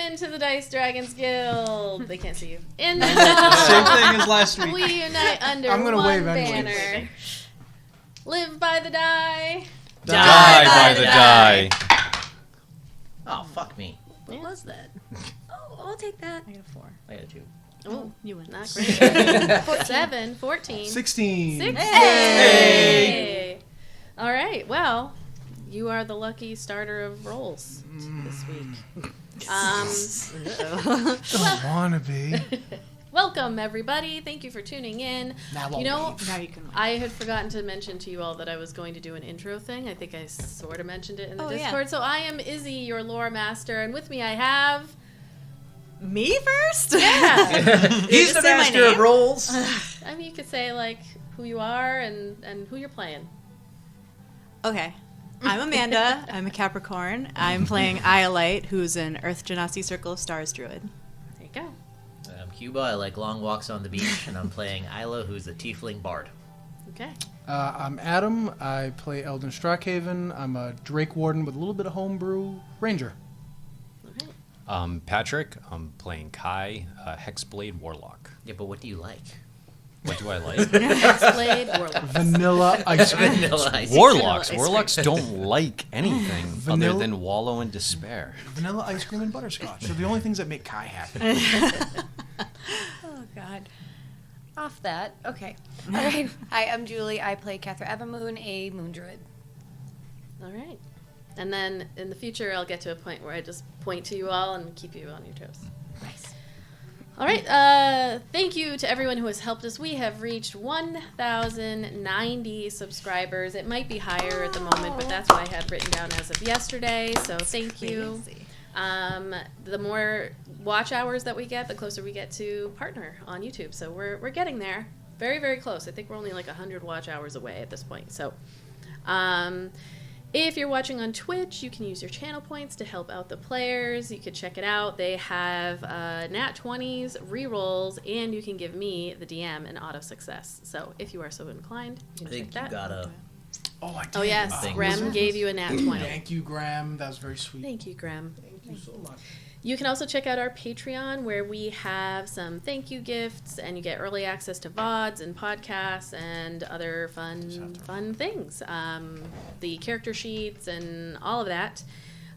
into the Dice Dragons Guild. They can't see you. Same thing as last week. We unite under I'm gonna one wave anyway. banner. Live by the die. Die by the die. Oh, fuck me. What was that? Oh, I'll take that. I got a 4. I got a 2. Oh, You win. not great. 7, 14. 16. 16. Hey! All right. Well, you are the lucky starter of rolls this week. Don't wanna be. Welcome, everybody. Thank you for tuning in. Now You know, Now you can win. I had forgotten to mention to you all that I was going to do an intro thing. I think I sort of mentioned it in the Discord. So I am Izzi, your lore master, and with me I have... Me first? Yeah. He's the master of rolls. I mean, you could say, like, who you are and who you're playing. Okay. I'm Amanda. I'm a Capricorn. I'm playing Iolite, who's an Earth Genasi Circle of Stars druid. There you go. I'm Cuba. I like long walks on the beach, and I'm playing Ayla, who's a tiefling bard. Okay. I'm Adam. I play Eldon Strackhaven. I'm a Drake Warden with a little bit of homebrew ranger. All right. Patrick. I'm playing Kai, Hexblade Warlock. Yeah, but what do you like? What do I like? Hexblade Warlock. Vanilla ice cream. Vanilla ice. Warlocks. Vanilla ice Warlocks don't like anything Vanilla- other than wallow in despair. Vanilla ice cream and butterscotch are the only things that make Kai happy. Oh, God. Off that. Okay. All right. Hi, I'm Julie. I play Kethra Evermoon, a moon druid. All right. And then in the future, I'll get to a point where I just point to you all and keep you on your toes. Nice. All right. Thank you to everyone who has helped us. We have reached 1,090 subscribers. It might be higher at the moment, but that's what I had written down as of yesterday. So thank you. The more watch hours that we get, the closer we get to partner on YouTube. So we're getting there. Very, very close. I think we're only like 100 watch hours away at this point. So if you're watching on Twitch, you can use your channel points to help out the players. You could check it out. They have Nat 20s, rerolls, and you can give me, the DM, an auto success. So if you are so inclined, you I can check think you that. got a... Oh, I did. Oh, yes. Thank Graham you. gave you a Nat 20. Thank you, Graham. That was very sweet. Thank you, Graham. Thank you so much. You can also check out our Patreon, where we have some thank you gifts, and you get early access to VODs and podcasts and other fun things. The character sheets and all of that.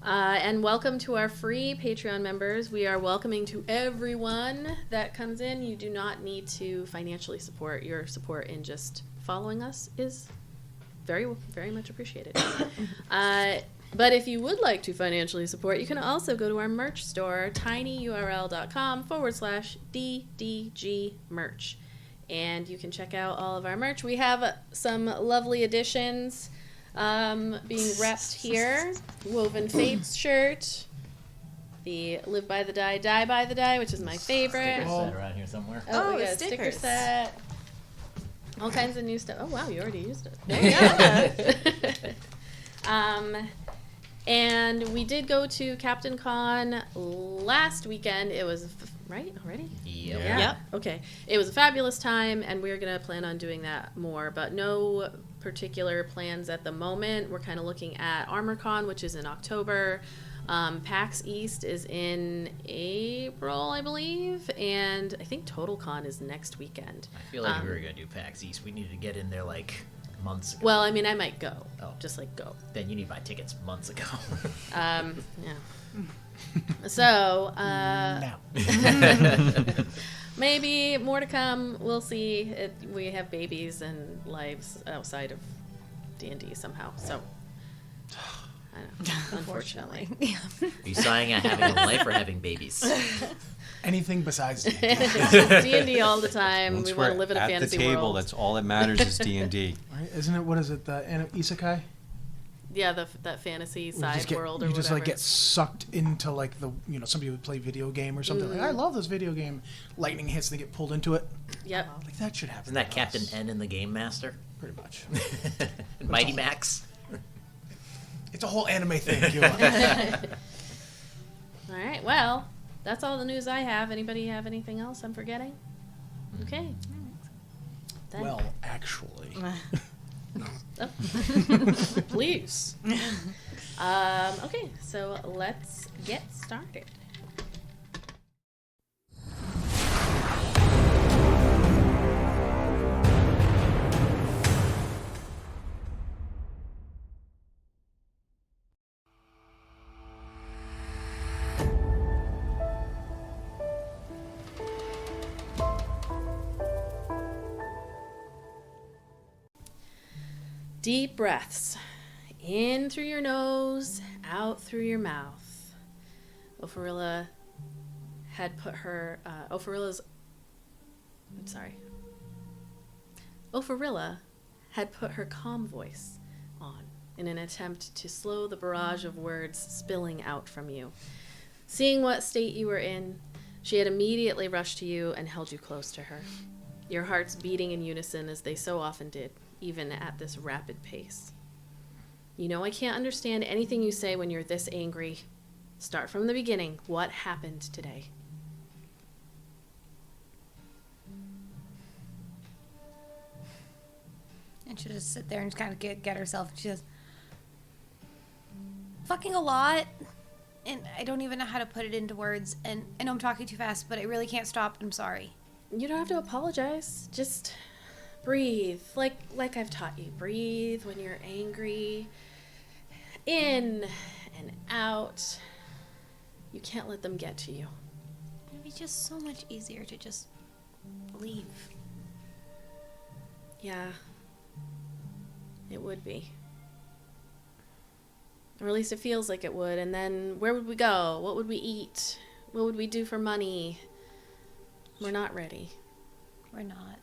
And welcome to our free Patreon members. We are welcoming to everyone that comes in. You do not need to financially support. Your support in just following us is very, very much appreciated. But if you would like to financially support, you can also go to our merch store, tinyurl.com/DDG merch. And you can check out all of our merch. We have some lovely additions being wrapped here. Woven Fates shirt. The Live by the Die, Die by the Die, which is my favorite. Sticker set around here somewhere. Oh, we the got a sticker stickers. set. All kinds of new stuff. Oh, wow, you already used it. There you go. And we did go to Captain Con last weekend. It was, right, already? Yep. Yeah. Yep. Okay. It was a fabulous time, and we're going to plan on doing that more, but no particular plans at the moment. We're kind of looking at ArmorCon, which is in October. PAX East is in April, I believe, and I think TotalCon is next weekend. I feel like if we were going to do PAX East, we needed to get in there like months ago. Well, I mean, I might go. Oh. Just like go. Then you need to buy tickets months ago. Yeah. So, Now. maybe more to come. We'll see. We have babies and lives outside of D&D somehow. So, I don't know, unfortunately. Are you sighing at having a life or having babies? Anything besides D&D. D&D all the time. Once We want to we're live in a at fantasy the table, world. that's all that matters is D&D. Right? Isn't it, what is it, the isekai? Yeah, that fantasy Where you side world or you whatever. just like get sucked into like the, somebody would play video game or something. Like, I love this video game. Lightning hits and they get pulled into it. Yep. Like that should happen. Isn't that to Captain us. N in the Game Master? Pretty much. Mighty Max? It's a whole anime thing. All right. Well, that's all the news I have. Anybody have anything else I'm forgetting? Okay. Then- Well, actually. Oh. Please. Okay, so let's get started. Deep breaths. In through your nose, out through your mouth. Opharilla had put her, Opharilla had put her calm voice on in an attempt to slow the barrage of words spilling out from you. Seeing what state you were in, she had immediately rushed to you and held you close to her, your hearts beating in unison as they so often did, even at this rapid pace. You know I can't understand anything you say when you're this angry. Start from the beginning. What happened today? And she'll just sit there and just kind of get herself. She says, fucking a lot. And I don't even know how to put it into words. And I know I'm talking too fast, but I really can't stop. I'm sorry. You don't have to apologize. Just breathe. Like I've taught you. Breathe when you're angry. In and out. You can't let them get to you. It'd be just so much easier to just leave. Yeah. It would be. Or at least it feels like it would. And then where would we go? What would we eat? What would we do for money? We're not ready. We're not.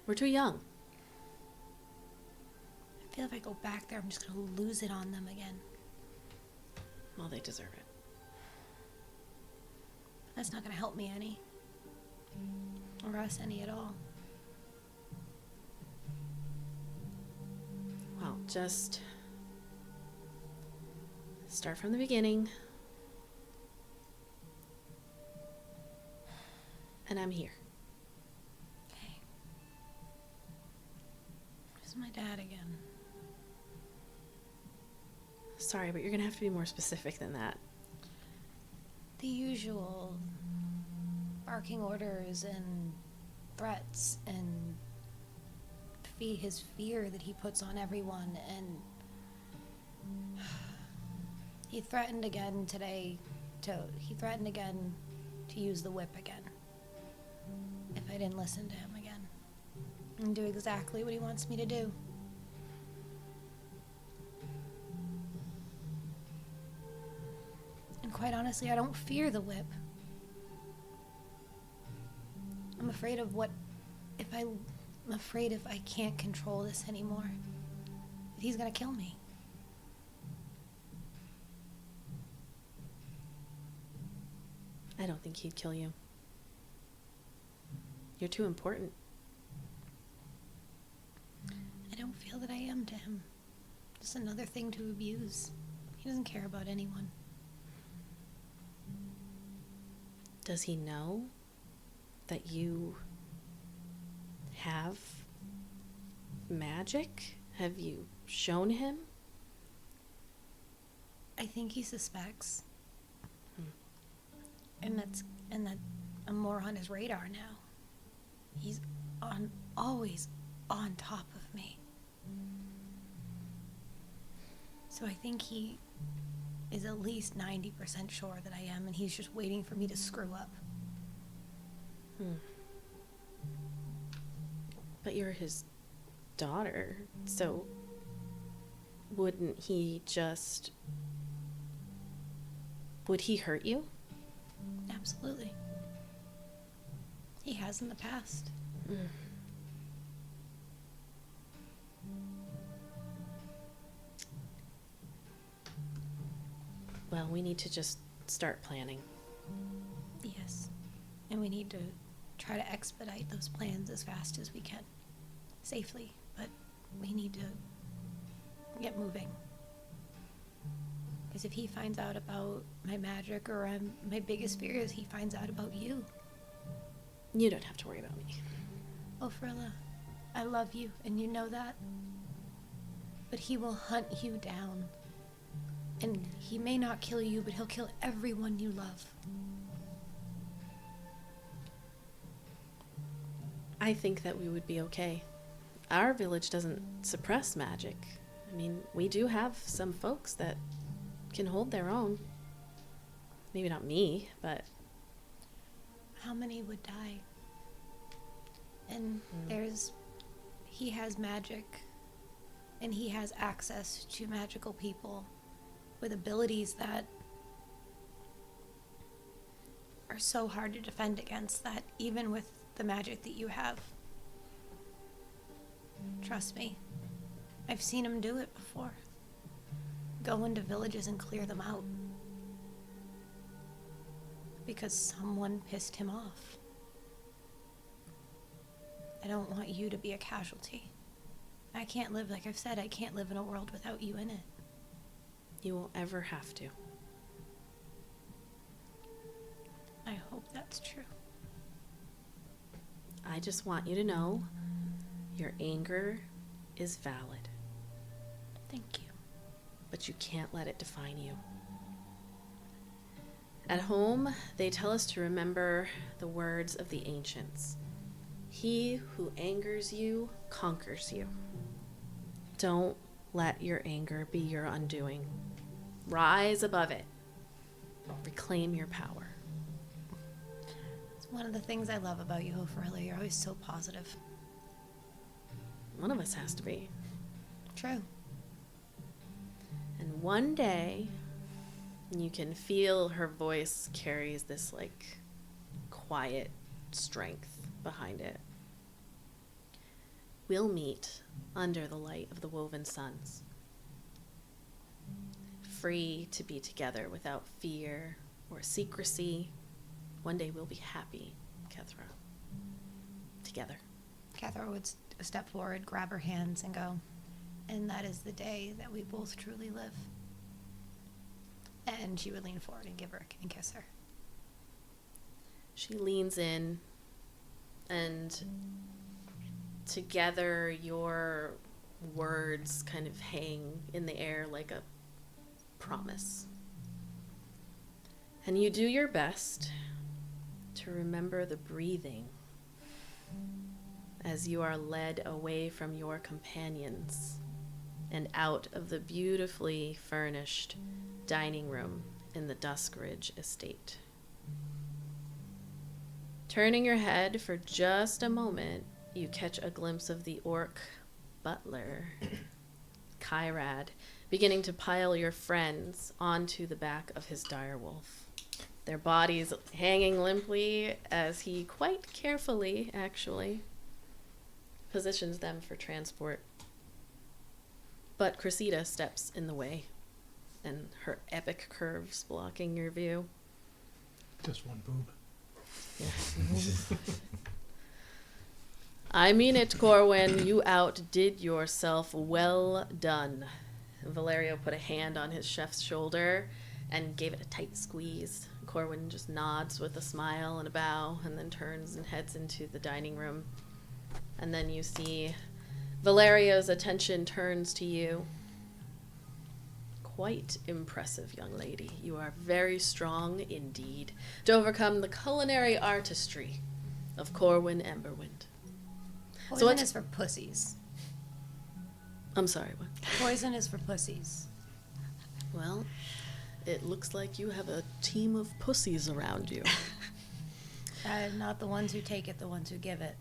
We're too young. I feel if I go back there, I'm just going to lose it on them again. Well, they deserve it. That's not going to help me any. Or us any at all. Well, just start from the beginning. And I'm here. Okay. Where's my dad again? Sorry, but you're going to have to be more specific than that. The usual barking orders and threats and his fear that he puts on everyone, and he threatened again today to use the whip again if I didn't listen to him again and do exactly what he wants me to do. And quite honestly, I don't fear the whip. I'm afraid of I'm afraid if I can't control this anymore, that he's gonna kill me. I don't think he'd kill you. You're too important. I don't feel that I am to him. Just another thing to abuse. He doesn't care about anyone. Does he know that you have magic? Have you shown him? I think he suspects. And that I'm more on his radar now. He's always on top of me. So I think he is at least 90% sure that I am, and he's just waiting for me to screw up. But you're his daughter, so wouldn't he just... Would he hurt you? Absolutely. He has in the past. Well, we need to just start planning. Yes. And we need to try to expedite those plans as fast as we can. Safely, but we need to get moving. Because if he finds out about my magic, or my biggest fear is he finds out about you. You don't have to worry about me. Oh, Frilla, I love you, and you know that. But he will hunt you down. And he may not kill you, but he'll kill everyone you love. I think that we would be okay. Our village doesn't suppress magic. I mean, we do have some folks that can hold their own. Maybe not me, but... How many would die? And he has magic And he has access to magical people with abilities that are so hard to defend against, that even with the magic that you have, trust me, I've seen him do it before. Go into villages and clear them out. Because someone pissed him off. I don't want you to be a casualty. I can't live, like I've said, I can't live in a world without you in it. You won't ever have to. I hope that's true. I just want you to know your anger is valid, Thank you. but you can't let it define you. At home, they tell us to remember the words of the ancients. He who angers you conquers you. Don't let your anger be your undoing. Rise above it. Reclaim your power. It's one of the things I love about you, Ophelia. You're always so positive. One of us has to be. True. And one day, you can feel her voice carries this, like, quiet strength behind it. We'll meet under the light of the woven suns. Free to be together without fear or secrecy. One day we'll be happy, Kethra. Together. Kethra would step forward, grab her hands, and go, and that is the day that we both truly live. And she would lean forward and kiss her. She leans in, and together your words kind of hang in the air like a promise. And you do your best to remember the breathing as you are led away from your companions and out of the beautifully furnished dining room in the Duskridge estate. Turning your head for just a moment, you catch a glimpse of the orc butler, Kyrad, beginning to pile your friends onto the back of his direwolf. Their bodies hanging limply as he quite carefully, actually, positions them for transport. But Cressida steps in the way, and her epic curves blocking your view. Just one boob. I mean it, Corwin. You outdid yourself. Well done. Valerio put a hand on his chef's shoulder and gave it a tight squeeze. Corwin just nods with a smile and a bow and then turns and heads into the dining room. And then you see Valerio's attention turns to you. Quite impressive, young lady. You are very strong indeed to overcome the culinary artistry of Corwin Emberwind. Poison is for pussies. I'm sorry, what? Poison is for pussies. Well, it looks like you have a team of pussies around you. Not the ones who take it, the ones who give it.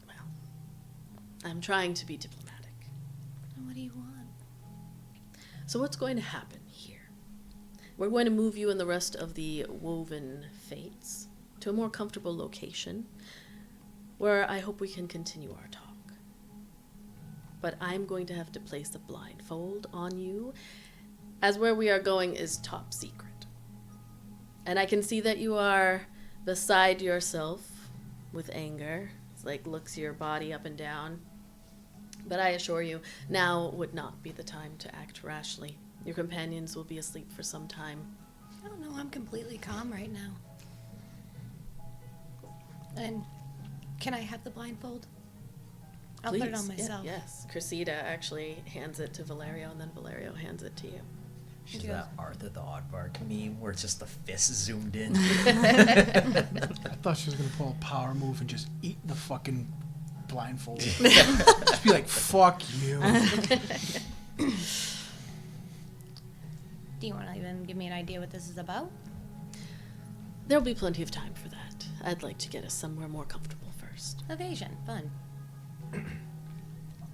Well, I'm trying to be diplomatic. What do you want? So what's going to happen here? We're going to move you and the rest of the Woven Fates to a more comfortable location where I hope we can continue our talk. But I'm going to have to place a blindfold on you, as where we are going is top secret. And I can see that you are beside yourself with anger. It's like looks your body up and down. But I assure you, now would not be the time to act rashly. Your companions will be asleep for some time. I don't know, I'm completely calm right now. And can I have the blindfold? I'll put it on Please. myself. Yes. Cressida actually hands it to Valerio, and then Valerio hands it to you. She's that Arthur the Aardvark meme where it's just the fist zoomed in. I thought she was gonna pull a power move and just eat the fucking blindfold. Just be like, fuck you. Do you want to even give me an idea what this is about? There'll be plenty of time for that. I'd like to get us somewhere more comfortable first. Evasion. Fun.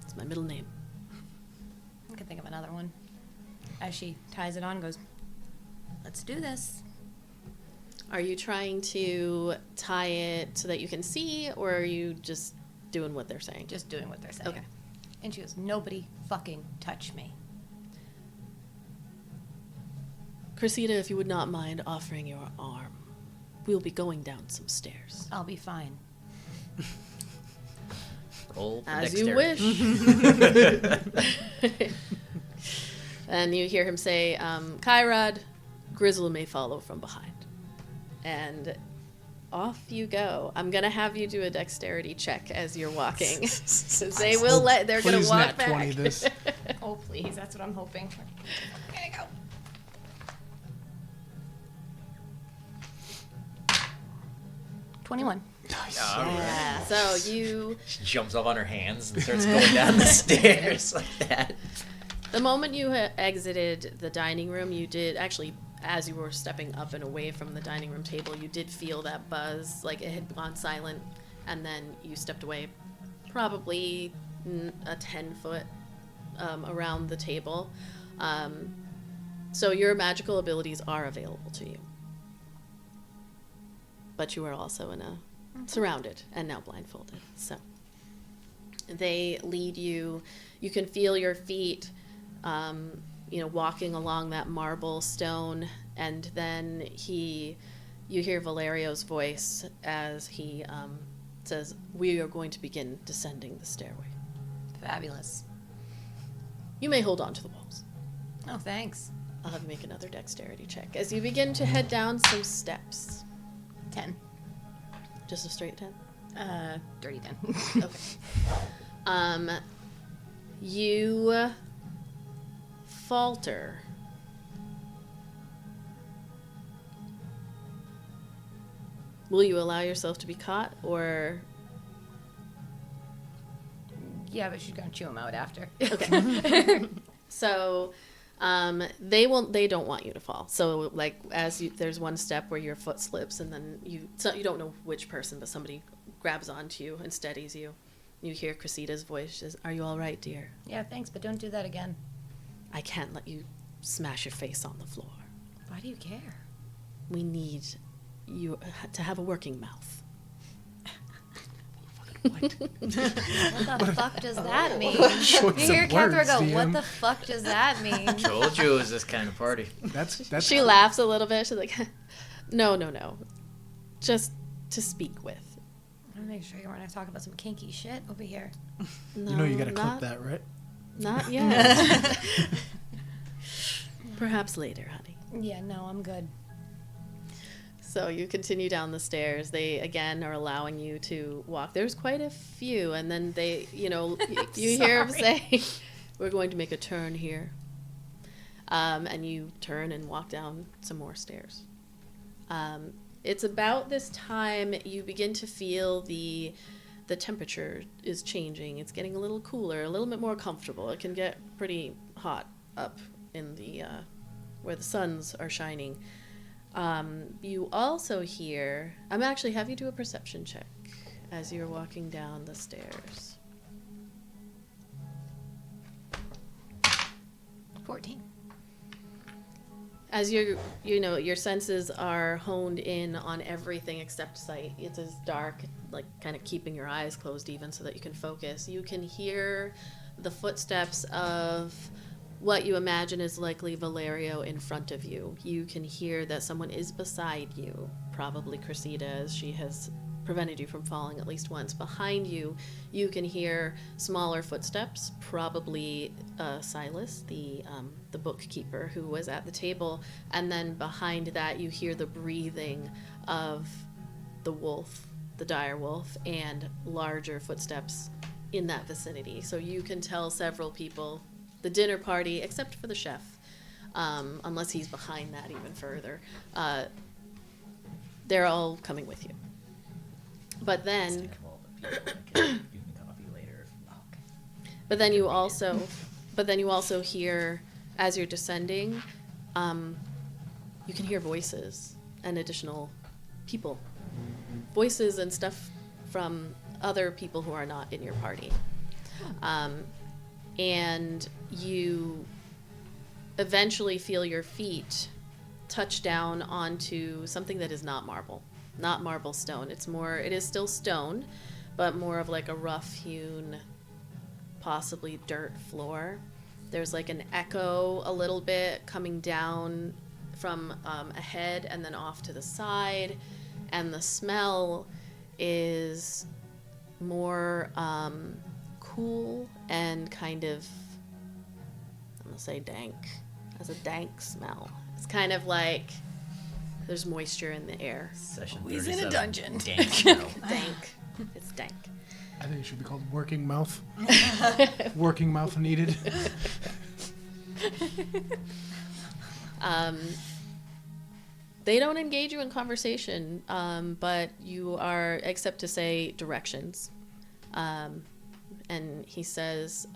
It's my middle name. I can think of another one. As she ties it on, goes, let's do this. Are you trying to tie it so that you can see, or are you just doing what they're saying? Just doing what they're saying. Okay. And she goes, nobody fucking touch me. Cressida, if you would not mind offering your arm, we'll be going down some stairs. I'll be fine. Roll for As you dexterity. wish. And you hear him say, Kyrod, Grizzle may follow from behind. And off you go. I'm going to have you do a dexterity check as you're walking. Because they're going to Please walk nat back. 20 this. Oh, please. That's what I'm hoping. Okay, go. $21. Yeah. So you, She jumps up on her hands and starts going down the stairs like that. the moment you exited the dining room, you did actually, as you were stepping up and away from the dining room table, you did feel that buzz, like it had gone silent, and then you stepped away probably a 10-foot around the table. So your magical abilities are available to you. But you are also surrounded and now blindfolded. So they lead you. You can feel your feet, walking along that marble stone, and then you hear Valerio's voice as he says, "We are going to begin descending the stairway. Fabulous. You may hold on to the walls." Oh, thanks. I'll have you make another dexterity check as you begin to head down some steps. 10. Just a straight 10? Dirty 10. Okay. You falter. Will you allow yourself to be caught, or... Yeah, but she's gonna chew him out after. Okay. So, they don't want you to fall. So, like, there's one step where your foot slips, and then you don't know which person, but somebody grabs onto you and steadies you. You hear Cressida's voice. She says, "Are you all right, dear? Yeah, thanks, but don't do that again. I can't let you smash your face on the floor. Why do you care? We need you to have a working mouth." What the fuck does that mean? Choice You hear of Kethra words, go, DM. what the fuck does that mean? Told you it was this kind of party. That's She laughs a little bit. She's like, no. Just to speak with. I want to make sure you weren't talking about some kinky shit over here. No, you know you gotta not, clip that, right? Not yet. Perhaps later, honey. Yeah, no, I'm good. So you continue down the stairs. They, again, are allowing you to walk. There's quite a few. And then they, you hear them say, "We're going to make a turn here." And you turn and walk down some more stairs. It's about this time you begin to feel the temperature is changing. It's getting a little cooler, a little bit more comfortable. It can get pretty hot up in the where the suns are shining. You also hear... I'm actually have you do a perception check as you're walking down the stairs. 14. As your senses are honed in on everything except sight. It's as dark, like kind of keeping your eyes closed even so that you can focus. You can hear the footsteps of what you imagine is likely Valerio in front of you. You can hear that someone is beside you, probably Cressida, as she has prevented you from falling at least once. Behind you, you can hear smaller footsteps, probably Silas, the bookkeeper who was at the table, and then behind that you hear the breathing of the wolf, the dire wolf, and larger footsteps in that vicinity. So you can tell several people, the dinner party, except for the chef, unless he's behind that even further, they're all coming with you. But then, but then you also hear, as you're descending, you can hear voices and additional people, voices and stuff from other people who are not in your party. and you eventually feel your feet touch down onto something that is not marble stone. It is still stone, but more of like a rough hewn, possibly dirt floor. There's like an echo a little bit coming down from ahead and then off to the side, and the smell is more cool and kind of, I'm gonna say dank. It has a dank smell. It's kind of like there's moisture in the air. Session He's in a 37. dungeon. Dank smell. Dank. It's dank. I think it should be called working mouth. Working mouth needed. They don't engage you in conversation, but you are, except to say directions. And he says,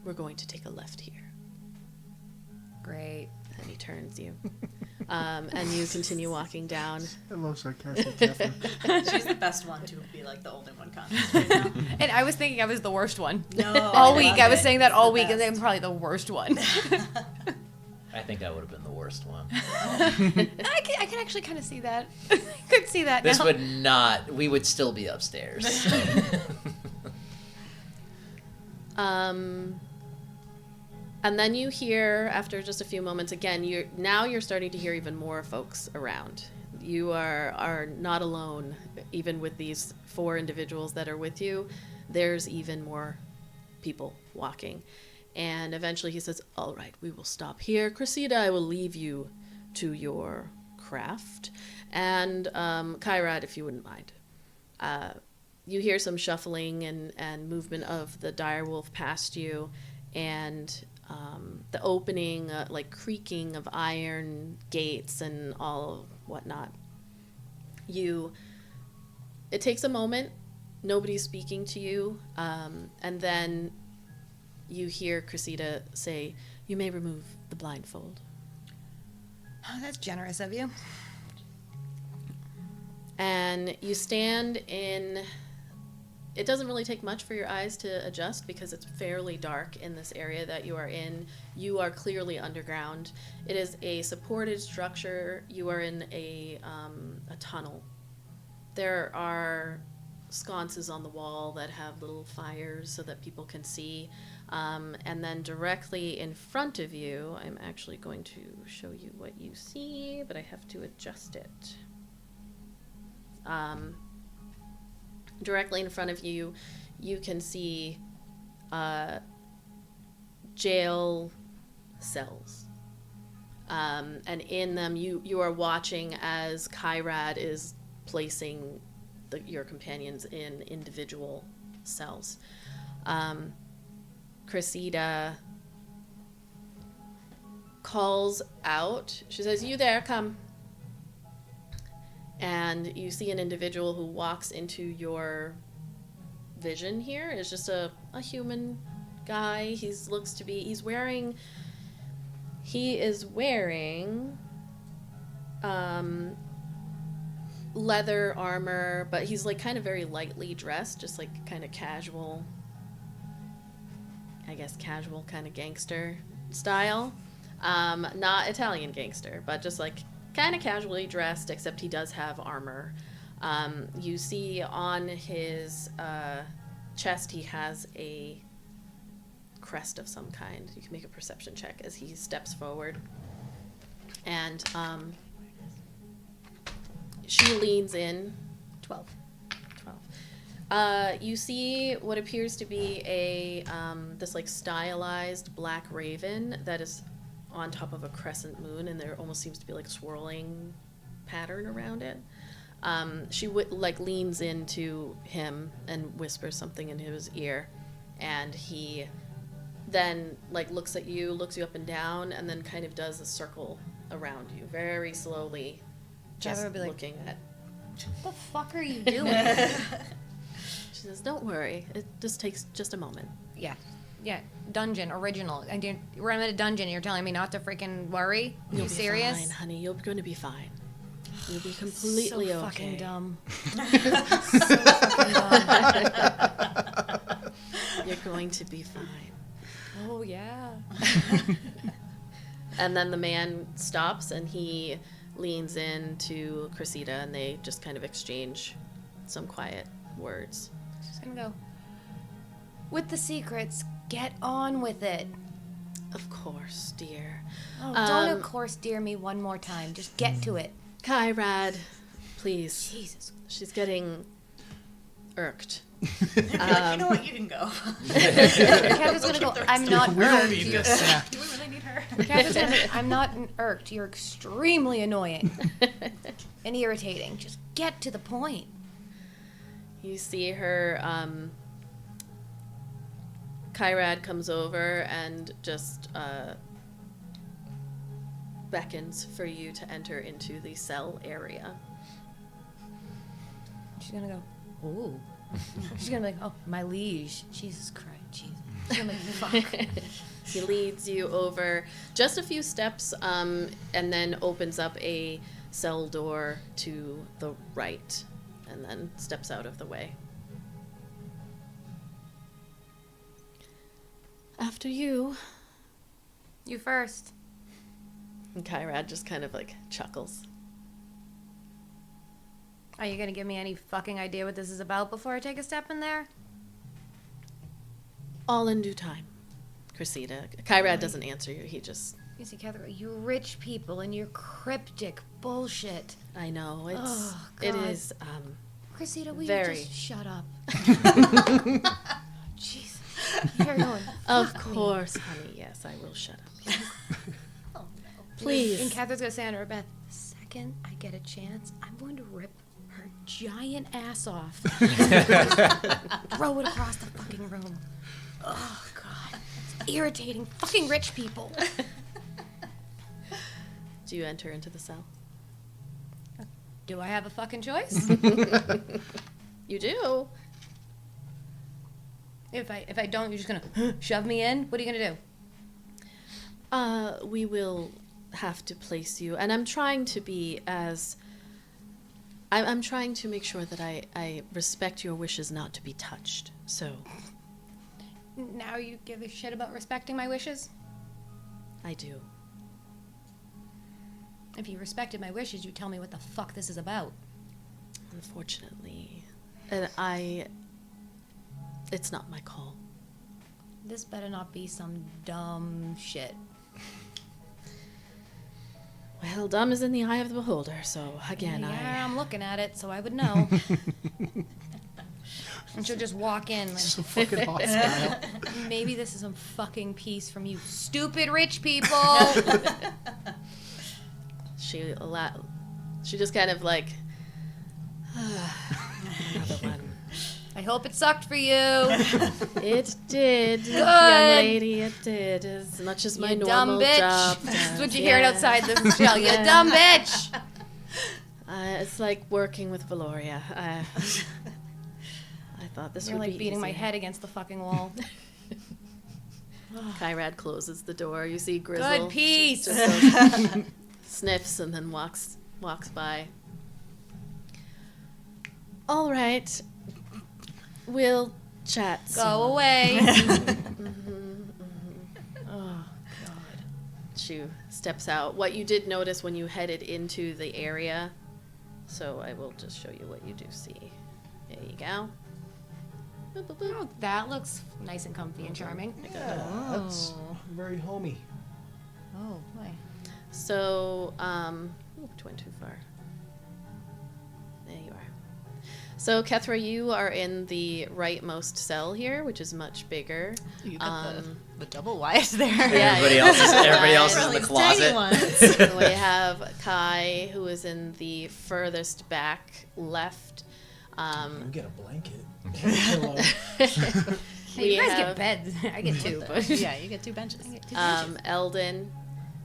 we're going to take a left here. Great. And he turns you. And you continue walking down. I love sarcastic Kethra. She's the best one to be like the only one conscious right now. And I was thinking I was the worst one. No. All week. I was saying that all week, and I'm probably the worst one. I think I would have been the worst one. I can actually kind of see that. I could see that This now. would not. We would still be upstairs. And then you hear, after just a few moments, again, you're starting to hear even more folks around. You are not alone, even with these 4 individuals that are with you. There's even more people walking. And eventually he says, all right, we will stop here. Cressida, I will leave you to your craft. And Kyrad, if you wouldn't mind. You hear some shuffling and movement of the direwolf past you, and the opening, like creaking of iron gates and all whatnot. It takes a moment. Nobody's speaking to you. And then you hear Cressida say, you may remove the blindfold. Oh, that's generous of you. And you stand in... It doesn't really take much for your eyes to adjust because it's fairly dark in this area that you are in. You are clearly underground. It is a supported structure. You are in a tunnel. There are sconces on the wall that have little fires so that people can see. And then directly in front of you, I'm actually going to show you what you see, but I have to adjust it. Directly in front of you, you can see jail cells. And in them, you are watching as Kyrad is placing your companions in individual cells. Cressida calls out. She says, you there, come. And you see an individual who walks into your vision here. It's just a human guy. He is wearing leather armor, but he's like kind of very lightly dressed, just like kind of casual, I guess casual kind of gangster style. Not Italian gangster, but just like kind of casually dressed, except he does have armor. You see on his chest he has a crest of some kind. You can make a perception check as he steps forward. And she leans in. 12. You see what appears to be a this like stylized black raven that is on top of a crescent moon, and there almost seems to be like a swirling pattern around it. She leans into him and whispers something in his ear, and he then like looks at you, looks you up and down, and then kind of does a circle around you very slowly, just Jabba would be like, looking at. What the fuck are you doing? She says, "Don't worry, it just takes just a moment." Yeah, dungeon, original. We're in a dungeon, you're telling me not to freaking worry? You'll You be serious? fine, honey. You're going to be fine. You'll be completely so okay. fucking dumb. You're going to be fine. Oh, yeah. And then the man stops and he leans in to Cressida and they just kind of exchange some quiet words. She's gonna go, with the secrets, get on with it. Of course, dear. Oh, don't of course dear me one more time. Just get to it. Kyrad, please. Jesus. She's getting irked. You know what? You can go. Catherine's gonna go, I'm not irked. Need this. Yeah. Do we really need her? Catherine's gonna go, I'm not irked. You're extremely annoying and irritating. Just get to the point. You see her, Kyrad comes over and just beckons for you to enter into the cell area. She's gonna go, ooh. She's gonna be like, oh, my liege. Jesus Christ, Jesus. She's gonna be like, fuck. He leads you over just a few steps and then opens up a cell door to the right and then steps out of the way. After you. You first. And Kyrad just kind of like chuckles. Are you gonna give me any fucking idea what this is about before I take a step in there? All in due time, Cressida. Kyrad doesn't answer you. He just... You see, Kethra, you rich people and your cryptic bullshit. I know. It's... Oh, it God. is... Cressida, will Very. you just shut up? Jesus. You're going, Of fuck me. course, honey. Yes, I will shut up. Oh, no. Please. And Catherine's gonna say under her breath, the second I get a chance, I'm going to rip her giant ass off. Throw it across the fucking room. Oh, God. It's irritating fucking rich people. Do you enter into the cell? Do I have a fucking choice? You do. If I don't, you're just gonna shove me in? What are you gonna do? We will have to place you, and I'm trying to be as... I'm trying to make sure that I respect your wishes not to be touched, so Now you give a shit about respecting my wishes? I do. If you respected my wishes, you'd tell me what the fuck this is about. Unfortunately. And it's not my call. This better not be some dumb shit. Well, dumb is in the eye of the beholder, so again, Yeah, I'm looking at it, so I would know. And she'll just walk in like, So fucking hostile. maybe this is some fucking piece from you stupid rich people. She just kind of like, another one. I hope it sucked for you. It did, young Good. lady, it did, as much as my You normal dumb bitch. job That's does. what you hear Yeah. outside the shell. You dumb bitch. It's like working with Valeria. I thought this You're would be like beating my easy. head against the fucking wall. Kyrad closes the door. You see Grizzle. Good piece. Just goes, sniffs and then walks by. All right. We'll chat soon. Go away. Oh, God. She steps out. What you did notice when you headed into the area, so I will just show you what you do see. There you go. Boop, boop, boop. Oh, that looks nice and comfy and charming. That's very homey. Oh, boy. So, it went too far. There you are. So, Kethra, you are in the rightmost cell here, which is much bigger. You got Um, the double wide there. Yeah, Everybody else is in the closet. We have Kai, who is in the furthest back left. You get a blanket. Hello. Hey, you guys have, get beds. I get two, but Yeah, you get two benches. Eldon,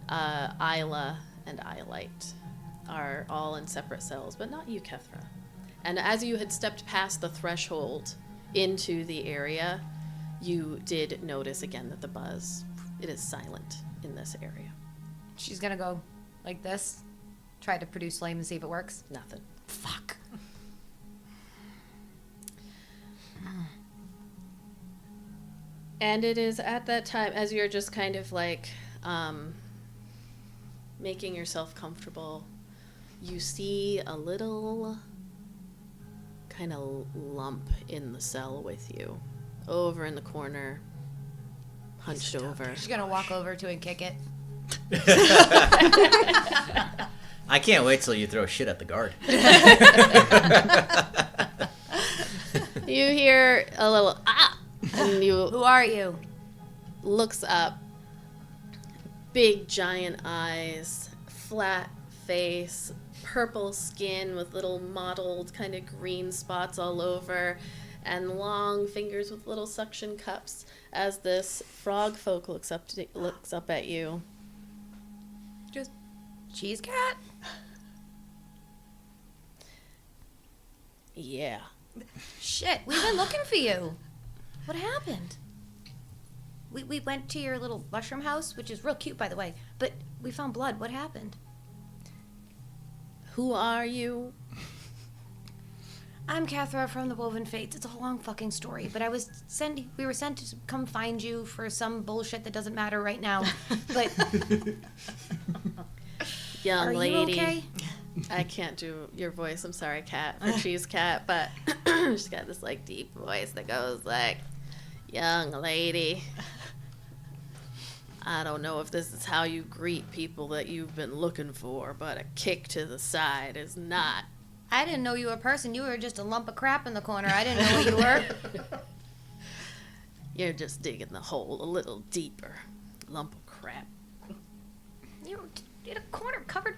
Ayla, and Iolite are all in separate cells, but not you, Kethra. And as you had stepped past the threshold into the area, you did notice again that the buzz, it is silent in this area. she's gonna go like this. Try to produce flame and see if it works. Nothing. Fuck. And it is at that time, as you're just kind of like making yourself comfortable, you see a little kind of lump in the cell with you, over in the corner, hunched over. She's gonna walk over to and kick it. I can't wait till you throw shit at the guard. You hear a little and you Who are you? looks up. Big giant eyes, flat face, purple skin with little mottled kind of green spots all over, and long fingers with little suction cups. As this frog folk looks up at you. Just cheese cat? Yeah. Shit, we've been looking for you. What happened? We went to your little mushroom house, which is real cute, by the way, but we found blood. What happened? Who are you? I'm Kethra from the Woven Fates. It's a long fucking story, but we were sent to come find you for some bullshit that doesn't matter right now. But Young are lady. you okay? I can't do your voice. I'm sorry, Cat, for Cheese Cat, but she's got this like deep voice that goes like, young lady. I don't know if this is how you greet people that you've been looking for, but a kick to the side is not. I didn't know you were a person. You were just a lump of crap in the corner. I didn't know what you were. You're just digging the hole a little deeper. Lump of crap. You were in a corner covered.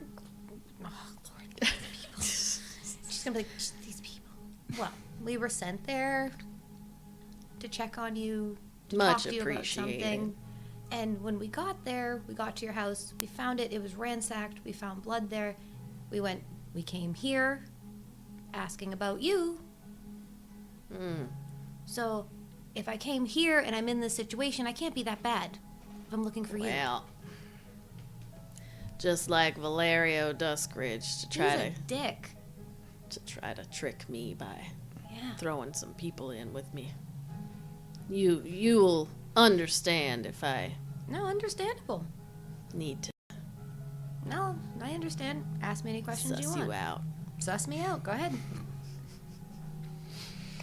Oh, Lord. People. She's gonna be like, these people. Well, we were sent there to check on you, to Much talk to you about appreciated. something. And when we got there, we got to your house. We found it. It was ransacked. We found blood there. We came here asking about you. So if I came here and I'm in this situation, I can't be that bad if I'm looking for you. Well, just like Valerio Duskridge to try He's a dick. to trick me by Yeah. throwing some people in with me. You'll understand if I No, understandable. need to No, I understand. Ask me any questions suss you want. you out. Suss me out. Go ahead.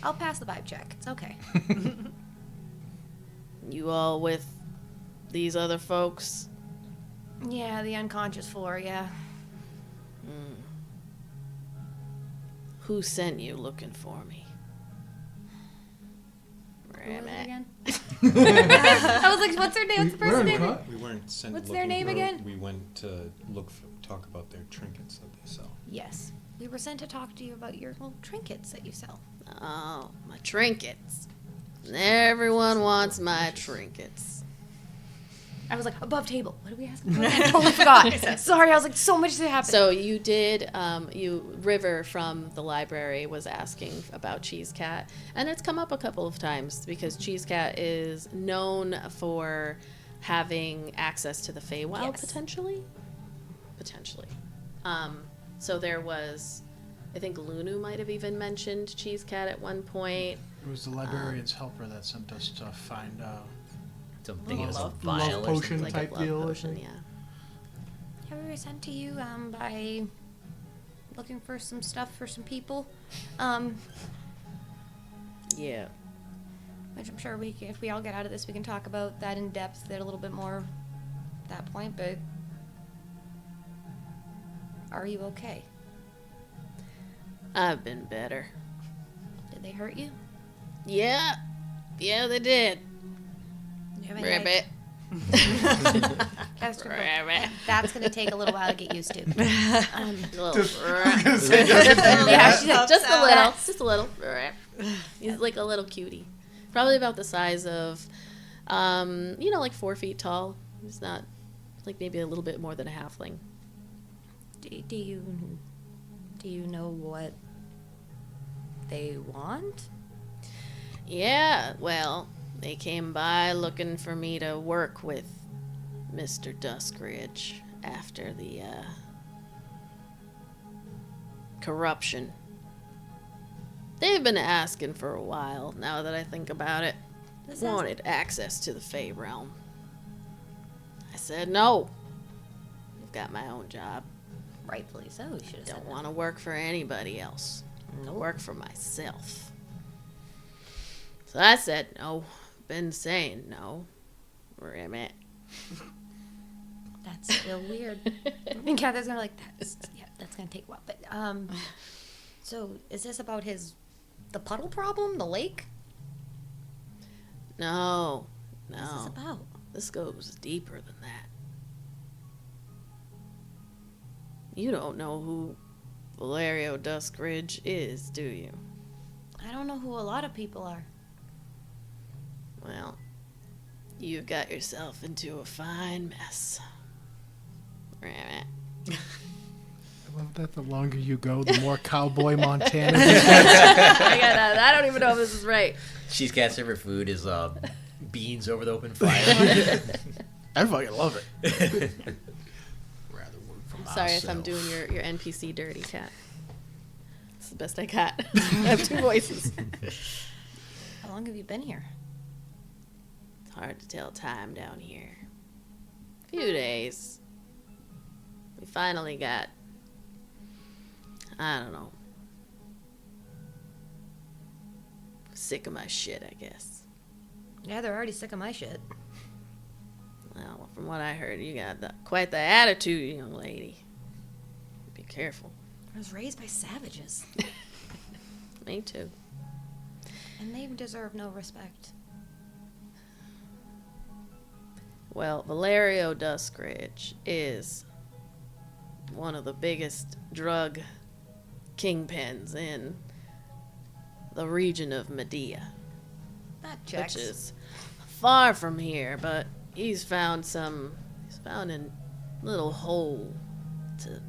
I'll pass the vibe check. It's okay. You all with these other folks? Yeah, the unconscious floor, yeah. Who sent you looking for me? Who was it Rabbit. again? I was like, what's her name? What's the person's name? We weren't sent. What's their looking name for- again? We went to talk about their trinkets that they sell. Yes. We were sent to talk to you about your little trinkets that you sell. Oh, my trinkets. Everyone wants my trinkets. I was like, above table. What did we ask? I totally forgot. Sorry, I was like, so much to happen. So you did, River from the library was asking about Cheese Cat, and it's come up a couple of times because Cheese Cat is known for having access to the Feywild, Yes. potentially. So there was, I think Lunu might have even mentioned Cheese Cat at one point. It was the librarian's helper that sent us to find Something is a Love vial or potion. something. Like Type a love deal, I potion, think. yeah. Yeah, we were sent to you by looking for some stuff for some people. Yeah. Which I'm sure if we all get out of this, we can talk about that in depth at a little bit more at that point, but are you okay? I've been better. Did they hurt you? Yeah. Yeah, they did. Do you have any Rabbit. That's gonna, Rabbit. that's gonna take a little while to get used to. Little Yeah, she's like, just a little. He's like a little cutie, probably about the size of, like 4 feet tall. He's not like maybe a little bit more than a halfling. do you know what they want? Yeah, well, they came by looking for me to work with Mr. Duskridge after the corruption. They've been asking for a while, now that I think about it. wanted access to the Fey realm. I said no. I've got my own job. Rightfully so. You should have said Don't that. want to work for anybody else. Nope. Work for myself. So I said no. Been saying no. Rimmit. That's still weird. And Catherine's gonna like that's gonna take a while. But so is this about the puddle problem, the lake? No. What's this No. about? This goes deeper than that. You don't know who Valerio Duskridge is, do you? I don't know who a lot of people are. Well, you got yourself into a fine mess. Rimmit. I love that the longer you go, the more cowboy Montana. I don't even know if this is right. She's cat's favorite food is beans over the open fire. I fucking love it. Rather work for Sorry if I'm myself. doing your NPC dirty, cat. It's the best I got. I have two voices. How long have you been here? It's hard to tell time down here. A few days. We finally got, I don't know, sick of my shit, I guess. Yeah, they're already sick of my shit. Well, from what I heard, you got quite the attitude, young lady. Be careful. I was raised by savages, Me too. and they deserve no respect. Well, Valerio Duskridge is one of the biggest drug kingpins in the region of Medea, That checks. which is far from here, but he's found a little hole to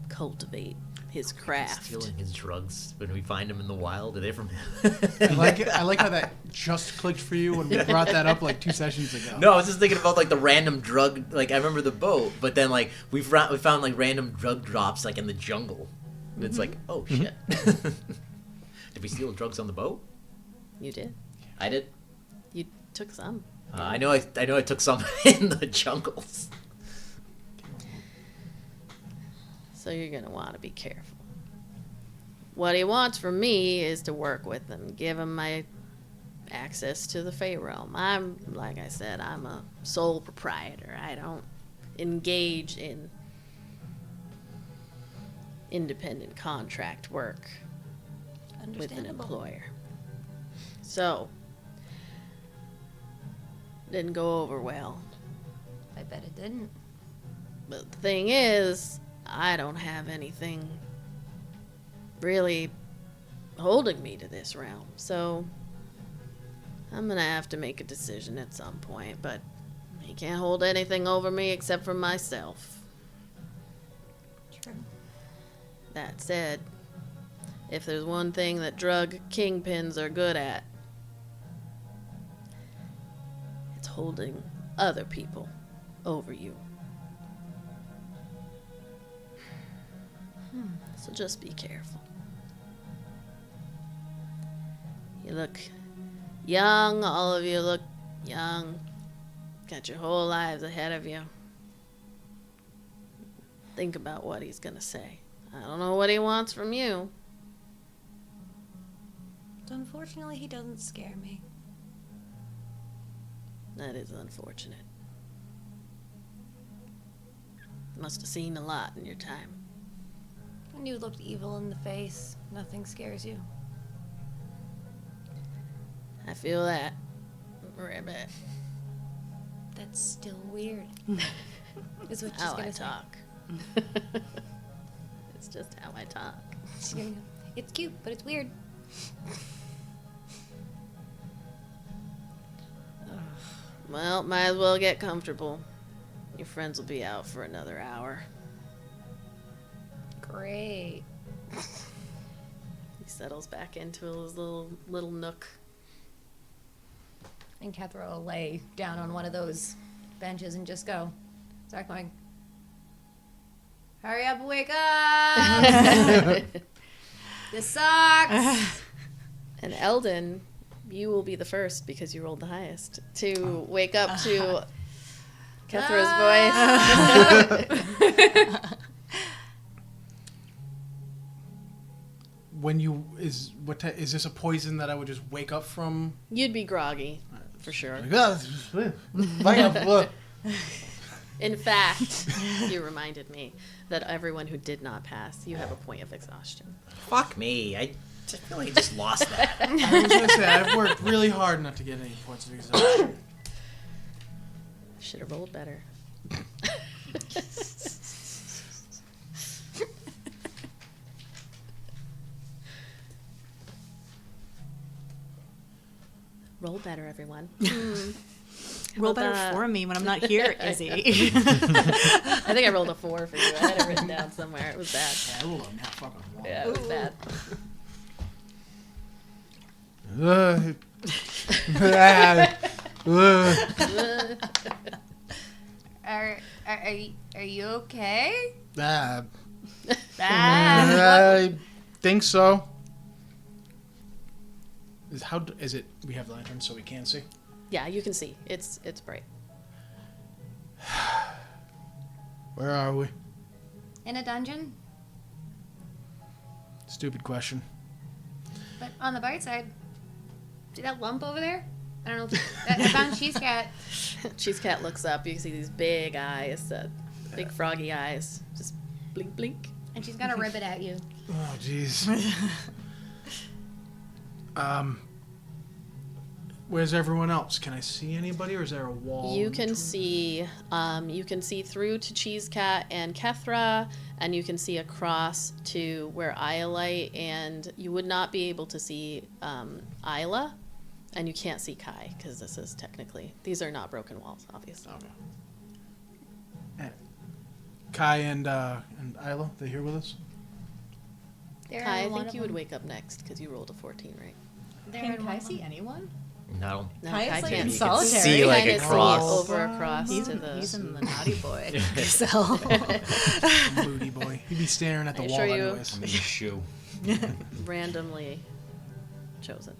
cultivate his craft. Stealing his drugs when we find him in the wild. Are they from I like it. I like how that just clicked for you when we brought that up like 2 sessions ago. No, I was just thinking about like the random drug. Like I remember the boat, but then like we found like random drug drops like in the jungle. And it's like, oh shit. Did we steal drugs on the boat? You did. I did. You took some. I know I took some in the jungles. So you're going to want to be careful. What he wants from me is to work with him, give him my access to the Fey realm. Like I said, I'm a sole proprietor. I don't engage in independent contract work with an Understandable. employer. So, didn't go over well. I bet it didn't. But the thing is, I don't have anything really holding me to this realm. So I'm going to have to make a decision at some point. But he can't hold anything over me except for myself. True. That said, if there's one thing that drug kingpins are good at, it's holding other people over you. So just be careful. You look young, all of you look young. Got your whole lives ahead of you. Think about what he's gonna say. I don't know what he wants from you. So unfortunately, he doesn't scare me. That is unfortunate. Must have seen a lot in your time. And you looked evil in the face. Nothing scares you. I feel that. Ribbit. That's still weird. Is what she's How I gonna say. talk. It's just how I talk. She's gonna go, it's cute, but it's weird. Well, might as well get comfortable. Your friends will be out for another hour. Great. He settles back into his little nook. And Kethra will lay down on one of those benches and just go. Start going, hurry up and wake up! This sucks! And Eldon, You will be the first because you rolled the highest to wake up to Kethra's voice. When you is this a poison that I would just wake up from? You'd be groggy, for sure. In fact, you reminded me that everyone who did not pass, you have a point of exhaustion. Fuck me. I just feel like I just lost that. I was gonna say I've worked really hard not to get any points of exhaustion. Should have rolled better. Roll better, everyone. Roll better that? for me when I'm not here, Izzy. I think I rolled a 4 for you. I had it written down somewhere. It was bad. Yeah, I rolled a nat fucking one. Yeah, it was bad. Are you okay? I think so. Is it? We have lanterns so we can see. Yeah, you can see. It's bright. Where are we? In a dungeon? Stupid question. But on the bright side, see that lump over there? I don't know. I found Cheese Cat. Cheese Cat looks up. You can see these big eyes, big froggy eyes, just blink, blink. And she's gonna rip it at you. Oh, jeez. Where's everyone else? Can I see anybody, or is there a wall? You can see through to Cheese Cat and Kethra, and you can see across to where Iolite, and you would not be able to see Ayla, and you can't see Kai because these are not broken walls, obviously. Okay. Kai and Ayla, they here with us? Kai, I think you would wake up next because you rolled a 14, right? Can Kai see anyone? No. No, Kai Kai is like can't in You can solitary. see like Kinda see across. over across He's to the. in the naughty boy cell. Moody boy. He'd be staring at the Are you wall sure you- anyways. I'm in the shoe. randomly chosen.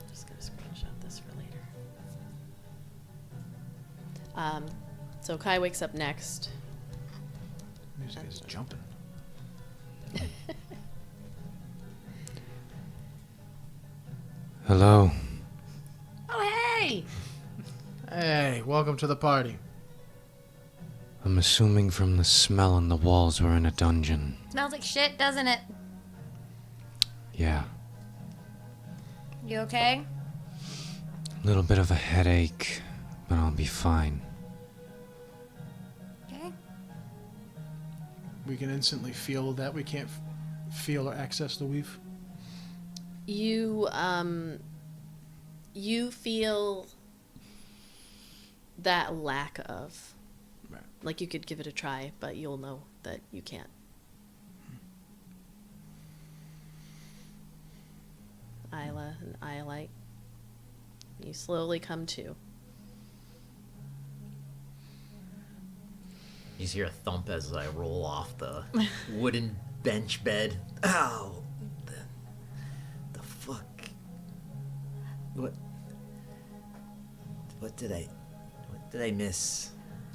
Just gonna screenshot this for later. So Kai wakes up next. Music is jumping. Hello. Oh, hey! Hey, welcome to the party. I'm assuming from the smell on the walls we're in a dungeon. Smells like shit, doesn't it? Yeah. You okay? Little bit of a headache, but I'll be fine. Okay. We can instantly feel that. We can't feel or access the weave. You feel that lack of. Right. Like you could give it a try, but you'll know that you can't. Ayla and Iolite. You slowly come to. You just hear a thump as I roll off the wooden bench bed. Ow! The fuck? What did I miss?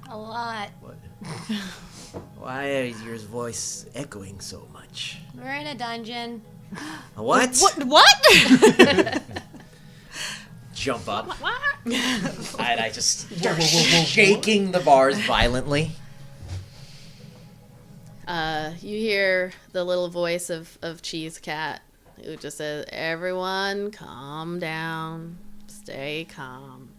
A lot. What? Why is your voice echoing so much? We're in a dungeon. A what? What? Jump up. And I just start shaking the bars violently. You hear the little voice of Cheese Cat who just says, "Everyone, calm down. Stay calm.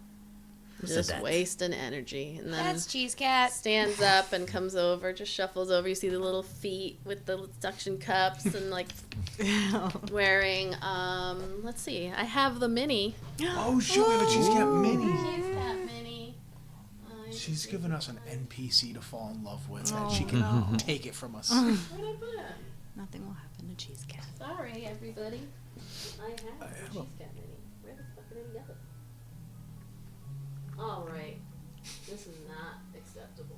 Who Just said that? wasting energy." And then That's Cheese Cat. stands up and comes over, just shuffles over. You see the little feet with the suction cups and like wearing, let's see, I have the mini. Oh shit, we have a Cheese Cat mini. Cheese Cat mini. She's given us an NPC to fall in love with, and she can take it from us. Where'd I put it? Nothing will happen to Cheese Cat. Sorry, everybody. I have the Cheese Cat mini. Where the fuck did I get it? All right. This is not acceptable.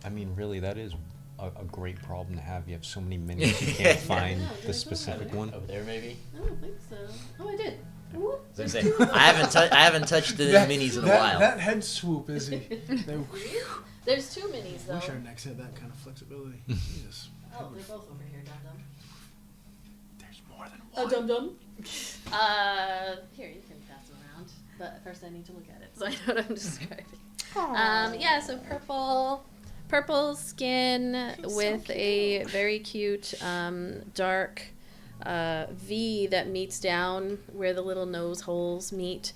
I mean, really, that is a great problem to have. You have so many minis, you can't find the specific one. Over there, maybe. I don't think so. Oh, I did. Whoop. So I haven't touched the minis in a while. That head swoop, Izzy. There's 2 minis though. Wish our necks had that kind of flexibility. Jesus. Oh, they're both over here, Dum Dum. There's more than Oh, one. Dum Dum. Here, you can pass them around. But first I need to look at it so I know what I'm describing. Yeah, so purple skin with a very cute dark V that meets down where the little nose holes meet.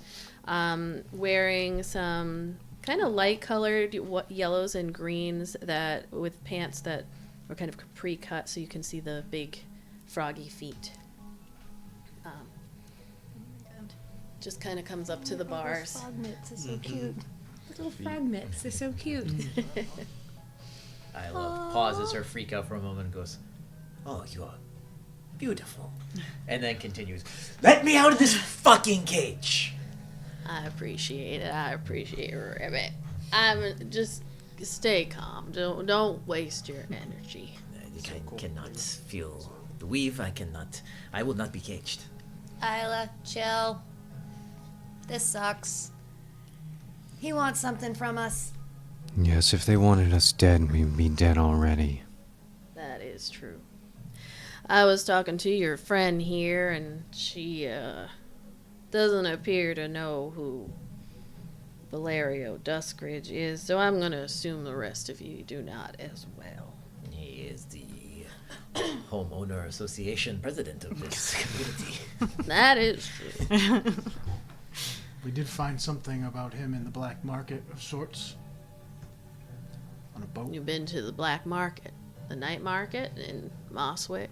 Wearing some kind of light colored yellows and greens that with pants that are kind of pre-cut so you can see the big froggy feet. Just kind of comes up to the bars. Frog mitts are so cute. Little frog mitts, they're so cute. Ayla pauses her freak out for a moment and goes, "Oh, you are beautiful," and then continues, "Let me out of this fucking cage." I appreciate it. Ribbit. Just stay calm. Don't waste your energy. I cannot feel the weave. I will not be caged. Ayla, chill. This sucks. He wants something from us. Yes, if they wanted us dead, we'd be dead already. That is true. I was talking to your friend here, and she doesn't appear to know who Valerio Duskridge is, so I'm going to assume the rest of you do not as well. He is the homeowner association president of this community. That is true. We did find something about him in the black market of sorts. On a boat. You've been to the black market, the night market in Mosswick.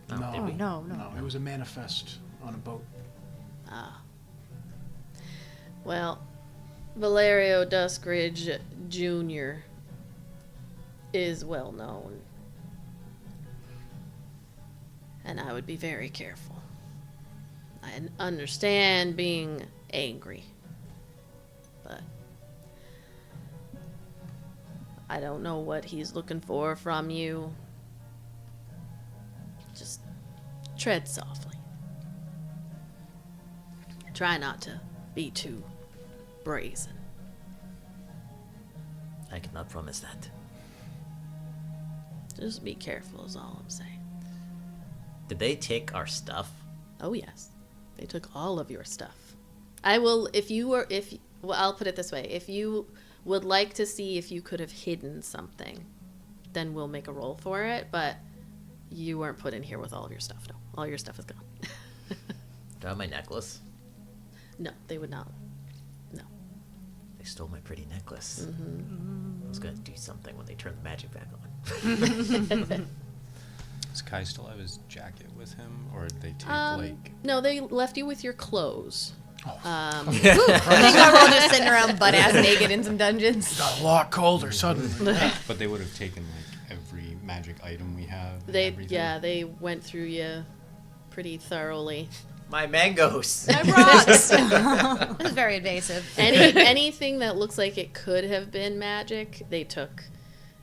No, it was a manifest on a boat. Ah. Well, Valerio Duskridge Jr. is well known. And I would be very careful. I understand being angry. But I don't know what he's looking for from you. Just tread softly. Try not to be too brazen. I cannot promise that. Just be careful is all I'm saying. Did they take our stuff? Oh yes. They took all of your stuff. I will well, I'll put it this way. If you would like to see if you could have hidden something, then we'll make a roll for it, but you weren't put in here with all of your stuff. No. All your stuff is gone. Do I have my necklace? No, they would not. No. They stole my pretty necklace. Mm-hmm. I was going to do something when they turned the magic back on. Does Kai still have his jacket with him, or did they take No, they left you with your clothes. I think we're all just sitting around butt ass naked in some dungeons. It got a lot colder suddenly. But they would have taken like every magic item we have. and They everything. they went through you pretty thoroughly. My mangoes! My rocks. It was very invasive. Anything that looks like it could have been magic, they took,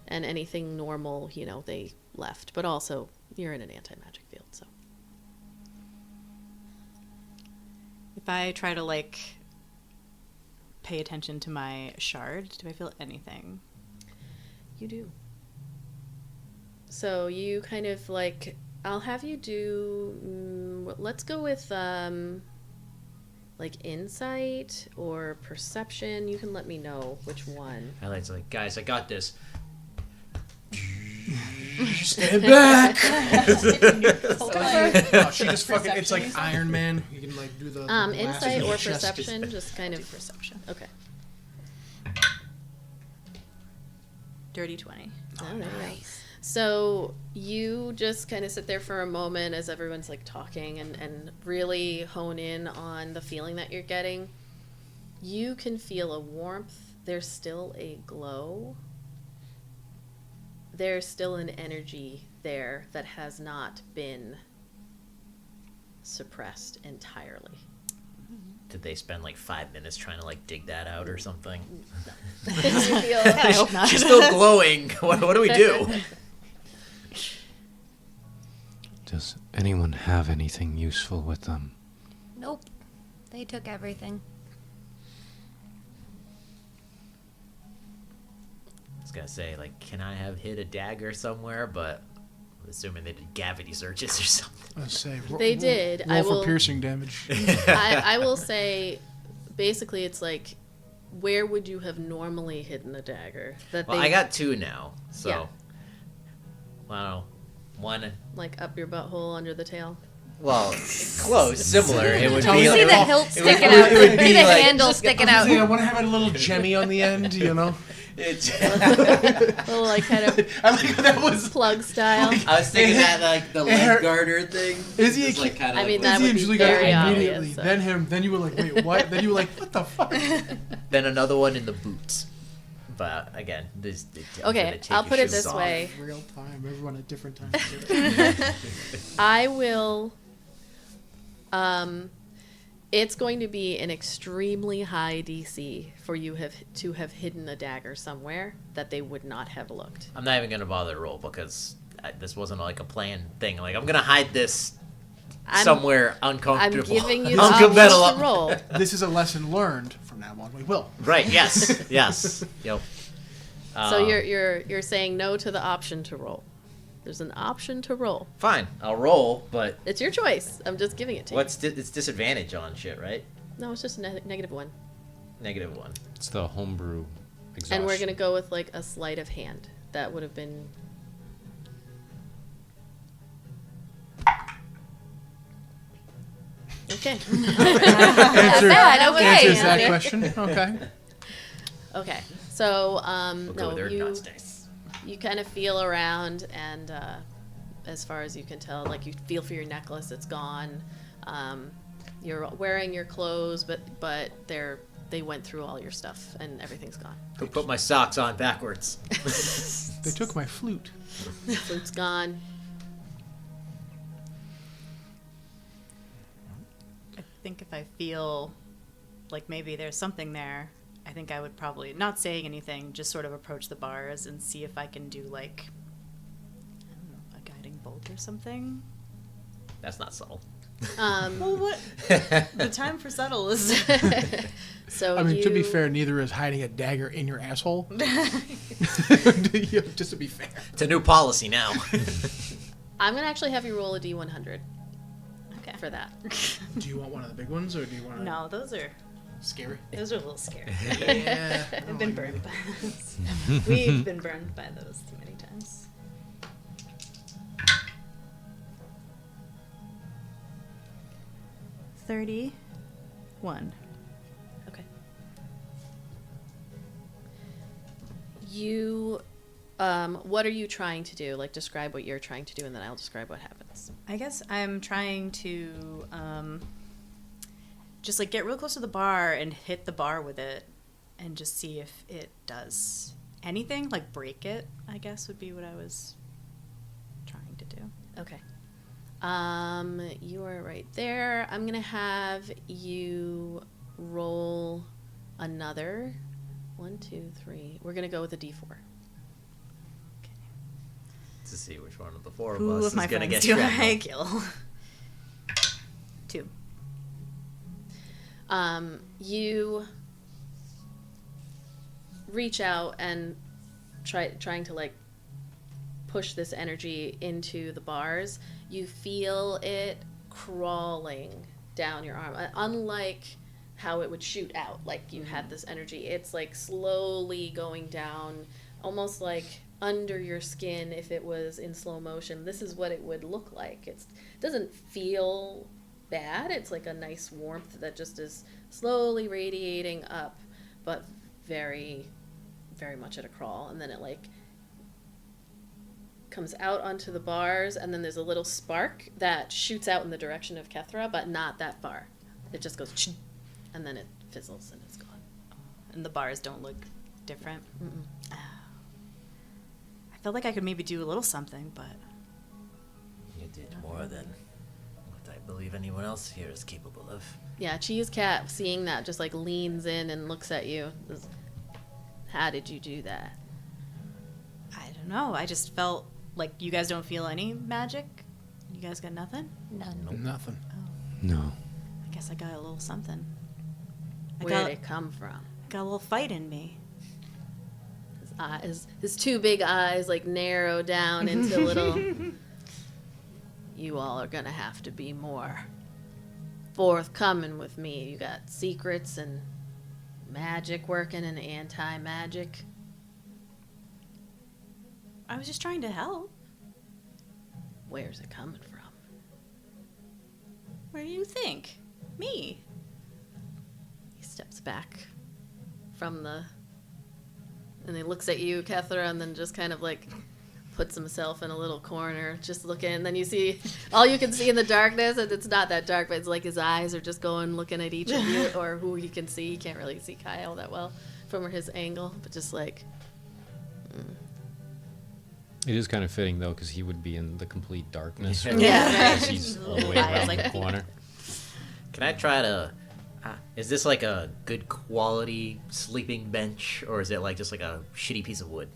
and anything normal, they left. But also, you're in an anti-magic field, so. If I try to pay attention to my shard, do I feel anything? You do. So you kind of I'll have you do, let's go with insight or perception. You can let me know which one. Highlight's like, guys, I got this. Stand back! She just fucking, it's like Iron Man. You can do the Insight or chest. perception, just kind of Perception. Okay. Dirty 20. Oh, there you go. So you just kind of sit there for a moment as everyone's talking and really hone in on the feeling that you're getting. You can feel a warmth. There's still a glow. There's still an energy there that has not been suppressed entirely. Did they spend like 5 minutes trying to like dig that out or something? You feel- I hope not. She's still glowing. What do we do? Does anyone have anything useful with them? Nope. They took everything. I was gonna say, like, can I have hid a dagger somewhere? But I'm assuming they did cavity searches or something. Let's say They did. Roll I for will- piercing damage. I will say, basically, it's like, where would you have normally hidden a dagger? That Well, they, I got 2 now, so. Yeah. Wow. One. like up your butthole under the tail. Well, close, similar. It would Tell be me like See the hilt it sticking would- out. it would See be the like- handle sticking out. I want to have a little jemmy on the end, you know. It's, Little like kind of I like how that was. plug style. I was thinking that like the It hurt. leg garter thing. Is he a Just, like, kid? kinda I like mean, this. that would be Julie got very it obvious, immediately. so. Then him. Then you were like, wait, what? Then you were like, what the fuck? Then another one in the boots. But again, this. Okay, I'll put it this way. Real time. Everyone at different times. I will. It's going to be an extremely high DC for you to have hidden a dagger somewhere that they would not have looked. I'm not even gonna bother to roll because this wasn't like a planned thing. Like I'm gonna hide this somewhere I'm uncomfortable. giving you the Uncle option Metal to roll. This is a lesson learned. From now on, we will. Right? Yes. Yes. Yep. So you're saying no to the option to roll. There's an option to roll. Fine. I'll roll, but It's your choice. I'm just giving it to you. it's disadvantage on shit, right? No, it's just a -1. -1. It's the homebrew exhaustion. And we're going to go with like a sleight of hand. That would have been. Okay. Bad, okay. Answers that question. Okay. Okay. So, We'll go no, with their you nuts dice. kind of feel around, and as far as you can tell, like you feel for your necklace, it's gone. You're wearing your clothes, but they went through all your stuff, and everything's gone. Who put my socks on backwards? They took my flute. Flute's gone. I think if I feel like maybe there's something there, I think I would probably, not saying anything, just sort of approach the bars and see if I can do like, I don't know, a guiding bolt or something. That's not subtle. Well, what? The time for subtle is. So I mean, to be you- fair, neither is hiding a dagger in your asshole. Just to be fair. It's a new policy now. I'm gonna actually have you roll a D100 Okay. for that. Do you want one of the big ones, or do you want No, those are scary? a little scary. Yeah. I've been burned by those. We've been burned by those too many times. $31. Okay. You, what are you trying to do? Like, describe what you're trying to do, and then I'll describe what happens. I guess I'm trying to just like get real close to the bar and hit the bar with it and just see if it does anything, like break it, I guess would be what I was trying to do. Okay. You are right there. I'm gonna have you roll another 1, 2, 3. We're gonna go with a D4. To see which one of the four of Who us of my is gonna friends get do I shrapnel. kill? 2. You reach out and trying to like push this energy into the bars. You feel it crawling down your arm, unlike how it would shoot out. Like you had this energy, it's like slowly going down, almost like under your skin. If it was in slow motion, this is what it would look like. It doesn't feel bad. It's like a nice warmth that just is slowly radiating up, but very, very much at a crawl. And then it like comes out onto the bars, and then there's a little spark that shoots out in the direction of Kethra, but not that far. It just goes, and then it fizzles and it's gone. And the bars don't look different. Oh. I felt like I could maybe do a little something, but You did more than what I believe anyone else here is capable of. Yeah, Cheese Cat, seeing that, just like leans in and looks at you. How did you do that? I don't know. I just felt like you guys don't feel any magic. You guys got nothing? None. Nothing. No. I guess I got a little something. Where'd it come from? Got a little fight in me. His two big eyes like narrow down into little. You all are gonna have to be more forthcoming with me. You got secrets and magic working and anti-magic. I was just trying to help. Where's it coming from? Where do you think? Me. He steps back from the... And he looks at you, Kethra, and then just kind of like puts himself in a little corner, just looking. And then you see, all you can see in the darkness, and it's not that dark, but it's like his eyes are just going, looking at each of you, or who you can see. You can't really see Kyle that well from his angle, but just like... It is kind of fitting, though, because he would be in the complete darkness. Yeah, Because he's all the way around like, the corner. Can I try to... is this like a good quality sleeping bench, or is it like just like a shitty piece of wood?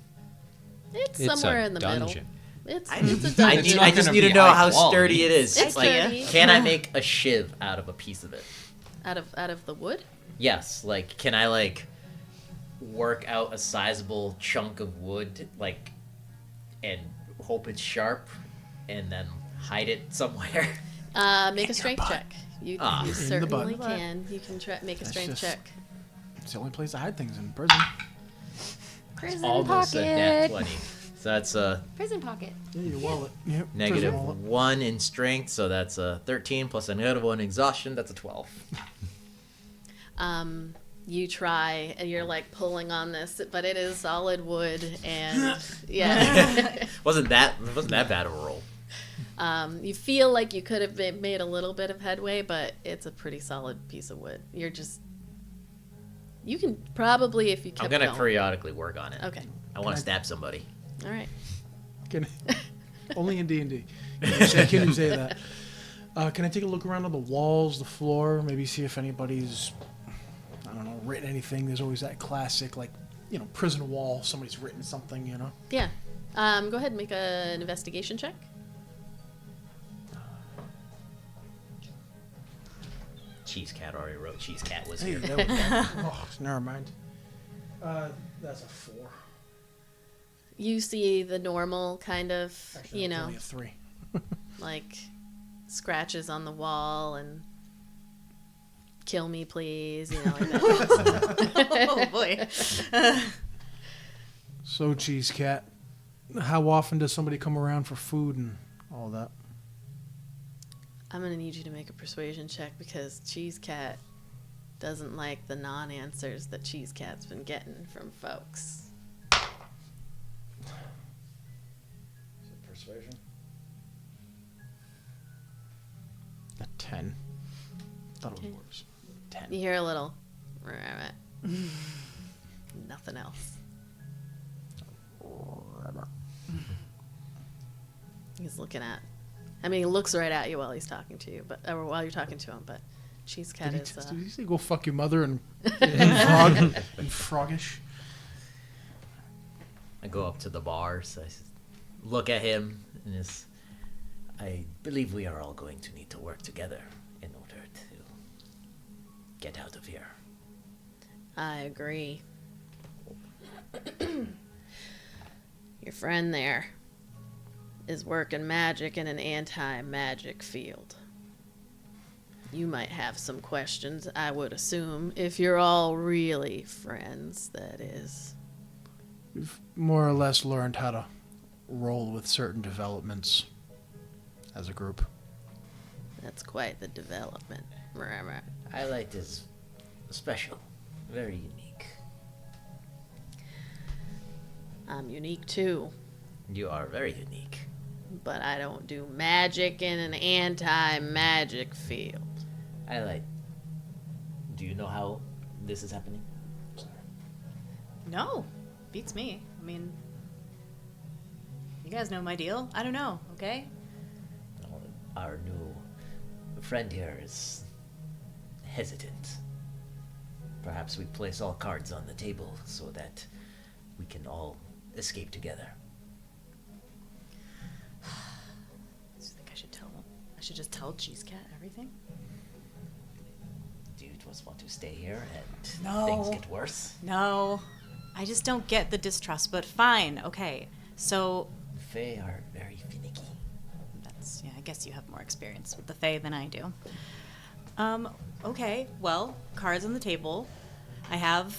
It's It's somewhere a in the dungeon. middle. It's a dungeon. I just need to know how sturdy it is. It's like, sturdy. can I make a shiv out of a piece of it? Out of the wood? Yes. Like, can I like work out a sizable chunk of wood, like, and hope it's sharp, and then hide it somewhere? Make a strength check. You certainly butt. can. You can make a That's strength just- check. It's the only place to hide things in prison. Prison Almost a pocket. nat 20. So that's a Prison pocket. Yeah, your wallet. Yep. negative prison wallet. 1 in strength, so that's a 13 plus a negative 1 in exhaustion. That's a 12. You try, and you're like pulling on this, but it is solid wood, and yeah. wasn't that bad of a roll. You feel like you could have made a little bit of headway, but it's a pretty solid piece of wood. You can probably, if you kept I'm gonna going. periodically work on it. Okay. I want to stab somebody. All right. Only in D&D. Can you say that? Can I take a look around on the walls, the floor, maybe see if anybody's, I don't know, written anything? There's always that classic, like, prison wall. Somebody's written something, Yeah. Go ahead and make an investigation check. Cheese Cat already wrote Cheese Cat was Hey, here. that oh, never mind. That's a 4. You see the normal kind of, Actually, that's only a 3. like scratches on the wall and kill me please, like that. Oh boy. So, Cheese Cat, how often does somebody come around for food and all that? I'm gonna need you to make a persuasion check because Cheese Cat doesn't like the non-answers that Cheese Cat's been getting from folks. Persuasion? A 10. Thought it was worse. 10. You hear a little nothing else. He's looking at. I mean, he looks right at you while he's talking to you, or while you're talking to him. But Cheese Cat Did is. did he say go fuck your mother and froggish? I go up to the bars. I look at him, and I believe we are all going to need to work together in order to get out of here. I agree. Your friend there is working magic in an anti-magic field. You might have some questions, I would assume, if you're all really friends, that is. We've more or less learned how to roll with certain developments as a group. That's quite the development. Iolite is special, very unique. I'm unique too, You are very unique. but I don't do magic in an anti-magic field. Iolite, do you know how this is happening? No, beats me. I mean, you guys know my deal. I don't know, okay? Our new friend here is hesitant. Perhaps we place all cards on the table so that we can all escape together. I think I should just tell Cheesecat everything. Do you just want to stay here and No. things get worse? No, I just don't get the distrust, but fine, okay. So, Fae are very finicky. I guess you have more experience with the Fae than I do. Okay, well, cards on the table. I have,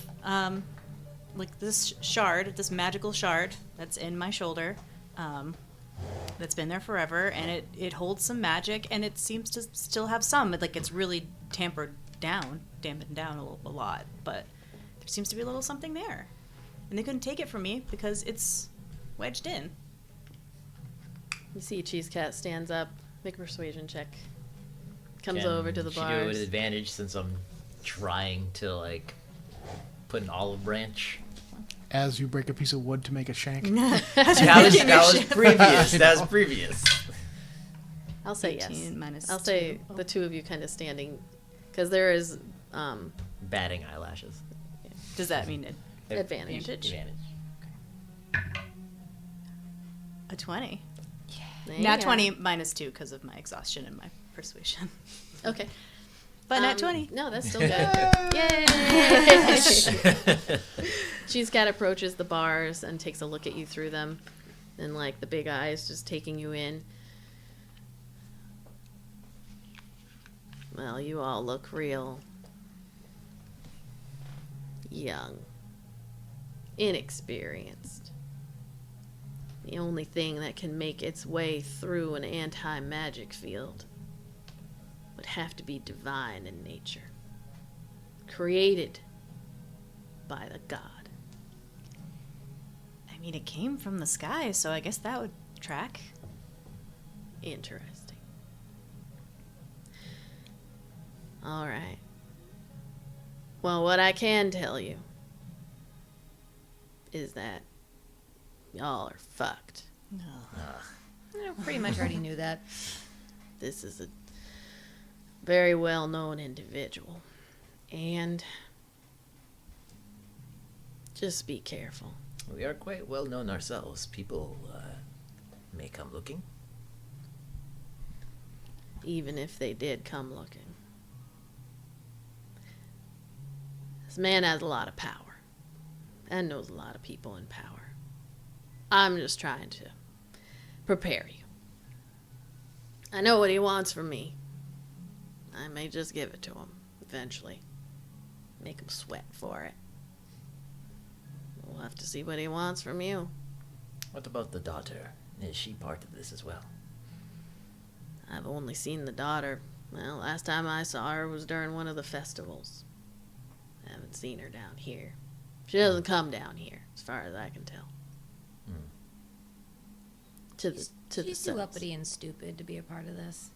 like this shard, this magical shard that's in my shoulder, that's been there forever, and it holds some magic, and it seems to still have some. Like, it's really dampened down a lot, but there seems to be a little something there. And they couldn't take it from me because it's wedged in. You see Cheesecat stands up, make a persuasion check. Comes Can over to the she do it bars. with advantage since I'm trying to, like, put an olive branch? As you break a piece of wood to make a shank. That was previous. That was previous. I'll say yes. 18 minus I'll say 2. the two of you kind of standing, because there is Batting eyelashes. Does that mean advantage. Advantage. a 20? There you Not go. 20 minus 2 because of my exhaustion and my persuasion. Okay. But not 20. No, that's still good. Yay! Cheesecat approaches the bars and takes a look at you through them, and like the big eyes just taking you in. Well, you all look real young, inexperienced. The only thing that can make its way through an anti-magic field would have to be divine in nature, created by the god. I mean, it came from the sky, so I guess that would track. Interesting. All right. Well, what I can tell you is that y'all are fucked. I pretty much already knew that. This is a very well-known individual, and just be careful. We are quite well known ourselves. People may come looking. Even if they did come looking. This man has a lot of power and knows a lot of people in power. I'm just trying to prepare you. I know what he wants from me. I may just give it to him eventually. Make him sweat for it. We'll have to see what he wants from you. What about the daughter? Is she part of this as well? I've only seen the daughter. Well, last time I saw her was during one of the festivals. I haven't seen her down here. She doesn't come down here, as far as I can tell. To the She's too south. uppity and stupid to be a part of this.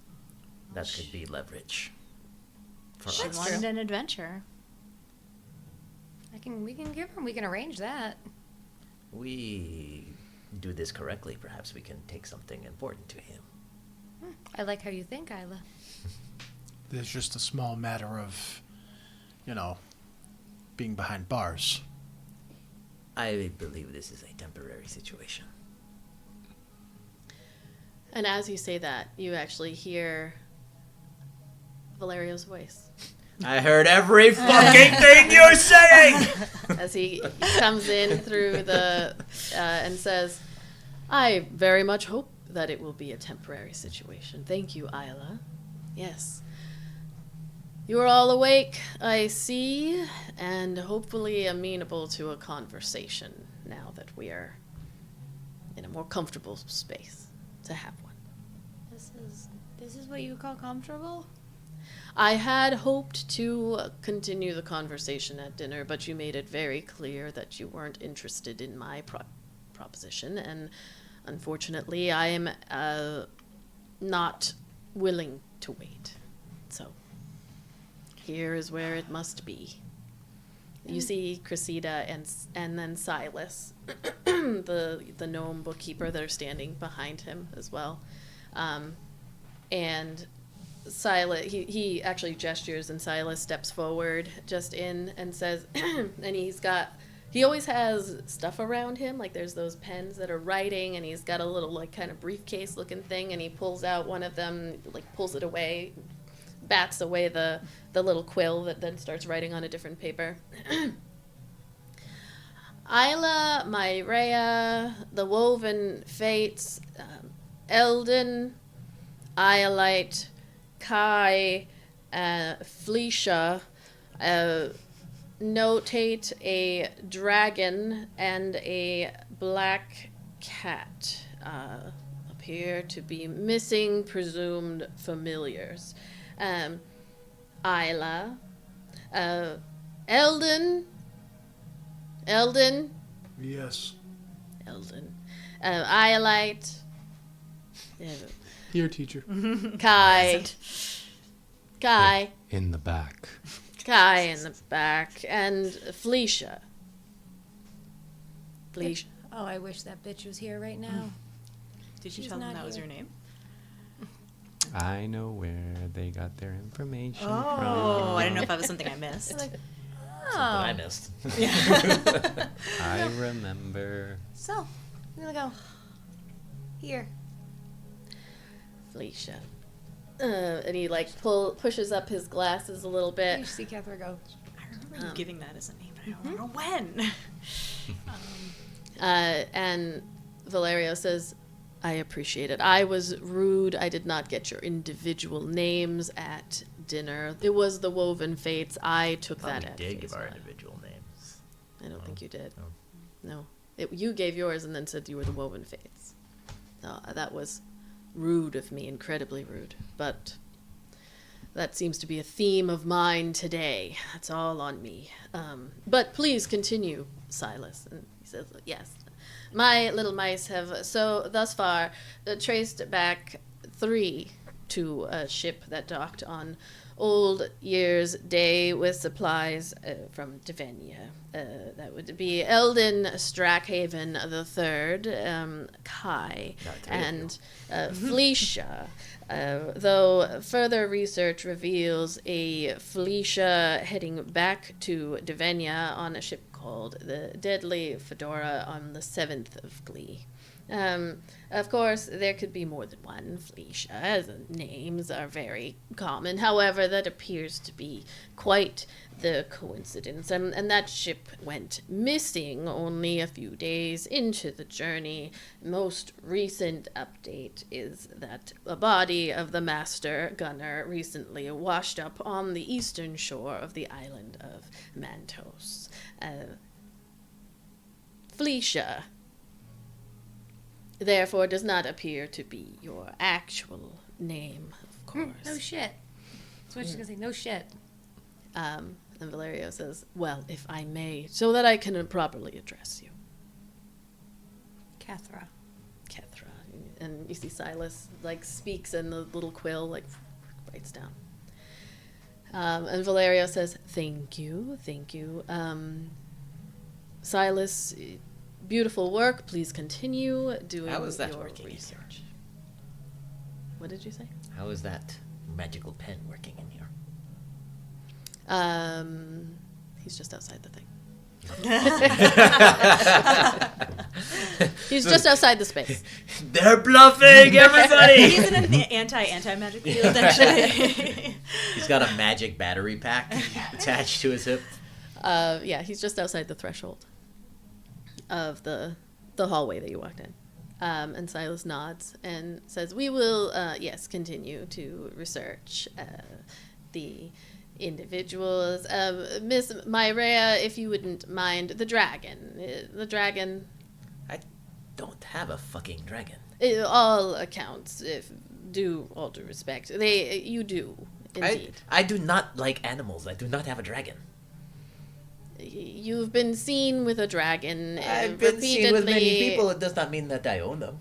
That could be leverage for She us. wanted an adventure. We can arrange that. We do this correctly. Perhaps we can take something important to him. I like how you think, Ayla. There's just a small matter of, being behind bars. I believe this is a temporary situation. And as you say that, you actually hear Valerio's voice. I heard every fucking thing you're saying! As he comes in through the and says, I very much hope that it will be a temporary situation. Thank you, Ayla. Yes. You are all awake, I see, and hopefully amenable to a conversation now that we are in a more comfortable space to have one. This is what you call comfortable? I had hoped to continue the conversation at dinner, but you made it very clear that you weren't interested in my proposition, and unfortunately, I am not willing to wait. So, here is where it must be. You see Cressida and then Silas, the gnome bookkeeper that are standing behind him as well. And Silas, he actually gestures and Silas steps forward just in and says, and he always has stuff around him, like there's those pens that are writing, and he's got a little like kind of briefcase looking thing, and he pulls out one of them, like pulls it away, bats away the little quill that then starts writing on a different paper. Ayla, Myrea, the Woven Fates, Eldon, Iolite, Kai, Felicia, notate a dragon and a black cat appear to be missing presumed familiars. Ayla, Eldon, Yes. Eldon, Iolite, Here, teacher. Kai, In the back. Kai in the back, and Felicia. Oh, I wish that bitch was here right now. Did you She's tell them not that was here. your name? I know where they got their information Oh, I didn't know if from. that was something I missed. Like, Something I missed. I remember. so, I'm gonna go. Here. Felicia. And he like pushes up his glasses a little You bit. see Kethra go. I remember you giving that as a name, but I don't remember when. And Valerio says, I appreciate it. I was rude. I did not get your individual names at dinner. It was the Woven Fates. I took that We at did face give our value. individual names. I don't think you did. No. No. You gave yours and then said you were the Woven Fates. No, that was rude of me, incredibly rude. But that seems to be a theme of mine today. That's all on me. But please continue, Silas. And he says, yes. My little mice have thus far traced back 3 to a ship that docked on Old Year's Day with supplies from Devenia. That would be Eldon Strackhaven III, Kai, and Felicia. Though further research reveals a Felicia heading back to Devenia on a ship called the Deadly Fedora on the 7th of Glee. Of course, there could be more than one Felicia, as the names are very common. However, that appears to be quite the coincidence. And that ship went missing only a few days into the journey. Most recent update is that a body of the master gunner recently washed up on the eastern shore of the island of Mantos. Felicia, therefore, does not appear to be your actual name, of course. No shit. That's what she's gonna say. No shit. And Valerio says, well, if I may, so that I can properly address you. Kethra. Kethra. And you see Silas, like, speaks and the little quill, like, writes down. And Valerio says, thank you. Silas, beautiful work. Please continue doing How is that your working in research. What did you say? How is that magical pen working in here? He's just outside the thing. He's just outside the space. They're bluffing, everybody! He's in an anti-magic field, actually. He's got a magic battery pack attached to his hip. Yeah, he's just outside the threshold of the hallway that you walked in. And Silas nods and says, we will, yes, continue to research the individuals. Miss Myrea, if you wouldn't mind, the dragon. I don't have a fucking dragon. All accounts, if due all due respect, you do, indeed. I do not like animals. I do not have a dragon. You've been seen with a dragon I've been seen with many repeatedly. people. It does not mean that I own them.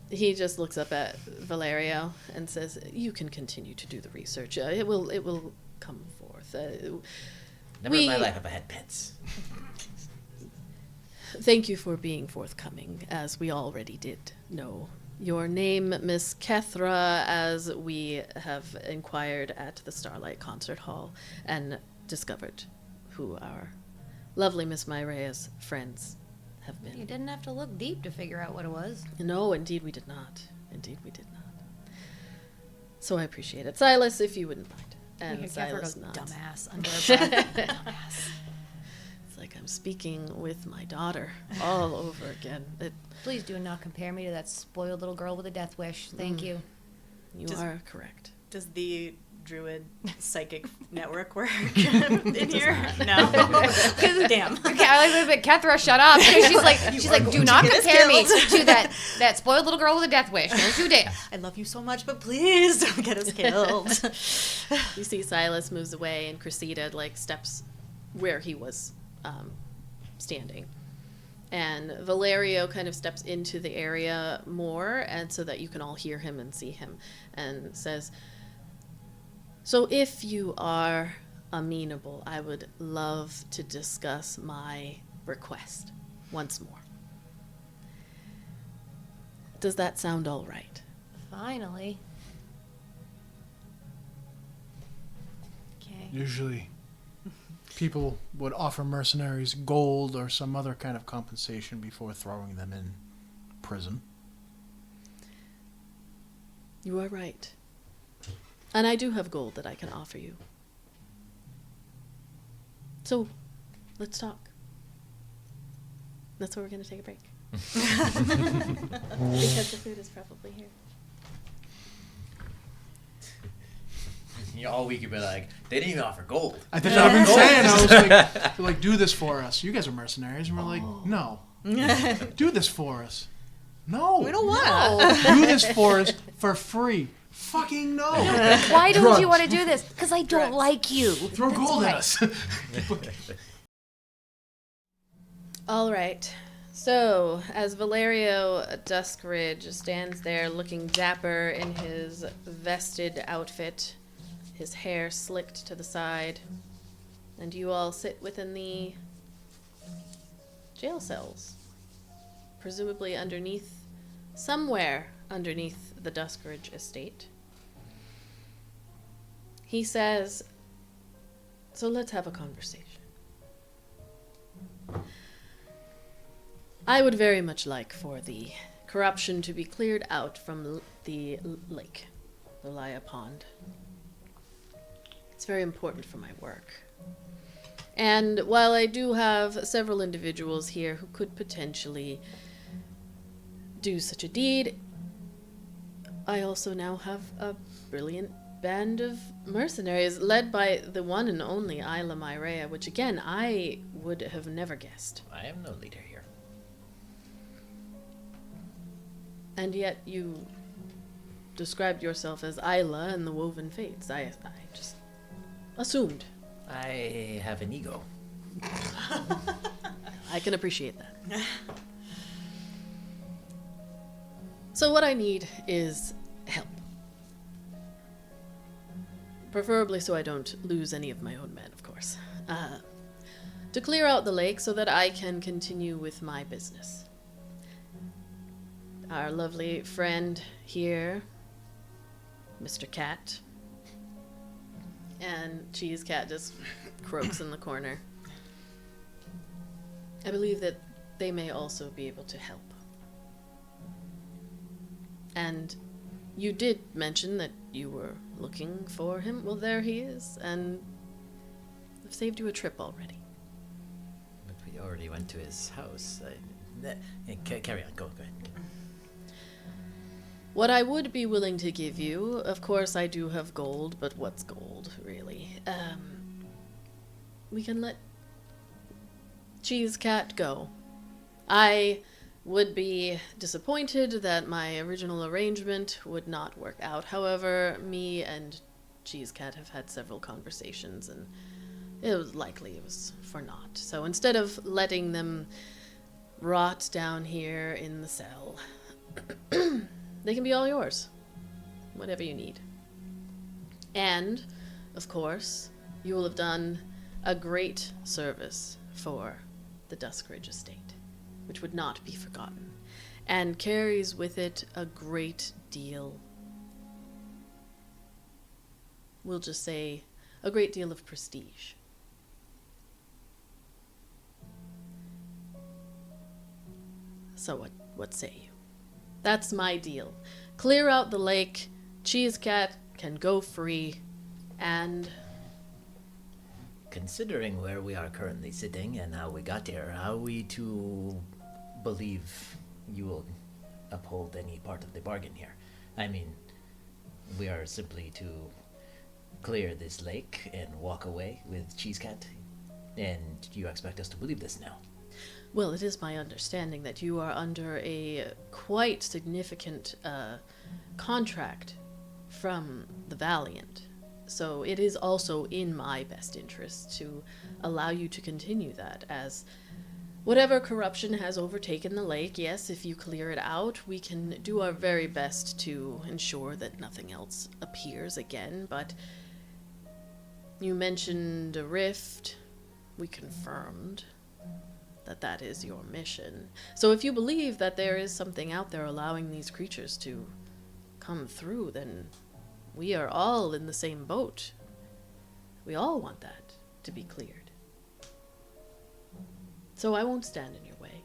He just looks up at Valerio and says, you can continue to do the research. It will come forth. Never in my life have I had pets. Thank you for being forthcoming, as we already did know your name, Miss Kethra, as we have inquired at the Starlight Concert Hall and discovered who our lovely Miss Myrea's friends have You been. didn't have to look deep to figure out what it was. No, indeed we did not. Indeed we did not. So I appreciate it. Silas, if you wouldn't mind. And You hear Kethra Silas go, nods. dumbass, under her breath. Dumbass. It's like I'm speaking with my daughter all over again. Please do not compare me to that spoiled little girl with a death wish. Thank you. You Does- are correct. Does the druid psychic network work in here? No. Damn. Okay, I like Kethra, shut up. She's like, do not get us compare me killed." to that spoiled little girl with a death wish. Don't you dare. I love you so much, but please don't get us killed. You see Silas moves away and Cressida steps where he was standing. And Valerio kind of steps into the area more, and so that you can all hear him and see him, and says, "So if you are amenable, I would love to discuss my request once more. Does that sound all right?" Finally. Okay. Usually, people would offer mercenaries gold or some other kind of compensation before throwing them in prison. You are right. And I do have gold that I can offer you. So, let's talk. That's where we're going to take a break. Because the food is probably here. All week you've been like, they didn't even offer gold. I've been saying, I was like, they're like, do this for us. You guys are mercenaries. And we're like, no. Do this for us. No. We don't want to. Do this for us for free. Fucking no. Why don't Drugs. you want to do this? Because I don't like you. Throw That's gold why. at us. All right. So, as Valerio Duskridge stands there looking dapper in his vested outfit, his hair slicked to the side, and you all sit within the jail cells, presumably somewhere underneath the Duskridge estate. He says, "So let's have a conversation. I would very much like for the corruption to be cleared out from the lake, the Laya Pond. It's very important for my work. And while I do have several individuals here who could potentially do such a deed, I also now have a brilliant band of mercenaries led by the one and only Ayla Myrea, which again, I would have never guessed. I am no leader here. And yet you described yourself as Ayla in the Woven Fates. I just assumed. I have an ego. I can appreciate that. So what I need is help. Preferably so I don't lose any of my own men, of course. To clear out the lake so that I can continue with my business. Our lovely friend here, Mr. Cat. And Cheese Cat just croaks in the corner. I believe that they may also be able to help. And you did mention that you were looking for him. Well, there he is, and I've saved you a trip already. But we already went to his house. Carry on. Go ahead. What I would be willing to give you, of course I do have gold, but what's gold, really? We can let Cheese Cat go. I would be disappointed that my original arrangement would not work out. However, me and Cheese Cat have had several conversations, and it was for naught. So instead of letting them rot down here in the cell, they can be all yours. Whatever you need. And, of course, you will have done a great service for the Duskridge estate, which would not be forgotten. and carries with it a great deal. We'll just say a great deal of prestige. So what say you? That's my deal. Clear out the lake, Cheese Cat can go free, and... Considering where we are currently sitting and how we got here, how are we to believe you will uphold any part of the bargain here? I mean, we are simply to clear this lake and walk away with Cheese Cat, and you expect us to believe this now? Well, it is my understanding that you are under a quite significant contract from the Valiant. So it is also in my best interest to allow you to continue that, as whatever corruption has overtaken the lake, yes, if you clear it out, we can do our very best to ensure that nothing else appears again. But you mentioned a rift. We confirmed that is your mission. So if you believe that there is something out there allowing these creatures to come through, then we are all in the same boat. We all want that to be cleared. So I won't stand in your way.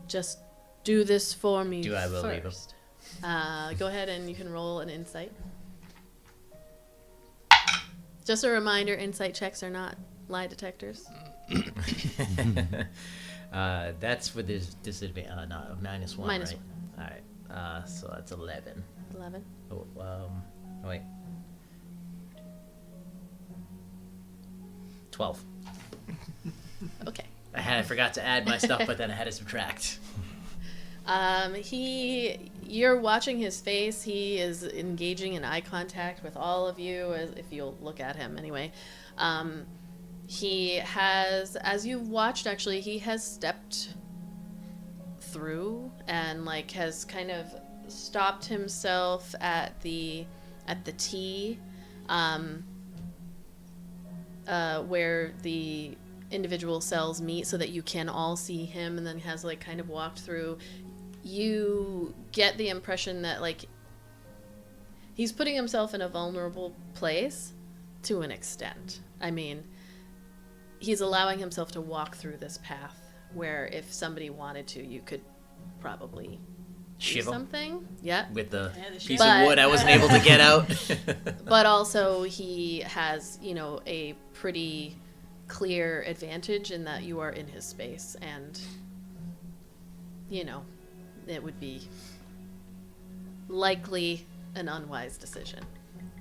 Just do this for me Do I believe him? first. Go ahead and you can roll an insight. Just a reminder, insight checks are not lie detectors. That's with this disadvantage. No, -1, -1. right? All right. So that's 11. 11. Oh, wait. 12. Okay. I forgot to add my stuff, but then I had to subtract. You're watching his face. He is engaging in eye contact with all of you, as if you'll look at him anyway. He has, as you've watched, actually, he has stepped through and has kind of stopped himself at the T, where the individual cells meet, so that you can all see him, and then has kind of walked through. You get the impression that he's putting himself in a vulnerable place to an extent. I mean, he's allowing himself to walk through this path where if somebody wanted to, you could probably do something. Yeah. With the piece of wood I wasn't able to get out. But also he has, a pretty clear advantage in that you are in his space, and, it would be likely an unwise decision.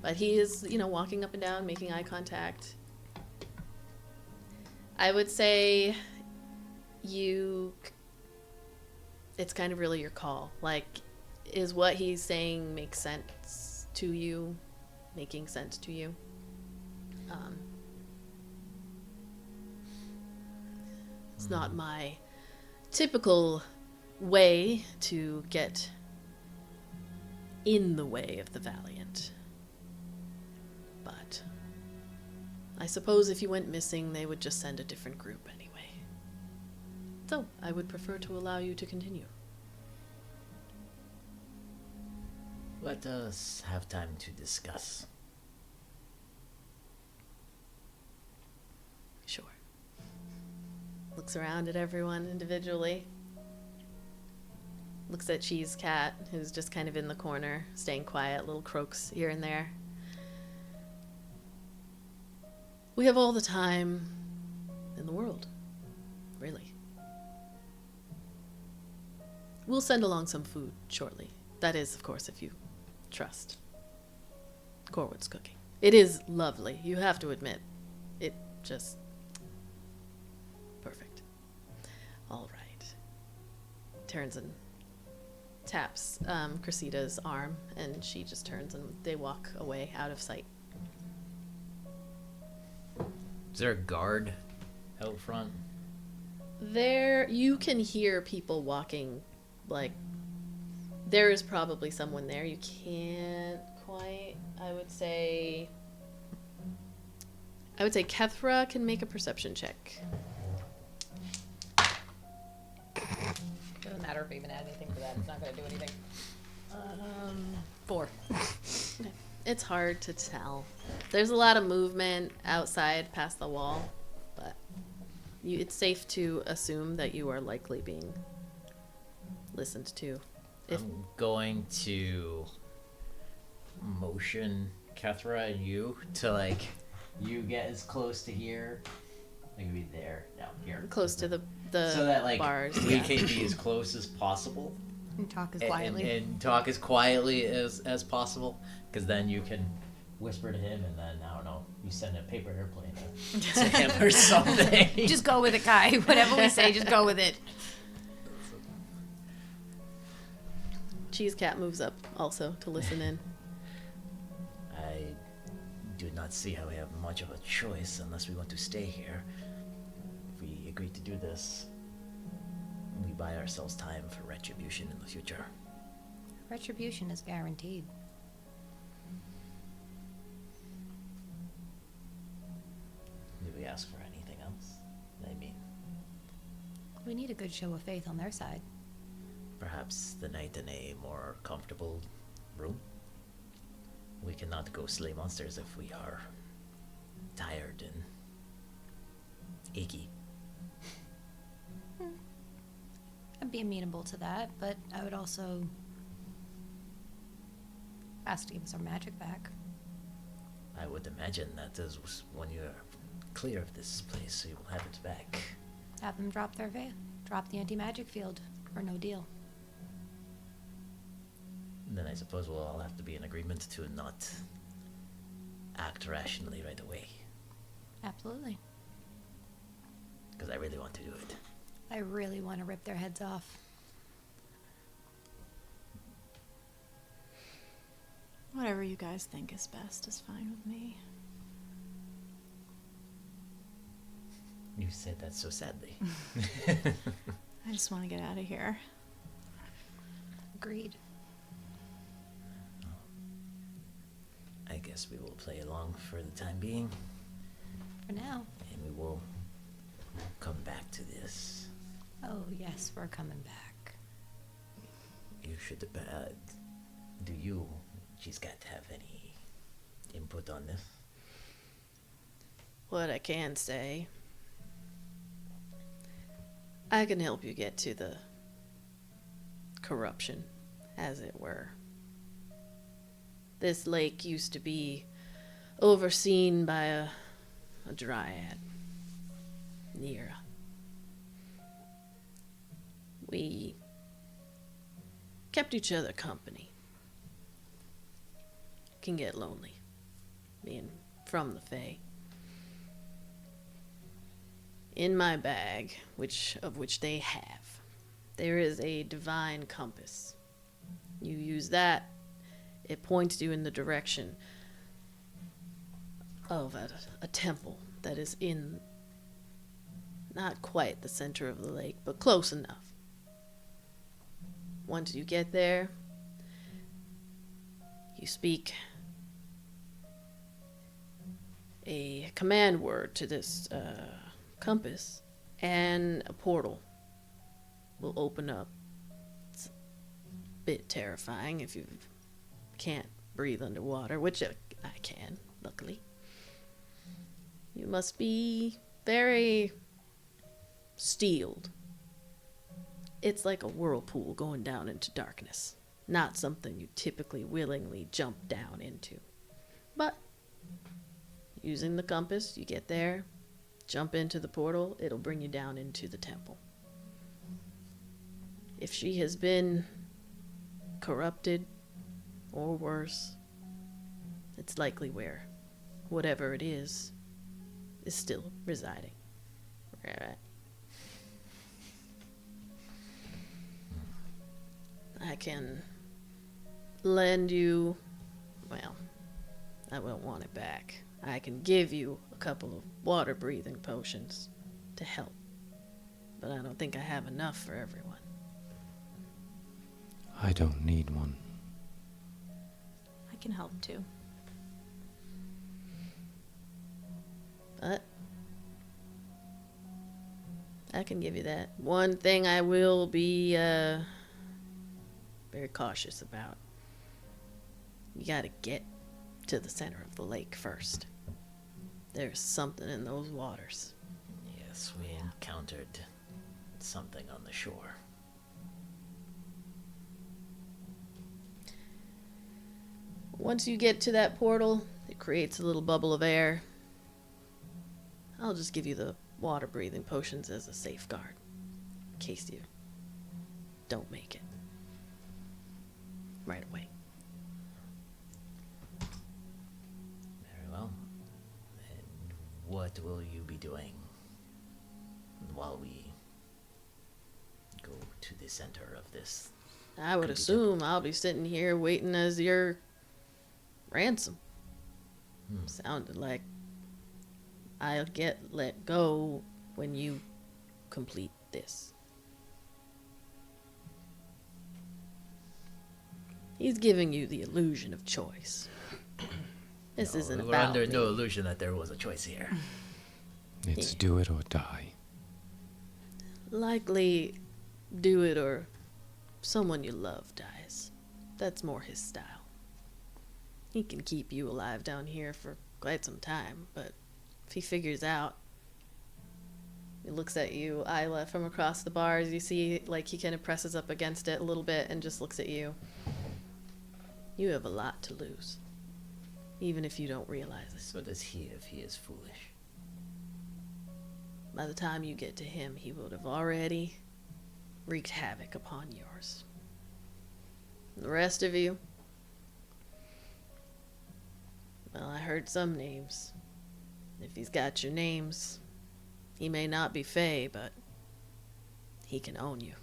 But he is, walking up and down, making eye contact. I would say it's kind of really your call. Is what he's saying making sense to you? It's not my typical way to get in the way of the Valiant. But I suppose if you went missing, they would just send a different group anyway. So I would prefer to allow you to continue. Let us have time to discuss. Sure. Looks around at everyone individually. Looks at Cheese Cat, who's just kind of in the corner, staying quiet, little croaks here and there. We have all the time in the world, really. We'll send along some food shortly. That is, of course, if you trust Corwood's cooking. It is lovely, you have to admit. It just... perfect. All right. Turns and taps Cressida's arm, and she just turns and they walk away out of sight. Is there a guard out front? There, you can hear people walking, there is probably someone there. You can't quite, I would say Kethra can make a perception check. matter if I even add anything for that. It's not gonna do anything. 4. It's hard to tell. There's a lot of movement outside past the wall, but it's safe to assume that you are likely being listened to. I'm going to motion Kethra and you to like you get as close to here, like maybe there, down here, Close to the so that like bars. we Yeah. can be as close as possible And talk as and- quietly. and talk as quietly as possible, because then you can whisper to him, and then I don't know, you send a paper airplane to him or something. Just go with it, Kai. Whatever we say, just go with it. Cheese Cat moves up also to listen in. I do not see how we have much of a choice unless we want to stay here. If we agree to do this, we buy ourselves time for retribution in the future. Retribution is guaranteed. Do we ask for anything else? I mean, We need a good show of faith on their side. perhaps the night in a more comfortable room? We cannot go slay monsters if we are tired and achy. I'd be amenable to that, but I would also ask to give us our magic back. I would imagine that is when you are clear of this place, you will have it back. Have them drop their drop the anti-magic field, or no deal. Then I suppose we'll all have to be in agreement to not act rationally right away. Absolutely. Because I really want to do it. I really want to rip their heads off. Whatever you guys think is best is fine with me. You said that so sadly. I just want to get out of here. Agreed. I guess we will play along for the time being, For now. and we will come back to this. Oh, yes, we're coming back. You should do you, she's got to have any input on this? What I can say, I can help you get to the corruption, as it were. This lake used to be overseen by a dryad, Nira. We kept each other company. Can get lonely, being from the Fae. In my bag, which they have, there is a divine compass. You use that, it points you in the direction of a temple that is in not quite the center of the lake, but close enough. Once you get there, you speak a command word to this compass, and a portal will open up. It's a bit terrifying if you can't breathe underwater, which I can, luckily. You must be very steeled. It's like a whirlpool going down into darkness. Not something you typically willingly jump down into. But using the compass, you get there, jump into the portal, it'll bring you down into the temple. If she has been corrupted or worse, it's likely where whatever it is still residing. Right. I can lend you, well, I won't want it back. I can give you a couple of water-breathing potions to help, but I don't think I have enough for everyone. I don't need one. I can help too. But I can give you that. One thing I will be very cautious about. You gotta get to the center of the lake first. There's something in those waters. Yes, we encountered something on the shore. Once you get to that portal, it creates a little bubble of air. I'll just give you the water-breathing potions as a safeguard, in case you don't make it right away. Very well. And what will you be doing while we go to the center of this? I would assume I'll be sitting here waiting as your ransom. Sounded like I'll get let go when you complete this. He's giving you the illusion of choice. This isn't We're about under me. no illusion that there was a choice here. It's do it or die. Likely do it or someone you love dies. That's more his style. He can keep you alive down here for quite some time, but if he figures out, he looks at you, Ayla, from across the bars. You see, like, he kind of presses up against it a little bit and just looks at you. You have a lot to lose, even if you don't realize it. So does he if he is foolish. By the time you get to him, he would have already wreaked havoc upon yours. The rest of you, well, I heard some names. If he's got your names, he may not be Fae, but he can own you.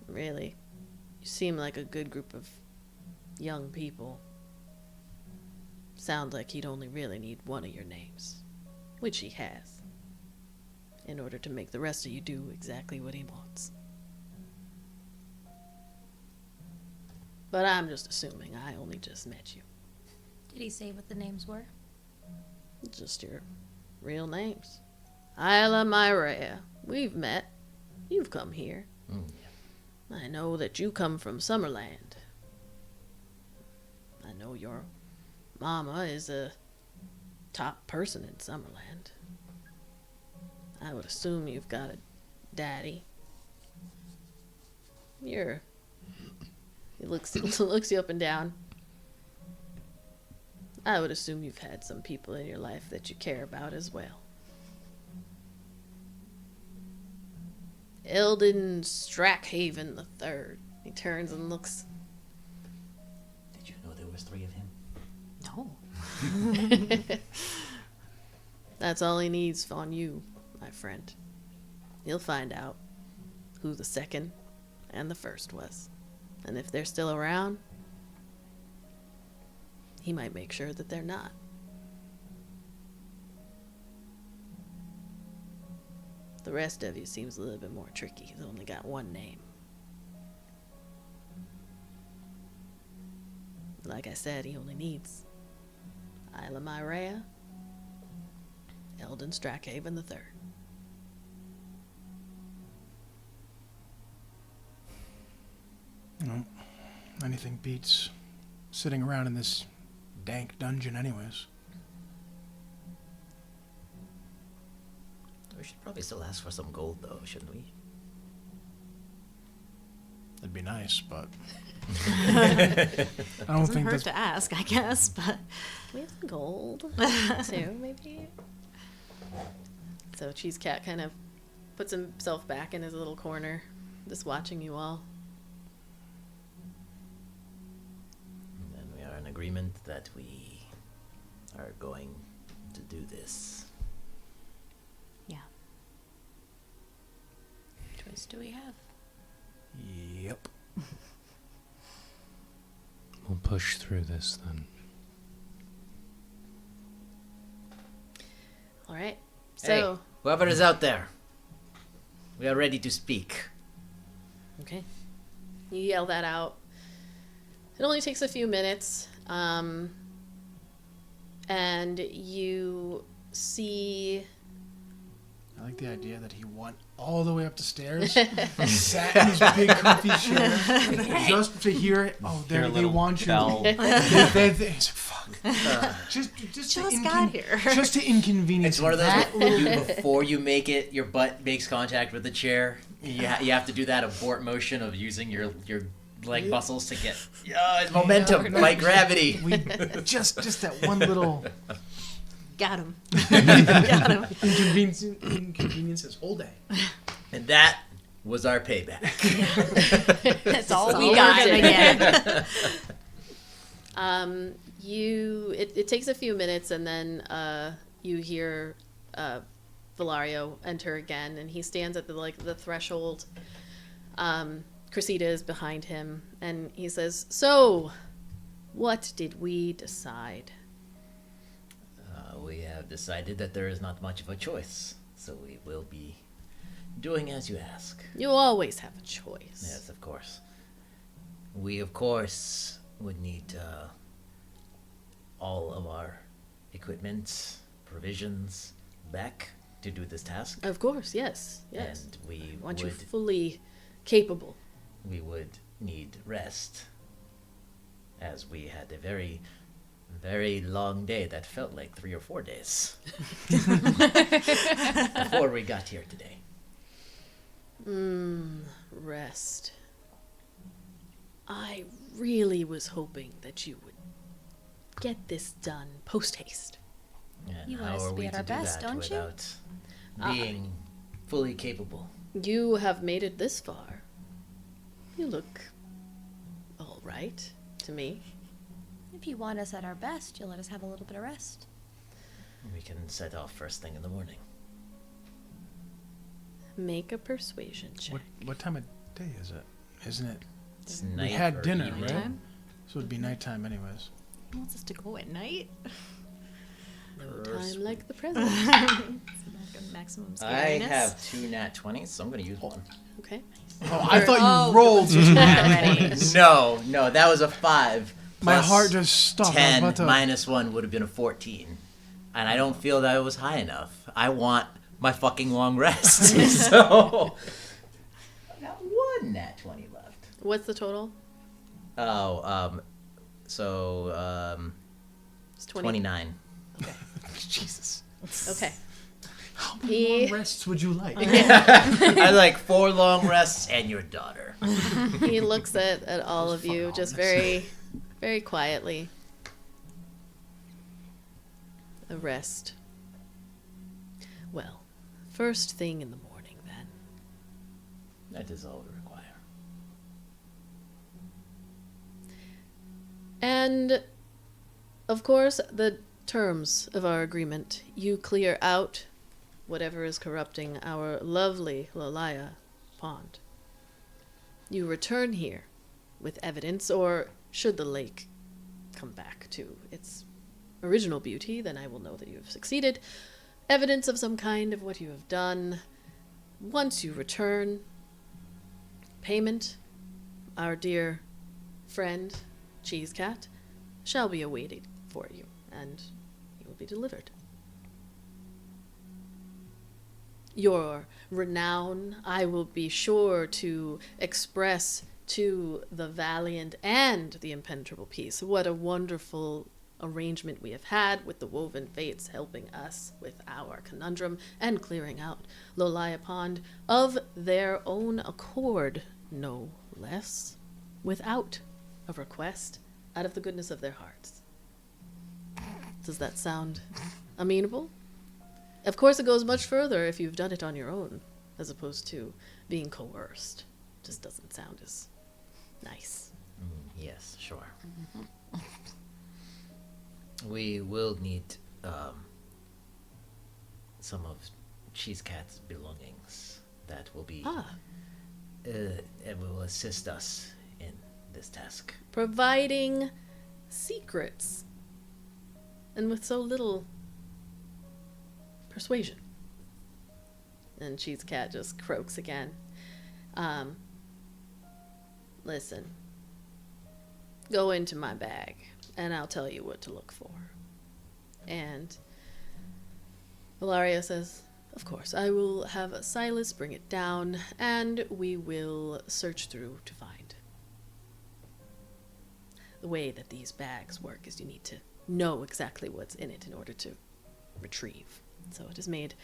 Really, you seem like a good group of young people. Sounds like he'd only really need one of your names, which he has, in order to make the rest of you do exactly what he wants. But I'm just assuming. I only just met you. Did he say what the names were? Just your real names. Ayla, Myrea. We've met. You've come here. I know that you come from Summerland. I know your mama is a top person in Summerland. I would assume you've got a daddy. He looks you up and down. I would assume you've had some people in your life that you care about as well. Eldon Strackhaven III. He turns and looks. Did you know there was 3 of him? No. That's all he needs on you, my friend. He'll find out who the second and the first was. And if they're still around, he might make sure that they're not. The rest of you seems a little bit more tricky. He's only got one name. Like I said, he only needs Ayla Myrea, Eldon Strackhaven III. You know, anything beats sitting around in this dank dungeon anyways. We should probably still ask for some gold, though, shouldn't we? That'd be nice, but I don't Doesn't think hurt that's... to ask, I guess, but We have some gold, too, maybe. So Cheese Cat kind of puts himself back in his little corner, just watching you all. And then we are in agreement that we are going to do this. yeah. What choice do we have? Yep. We'll push through this then. All right. Hey, So, whoever is out there, we are ready to speak. okay. You yell that out. It only takes a few minutes. And you see. I like the idea that he went all the way up the stairs, sat in his big comfy chair, just to hear it. Oh, Hear there a they little want you. bell. He's like, fuck. Just got here. Just to inconvenience. It's one of those that before you make it, your butt makes contact with the chair. You have to do that abort motion of using your leg muscles to get momentum by gravity. Just that one little Got him. inconveniences all day. And that was our payback. That's all we all got we again. It takes a few minutes, and then you hear Valerio enter again, and he stands at the threshold. Cressida is behind him, and he says, "So, what did we decide?" We have decided that there is not much of a choice, so we will be doing as you ask. You always have a choice. Yes, of course. We, of course, would need all of our equipment, provisions back to do this task. Of course, yes. And we Want you would, fully capable. we would need rest, as we had a very, very long day that felt like 3 or 4 days before we got here today. Rest. I really was hoping that you would get this done post-haste. And You want how us are to be we at to our do best, that don't you? without being fully capable? You have made it this far. You look all right to me. If you want us at our best, you'll let us have a little bit of rest. We can set off first thing in the morning. Make a persuasion check. What time of day is it? Isn't it? It's We night had or dinner, evening. right? Time? So it'd be nighttime anyways. Who wants us to go at night? No time like the present. Maximum I scariness. have 2 nat 20s, so I'm going to use one. Okay. Oh, I thought you rolled. No, that was a 5. My Plus heart just stopped. I was 10 about to- minus 1 would have been a 14. And I don't feel that it was high enough. I want my fucking long rest. So I've got 1 nat 20 left. What's the total? Oh, It's 20. 29. Jesus. Okay. How many long rests would you like? I like 4 long rests and your daughter. He looks at all of you fucking just ominous. very, very quietly. A rest. Well, first thing in the morning then. That is all we require. And, of course, the terms of our agreement. You clear out whatever is corrupting our lovely Lolaya pond. You return here with evidence, or should the lake come back to its original beauty, then I will know that you have succeeded. Evidence of some kind of what you have done. Once you return, payment, our dear friend, Cheese Cat, shall be awaited for you, and you will be delivered. Your renown I will be sure to express to the Valiant and the Impenetrable Peace. What a wonderful arrangement we have had with the Woven Fates helping us with our conundrum and clearing out Lolaya Pond of their own accord, no less, without a request, out of the goodness of their hearts. Does that sound amenable? Of course, it goes much further if you've done it on your own, as opposed to being coerced. Just doesn't sound as nice. Yes, sure. We will need some of Cheese Cat's belongings. That will be it will assist us in this task. Providing secrets. And with so little persuasion. And Cheese Cat just croaks again. Listen. Go into my bag, and I'll tell you what to look for. And Valerio says, of course, I will have Silas bring it down, and we will search through to find. The way that these bags work is you need to know exactly what's in it in order to retrieve. So it has made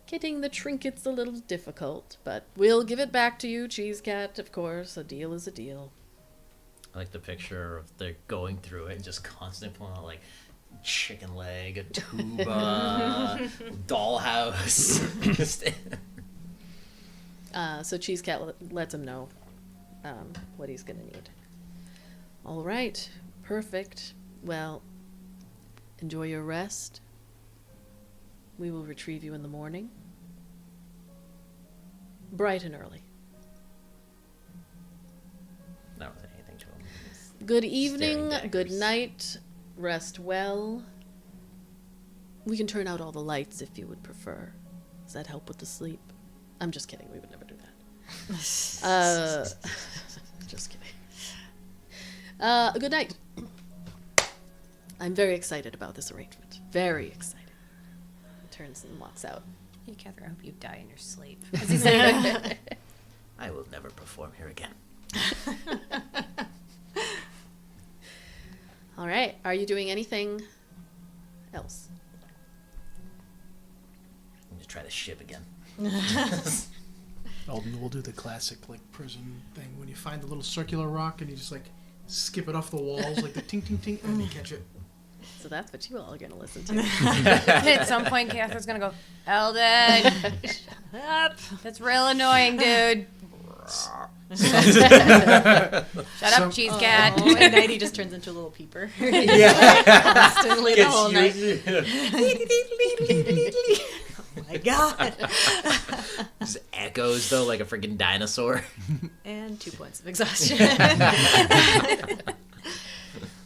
getting the trinkets a little difficult, but we'll give it back to you, Cheese Cat, of course. A deal is a deal. I like the picture of they're going through it and just constantly pulling out, like, chicken leg, a tuba, dollhouse. So Cheese Cat lets him know what he's going to need. All right. Perfect. Well, enjoy your rest. We will retrieve you in the morning. Bright and early. I don't say anything to him. Good evening, Staring good daggers. night, rest well. We can turn out all the lights if you would prefer. Does that help with the sleep? I'm just kidding, we would never do that. Just kidding. Good night. I'm very excited about this arrangement. Very excited. Turns and walks out. Hey, Kethra, I hope you die in your sleep. As he said, I will never perform here again. all right, are you doing anything else? I'm gonna try the ship again. Eldon will do the classic like prison thing when you find the little circular rock and you just like skip it off the walls like the ting ting ting and you catch it. So that's what you all are going to listen to. At some point, Catherine's gonna go, Eldon, shut up. That's real annoying, dude. Shut up, cheese cat. Oh, at night he just turns into a little peeper. Constantly the whole night. Oh my god. Just echoes though like a freaking dinosaur. And 2 points of exhaustion.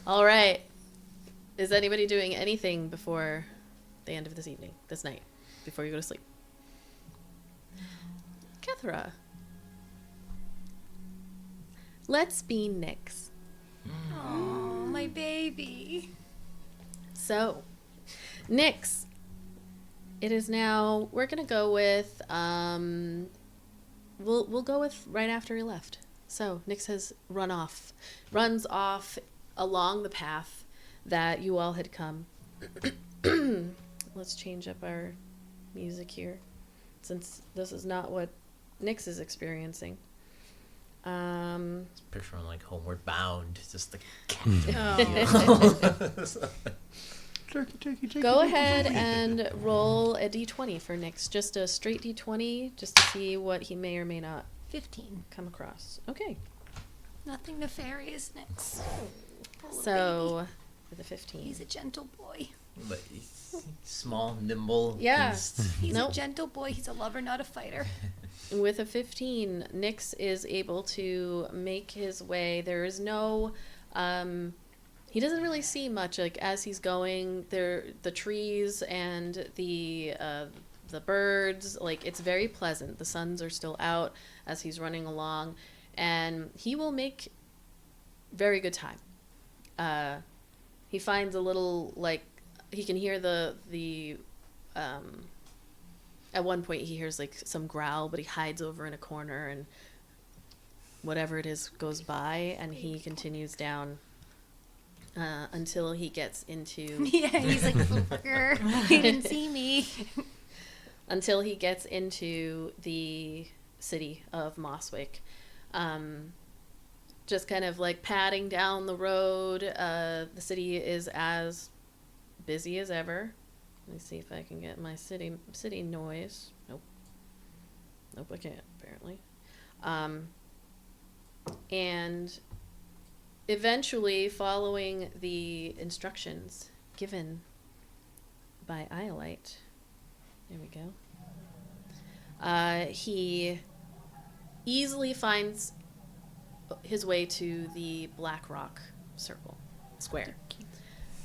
All right. Is anybody doing anything before the end of this night, before you go to sleep? Kethra. Let's be Nyx. Oh, my baby. So, Nyx. It is now, we're going to go with, we'll go with right after he left. So, Nyx has runs off along the path that you all had come. Let's change up our music here, since this is not what Nyx is experiencing. Picture him like Homeward Bound, just the Turkey. Go ahead and roll a d20 for Nyx. Just a straight d20, just to see what he may or may not 15. come across. Okay. Nothing nefarious, Nyx. So, with a 15. He's a gentle boy. But he's small, nimble. Yeah. He's Nope. a gentle boy. He's a lover, not a fighter. With a 15, Nyx is able to make his way. There is no, he doesn't really see much. Like as he's going, the trees and the birds. Like it's very pleasant. The suns are still out as he's running along, and he will make very good time. He finds a little he can hear the at one point he hears like some growl, but he hides over in a corner and whatever it is goes by, and he continues down until he gets into Yeah, he's like, fucker. He didn't see me. until he gets into the city of Mosswick. Just kind of like padding down the road. The city is as busy as ever. Let me see if I can get my city noise. Nope, I can't, apparently. And eventually, following the instructions given by Iolite, there we go, he easily finds his way to the Black Rock Square.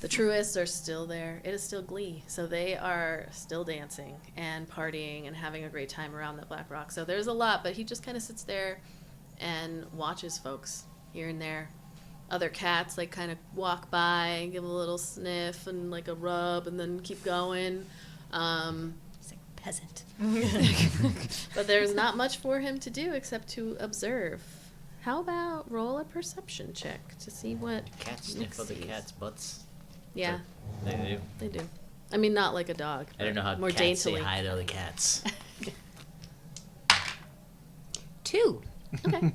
The Truists are still there. It is still Glee. So they are still dancing and partying and having a great time around the Black Rock. So there's a lot, but he just kind of sits there and watches folks here and there. Other cats kind of walk by and give a little sniff and like a rub and then keep going. He's like, peasant. But there's not much for him to do except to observe. How about roll a perception check to see what Cats Nick sniff other sees? cats' butts. Yeah, They do. they do. I mean, not like a dog. I don't know how more cats daintily. say hi to other cats. 2. Okay.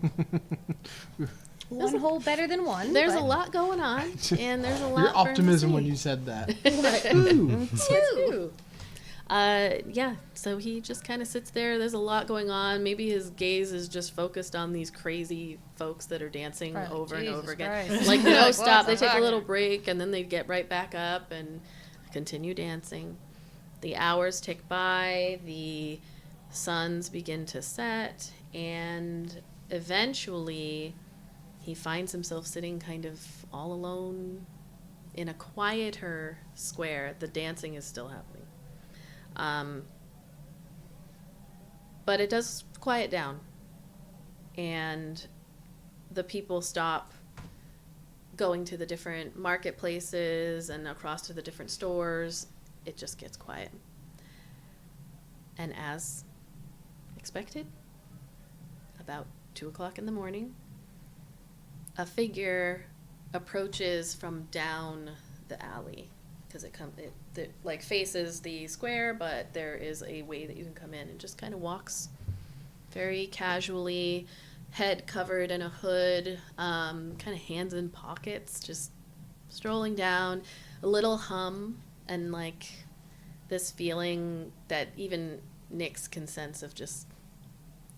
One hole better than one. There's a but- lot going on, and there's a lot. Your for him to optimism when see. you said that. Right. Ooh. Yeah, so he just kind of sits there. There's a lot going on. Maybe his gaze is just focused on these crazy folks that are dancing Right. over and over Jesus again. Christ. Like, no Like, stop. what They the take a fuck? little break, and then they get right back up and continue dancing. The hours tick by. The suns begin to set, and eventually he finds himself sitting kind of all alone in a quieter square. The dancing is still happening. But it does quiet down, and the people stop going to the different marketplaces and across to the different stores. It just gets quiet. And as expected, about 2 o'clock in the morning, a figure approaches from down the alley, because it like faces the square, but there is a way that you can come in, and just kind of walks very casually, head covered in a hood, kind of hands in pockets, just strolling down, a little hum, and like this feeling that even Nyx can sense of just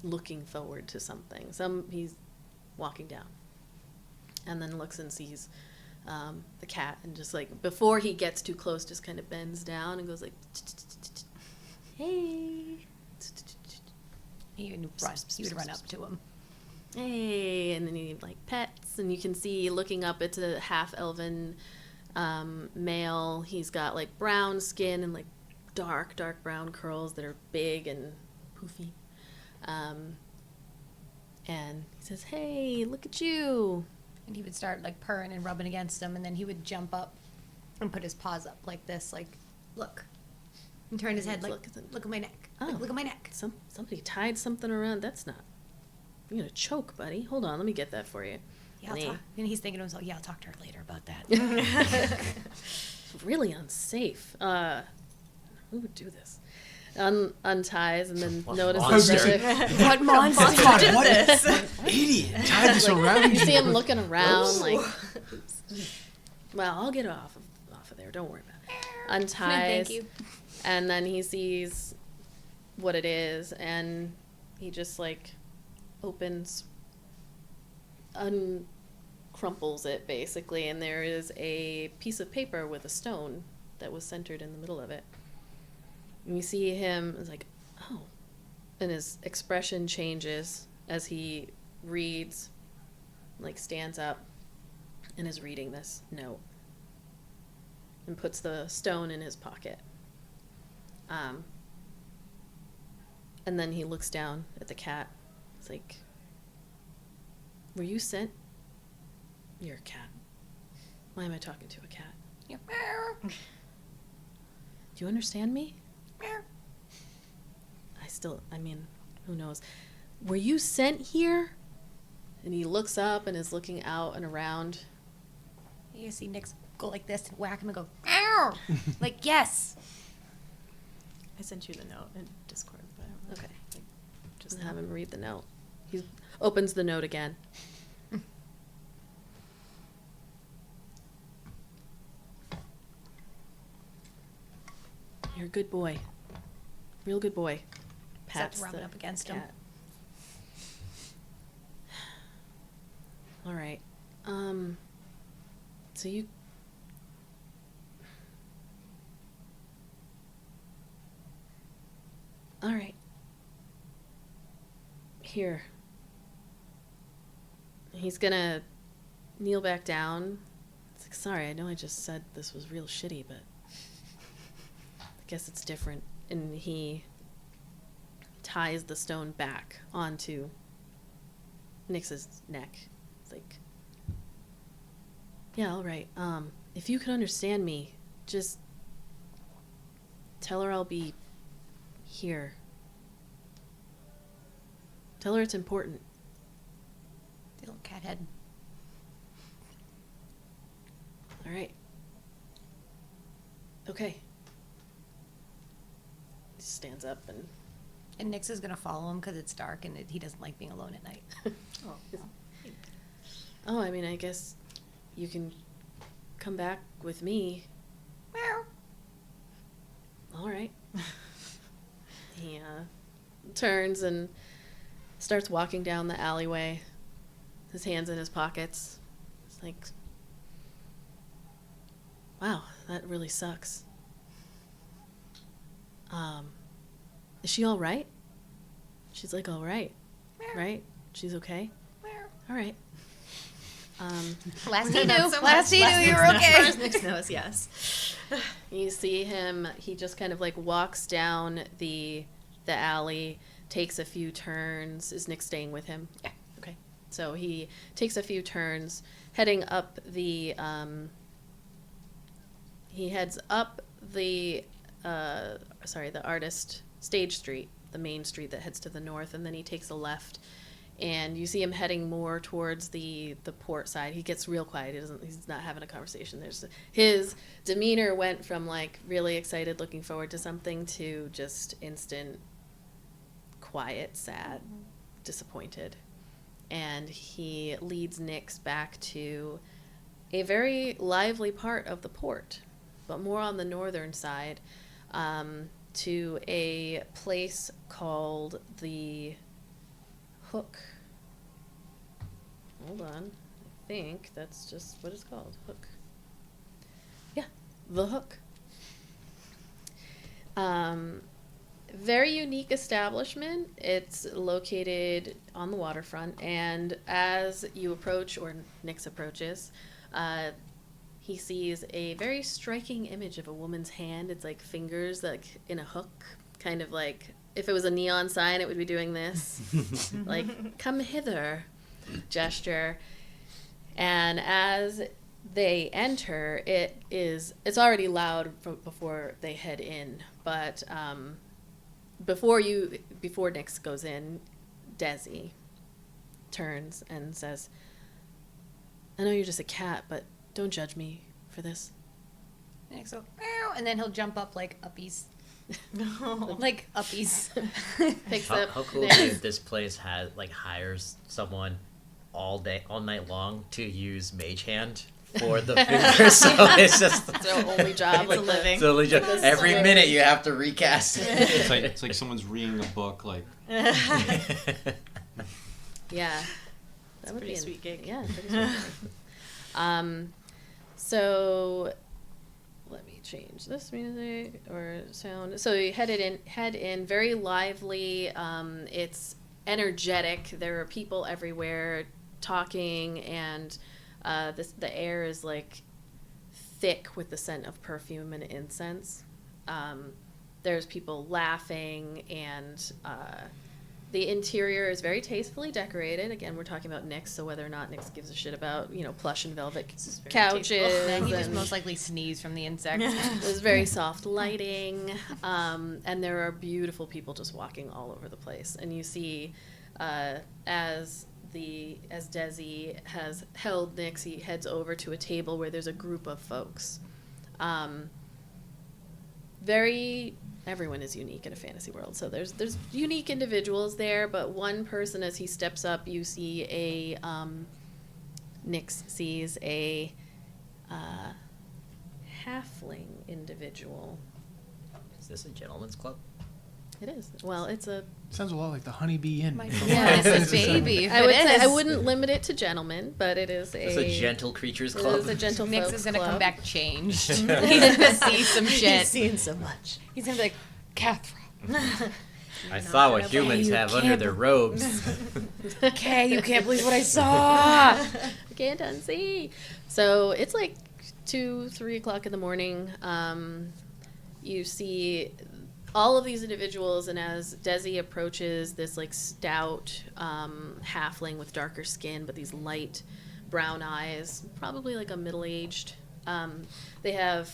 looking forward to something. He's walking down, and then looks and sees the cat, and just like before he gets too close, just kind of bends down and goes like, "Hey." You would run up to him. Hey, and then he like pets, and you can see looking up, it's a half elven male. He's got like brown skin and like dark brown curls that are big and poofy. And he says, "Hey, look at you." And he would start like purring and rubbing against him, and then he would jump up and put his paws up like this, like, look. And turn his head like, look at my neck. Oh. Like, look at my neck. Somebody tied something around. That's not. You're gonna choke, buddy. Hold on, let me get that for you. Yeah, I'll And he- talk. And he's thinking to himself, yeah, I'll talk to her later about that. Really unsafe. Who would do this? Unties and then notices monster. that What monster God, did what this? idiot tied this around you see you. him looking around like, well, I'll get off of there. Don't worry about it. Unties. Thank you. And then he sees what it is, and he just like uncrumples it basically, and there is a piece of paper with a stone that was centered in the middle of it. And you see him is like, oh, and his expression changes as he reads, like stands up and is reading this note, and puts the stone in his pocket. And then he looks down at the cat. It's like, were you sent? You're a cat. Why am I talking to a cat? Yeah. Do you understand me? I mean, who knows? Were you sent here? And he looks up and is looking out and around. You see Nyx go like this and whack him and go, ow! Like, yes. I sent you the note in Discord. But I don't know. Okay. Just have him read the note. He opens the note again. You're a good boy. Real good boy. Starts Pats rubbing the up against him. cat. All right. So you... All right. Here. He's gonna kneel back down. It's like, sorry, I know I just said this was real shitty, but I guess it's different. And he ties the stone back onto Nyx's neck. It's like, yeah, all right. If you could understand me, just Tell her I'll be here. Tell her it's important. The little cat head. All right. Okay. He stands up and... And Nyx is going to follow him because it's dark and he doesn't like being alone at night. Oh, I mean, I guess you can come back with me. Meow. All right. He turns and starts walking down the alleyway, his hands in his pockets. It's like, wow, that really sucks. Is she all right? She's like, all right, right? She's okay? All right. Last he knew. Last he knew you were okay. Nyx knows, yes. You see him, he just kind of like walks down the alley, takes a few turns. Is Nick staying with him? Yeah. Okay. So he takes a few turns, heading up the, he heads up the, the artist stage street, the main street that heads to the north, and then he takes a left. And you see him heading more towards the port side. He gets real quiet. He's not having a conversation. His demeanor went from like really excited, looking forward to something, to just instant quiet, sad, disappointed. And he leads Nyx back to a very lively part of the port, but more on the northern side, to a place called the Hook. Hold on. I think that's just what it's called. Hook. Yeah, the Hook. Very unique establishment. It's located on the waterfront, and as you approach, or Nyx approaches, he sees a very striking image of a woman's hand. It's like fingers like in a hook, kind of like if it was a neon sign, it would be doing this, like, come hither gesture. And as they enter, it's already loud before they head in. But before Nyx goes in, Desi turns and says, I know you're just a cat, but don't judge me for this. Nyx will, meow, and then he'll jump up like uppies. Like uppies. Picks How up cool Nyx. if this place hires someone all night long to use Mage Hand for the fingers? So it's just It's their only job. It's a living. so legit, every minute you have to recast. It's like someone's reading a book, like. Yeah. That would pretty be sweet gig. Yeah, pretty sweet gig. So let me change this music or sound. So you head in, very lively. It's energetic. There are people everywhere talking, and the air is like thick with the scent of perfume and incense. There's people laughing, and the interior is very tastefully decorated. Again, we're talking about Nyx, so whether or not Nyx gives a shit about, plush and velvet couches. He just and most likely sneezed from the insect. there's very soft lighting, and there are beautiful people just walking all over the place. And you see, as Desi has held Nyx, he heads over to a table where there's a group of folks. Everyone is unique in a fantasy world, so there's unique individuals there, but one person, as he steps up, you see Nyx sees a halfling individual. Is this a gentleman's club? It is. Well, it's a... Sounds a lot like the Honeybee Inn. Yeah, it's a baby. I would say I wouldn't limit it to gentlemen, but it is It's a gentle creatures It club. is a gentle Nyx folks is gonna club. come back changed. He's gonna see some shit. He's seen so much. He's gonna be like, Kethra. I saw what humans have under their robes. Okay, you can't believe what I saw. I can't unsee. So it's like 2-3 o'clock in the morning. You see all of these individuals, and as Desi approaches, this like stout halfling with darker skin, but these light brown eyes, probably like a middle-aged. They have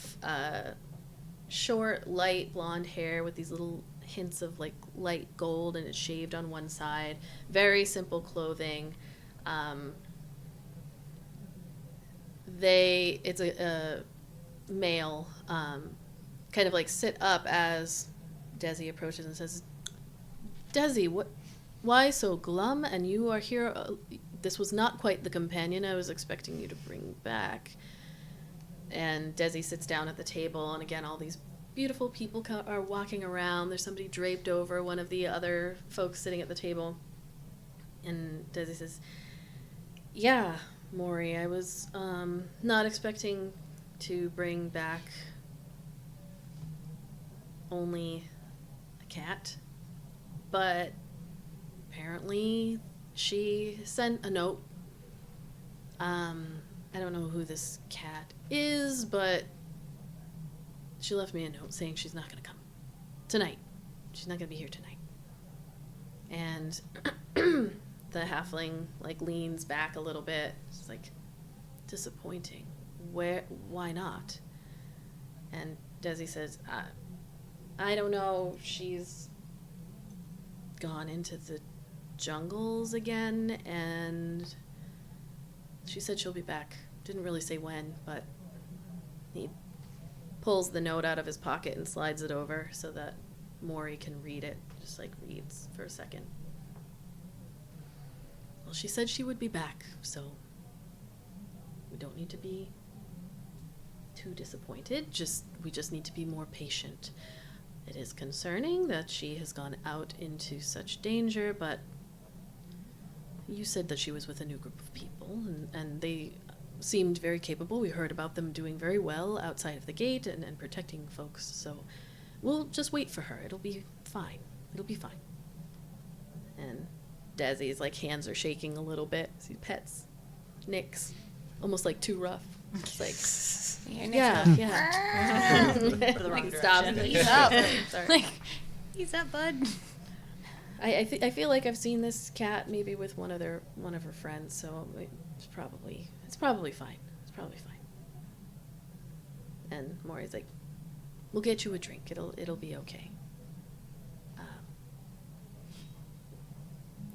short, light blonde hair with these little hints of like light gold, and it's shaved on one side. Very simple clothing. It's a male, kind of like sit up as Desi approaches and says, Desi, why so glum? And you are here, this was not quite the companion I was expecting you to bring back. And Desi sits down at the table, and again, all these beautiful people are walking around. There's somebody draped over one of the other folks sitting at the table. And Desi says, yeah, Maury, I was not expecting to bring back only a cat, but apparently she sent a note. I don't know who this cat is, but she left me a note saying she's not going to come tonight. She's not going to be here tonight. And the halfling like leans back a little bit. It's like, disappointing. Why not? And Desi says, I don't know. She's gone into the jungles again, and she said she'll be back. Didn't really say when, but he pulls the note out of his pocket and slides it over so that Maury can read it. Just like reads for a second. Well, she said she would be back, so we don't need to be too disappointed. We just need to be more patient. It is concerning that she has gone out into such danger, but you said that she was with a new group of people, and they seemed very capable. We heard about them doing very well outside of the gate and protecting folks, so we'll just wait for her. It'll be fine. It'll be fine. And Desi's like hands are shaking a little bit. He pets Nyx, almost like too rough. It's like, yeah. For the wrong Stop. direction. Ease up. Sorry. Like, ease up, bud. I feel like I've seen this cat maybe with one of her friends, so it's probably fine. It's probably fine. And Maury's like, we'll get you a drink. It'll be okay.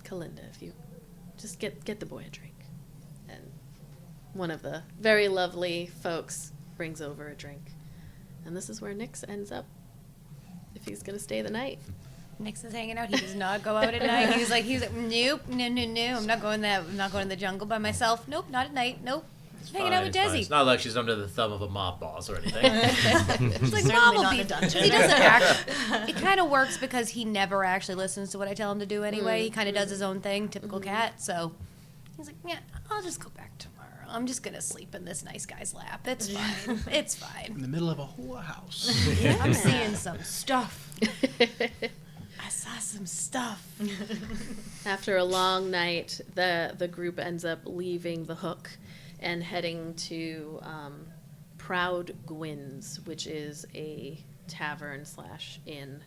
Kalinda, if you just get the boy a drink. And one of the very lovely folks brings over a drink. And this is where Nyx ends up, if he's gonna stay the night. Nyx is hanging out. He does not go out at night. He's like, nope, no. I'm not going to the jungle by myself. Nope, not at night. Nope. Hanging out with Desi. It's not like she's under the thumb of a mob boss or anything. It's like, Certainly Mom will not be. in a dungeon. He doesn't actually. It kind of works because he never actually listens to what I tell him to do anyway. He kind of does his own thing, typical cat. So he's like, yeah, I'll just go back tomorrow. I'm just gonna sleep in this nice guy's lap. It's fine. It's fine. In the middle of a whorehouse. I'm seeing some stuff. I saw some stuff. After a long night, the group ends up leaving the Hook and heading to Proud Gwyn's, which is a tavern / inn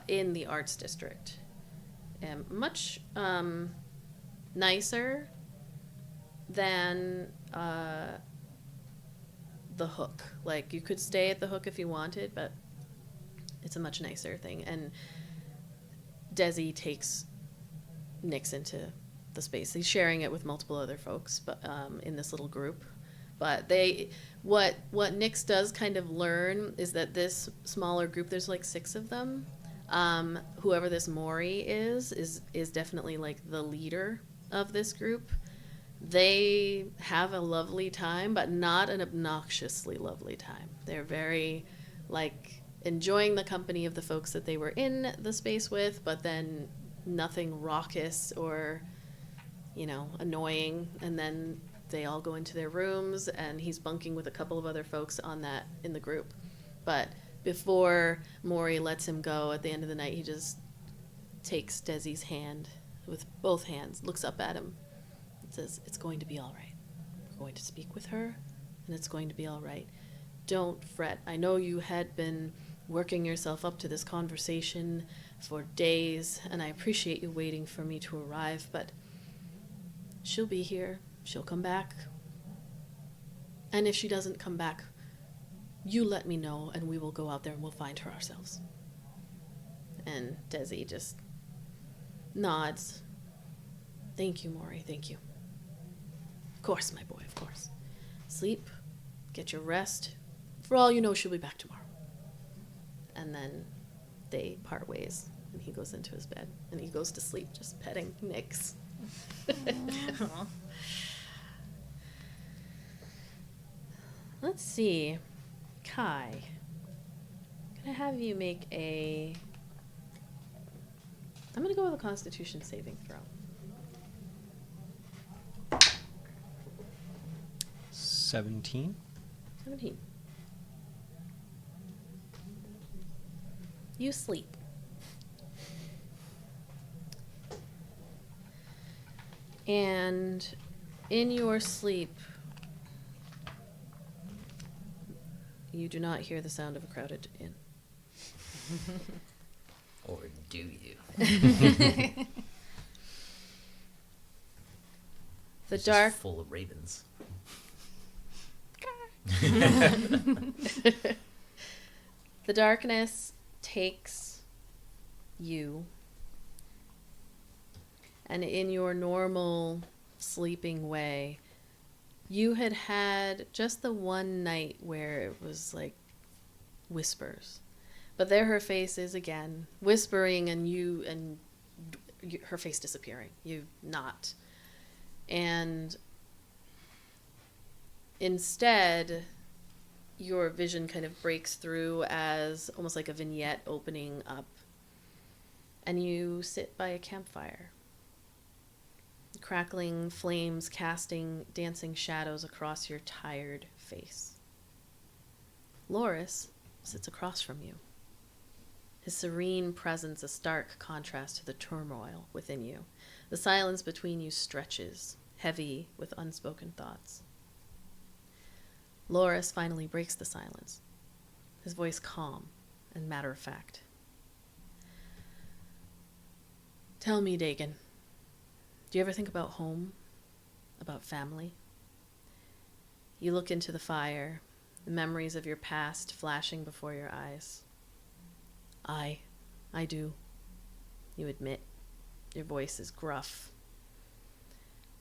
in the Arts District. Much nicer than the Hook. Like, you could stay at the Hook if you wanted, but it's a much nicer thing. And Desi takes Nyx into the space. He's sharing it with multiple other folks, but in this little group. But what Nyx does kind of learn is that this smaller group, there's like 6 of them. Whoever this Maury is definitely like the leader of this group. They have a lovely time, but not an obnoxiously lovely time. They're very like enjoying the company of the folks that they were in the space with, but then nothing raucous or, annoying. And then they all go into their rooms, and he's bunking with a couple of other folks in the group. But before Maury lets him go at the end of the night, he just takes Desi's hand with both hands, looks up at him, and says, "It's going to be all right. We're going to speak with her, and it's going to be all right. Don't fret. I know you had been working yourself up to this conversation for days, and I appreciate you waiting for me to arrive, but she'll be here. She'll come back. And if she doesn't come back, You let me know, and we will go out there and we'll find her ourselves. And Desi just nods. Thank you, Maury, thank you. Of course, my boy, of course. Sleep, get your rest. For all you know, she'll be back tomorrow. And then they part ways, and he goes into his bed, and he goes to sleep just petting Nyx. Let's see. Kai, I'm going to have you make a... I'm going to go with a Constitution saving throw. 17. 17. You sleep. And in your sleep, you do not hear the sound of a crowded inn. Or do you? The It's dark... just full of ravens. The darkness takes you, and in your normal sleeping way, you had just the one night where it was like whispers, but there her face is again, whispering, and her face disappearing, you not, and instead your vision kind of breaks through as almost like a vignette opening up, and you sit by a campfire. Crackling flames casting dancing shadows across your tired face. Loris sits across from you. His serene presence a stark contrast to the turmoil within you. The silence between you stretches, heavy with unspoken thoughts. Loris finally breaks the silence, his voice calm and matter-of-fact. Tell me, Dagon, do you ever think about home? About family? You look into the fire, the memories of your past flashing before your eyes. I do, you admit. Your voice is gruff.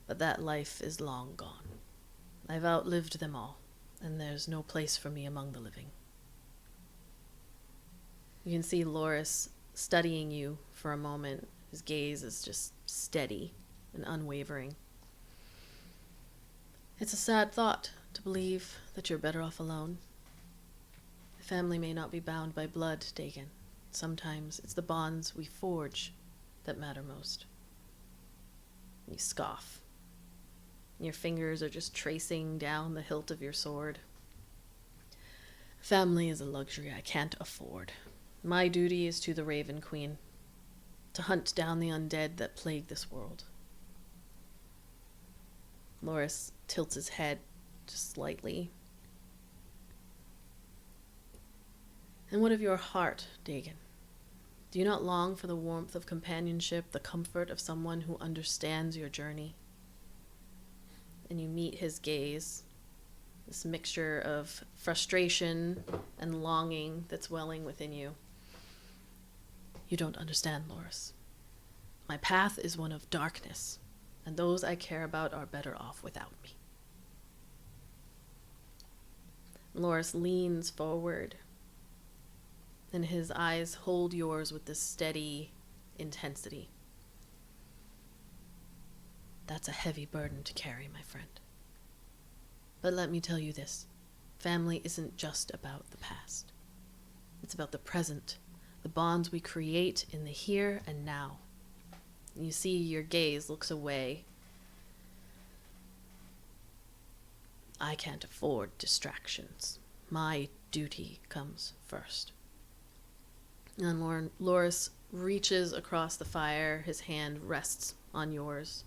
But that life is long gone. I've outlived them all, and there's no place for me among the living. You can see Loris studying you for a moment. His gaze is just steady and unwavering. It's a sad thought to believe that you're better off alone. The family may not be bound by blood, Dagon. Sometimes it's the bonds we forge that matter most. You scoff. Your fingers are just tracing down the hilt of your sword. Family is a luxury I can't afford. My duty is to the Raven Queen, to hunt down the undead that plague this world. Loris tilts his head just slightly. And what of your heart, Dagon? Do you not long for the warmth of companionship, the comfort of someone who understands your journey? And you meet his gaze, this mixture of frustration and longing that's welling within you. You don't understand, Loris. My path is one of darkness, and those I care about are better off without me. Loris leans forward, and his eyes hold yours with this steady intensity. That's a heavy burden to carry, my friend. But let me tell you this. Family isn't just about the past. It's about the present, the bonds we create in the here and now. You see your gaze looks away. I can't afford distractions. My duty comes first. And Loris reaches across the fire. His hand rests on yours.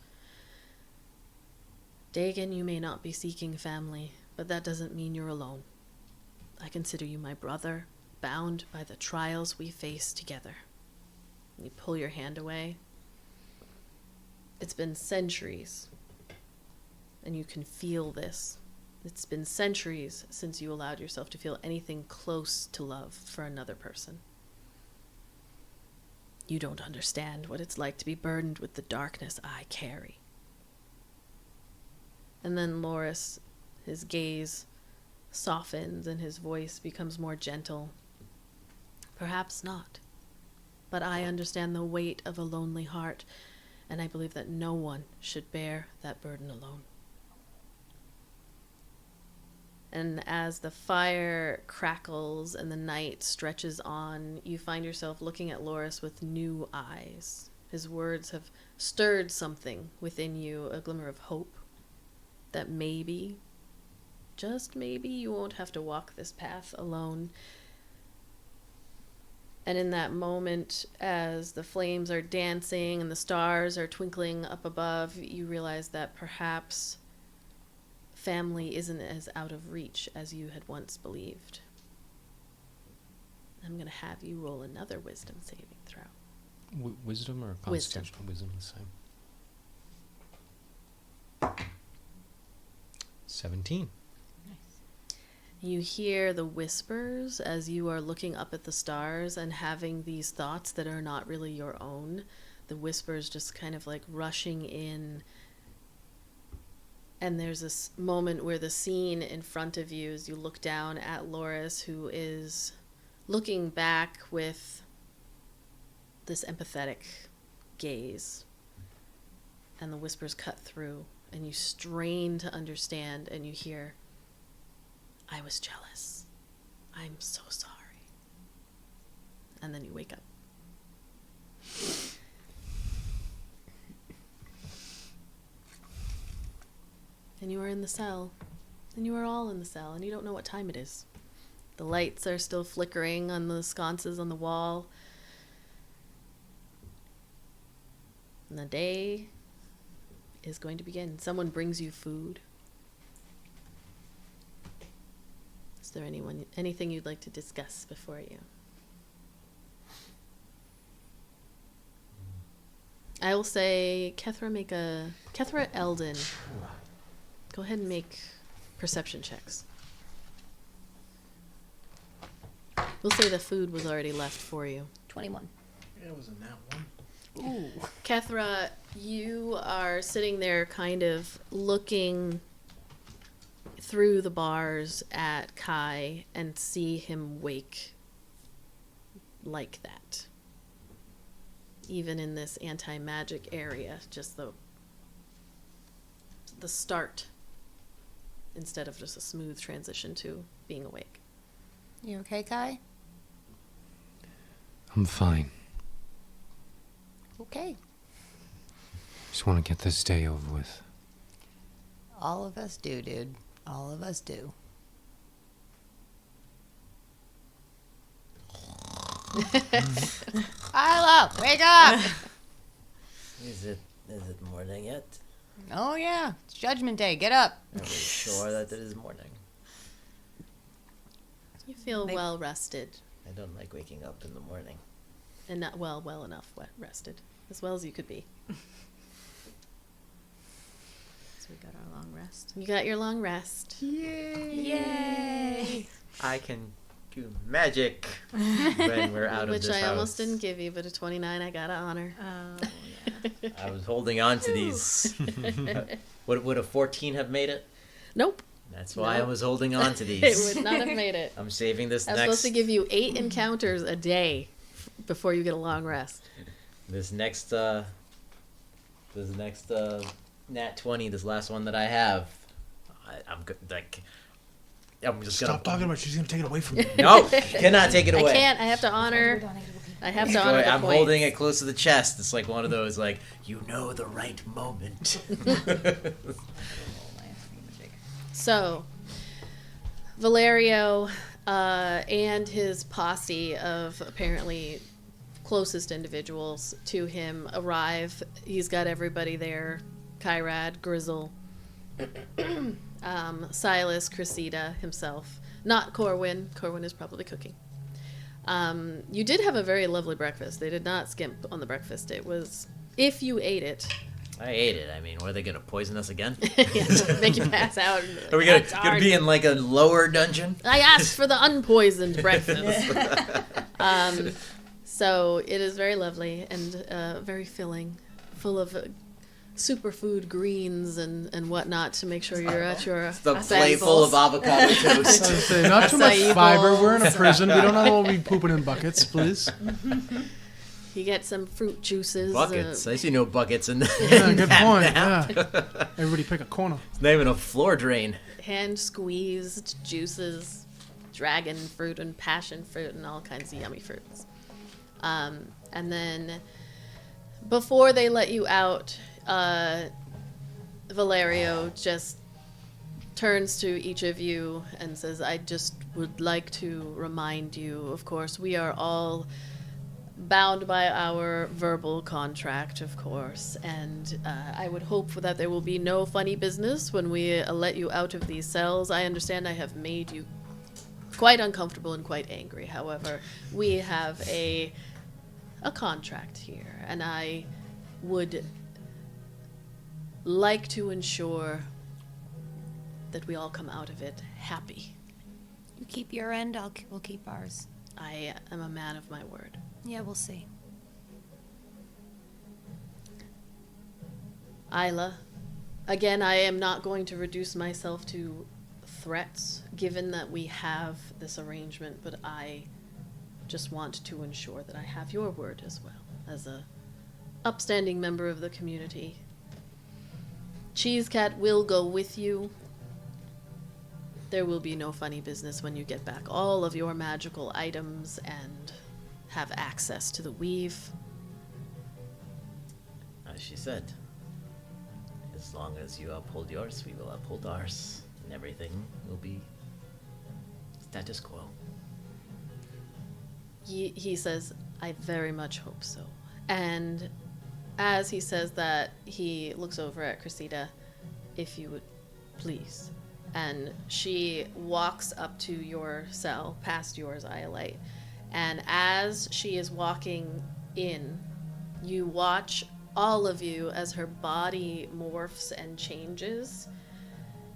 Dagon, you may not be seeking family, but that doesn't mean you're alone. I consider you my brother, bound by the trials we face together. You pull your hand away. It's been centuries, and you can feel this. It's been centuries since you allowed yourself to feel anything close to love for another person. You don't understand what it's like to be burdened with the darkness I carry. And then Loris, his gaze softens and his voice becomes more gentle. Perhaps not. But I understand the weight of a lonely heart, and I believe that no one should bear that burden alone. And as the fire crackles and the night stretches on, you find yourself looking at Loris with new eyes. His words have stirred something within you, a glimmer of hope that maybe, just maybe, you won't have to walk this path alone. And in that moment, as the flames are dancing and the stars are twinkling up above, you realize that perhaps family isn't as out of reach as you had once believed. I'm going to have you roll another wisdom saving throw. Wisdom or Wisdom. constitution? Wisdom the same. 17. You hear the whispers as you are looking up at the stars and having these thoughts that are not really your own. The whispers just kind of like rushing in. And there's this moment where the scene in front of you, as you look down at Loris, who is looking back with this empathetic gaze. And the whispers cut through, and you strain to understand, and you hear, I was jealous. I'm so sorry. And then you wake up. And you are in the cell. And you are all in the cell, and you don't know what time it is. The lights are still flickering on the sconces on the wall. And the day is going to begin. Someone brings you food. Is there anything you'd like to discuss before you? I will say, Kethra Eldon. Go ahead and make perception checks. We'll say the food was already left for you. 21. Yeah, it was in that one. Ooh. Kethra, you are sitting there kind of looking through the bars at Kai and see him wake like that. Even in this anti-magic area, just the start instead of just a smooth transition to being awake. You okay, Kai? I'm fine. Okay. Just want to get this day over with. All of us do, dude. All of us do. Ayla, wake up! Is it morning yet? Oh yeah, it's Judgment Day. Get up. Are we sure that it is morning? You feel well rested. I don't like waking up in the morning. And not well enough rested. As well as you could be. So we got our long rest. You got your long rest. Yay! I can do magic when we're out of Which this I house. almost didn't give you, but a 29 I gotta honor. Oh, yeah. I was holding on to these. Would a 14 have made it? Nope. That's why I Nope. was holding on to these. It would not have made it. I'm saving this I was next. supposed to give you 8 encounters a day before you get a long rest. This next nat 20, this last one that I have, I'm good. Like, I'm just Stop talking about it. She's going to take it away from you. No, cannot take it away. I can't. I have to honor. I have to honor. I'm the holding it points. close to the chest. It's like one of those, like, you know the right moment. So, Valerio and his posse of apparently closest individuals to him arrive. He's got everybody there. Kyrad, Grizzle, Silas, Cressida himself. Not Corwin. Corwin is probably cooking. You did have a very lovely breakfast. They did not skimp on the breakfast. It was, if you ate it, I ate it. I mean, were they gonna poison us again? Make you pass out. And be like, Are we gonna be in like a lower dungeon? I asked for the unpoisoned breakfast. So it is very lovely and very filling, full of superfood greens and whatnot to make sure you're at your The plate full of avocado toast. I was saying, not too much Acai fiber. We're in a bowls. prison. We don't all be pooping in buckets, please. You get some fruit juices. Buckets. I see no buckets in Yeah, good point. now. Yeah. Everybody pick a corner. It's not even a floor drain. Hand squeezed juices, dragon fruit and passion fruit and all kinds of yummy fruits. And then before they let you out, Valerio just turns to each of you and says, I just would like to remind you, of course, we are all bound by our verbal contract, of course, and I would hope that there will be no funny business when we let you out of these cells. I understand I have made you quite uncomfortable and quite angry. However, we have a contract here, and I would like to ensure that we all come out of it happy. You keep your end, we'll keep ours. I am a man of my word. Yeah, we'll see. Ayla, again, I am not going to reduce myself to threats, given that we have this arrangement, but I just want to ensure that I have your word as well, as a upstanding member of the community. Cheesecat will go with you. There will be no funny business when you get back all of your magical items and have access to the weave. As she said, as long as you uphold yours, we will uphold ours, and everything will be status quo. He says, I very much hope so. And as he says that, he looks over at Cressida, if you would please. And she walks up to your cell, past yours, Iolite. And as she is walking in, you watch, all of you, as her body morphs and changes.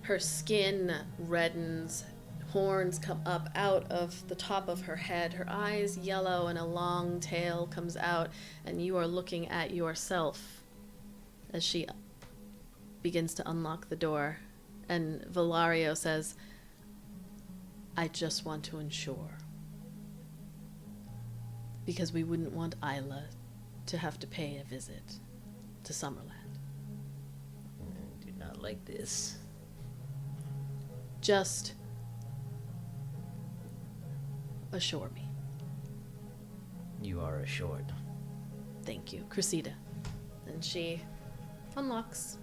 Her skin reddens, horns come up out of the top of her head, her eyes yellow, and a long tail comes out, and you are looking at yourself as she begins to unlock the door. And Valerio says, I just want to ensure, because we wouldn't want Ayla to have to pay a visit to Summerland. I do not like this. Just assure me. You are assured. Thank you, Cressida. And she unlocks,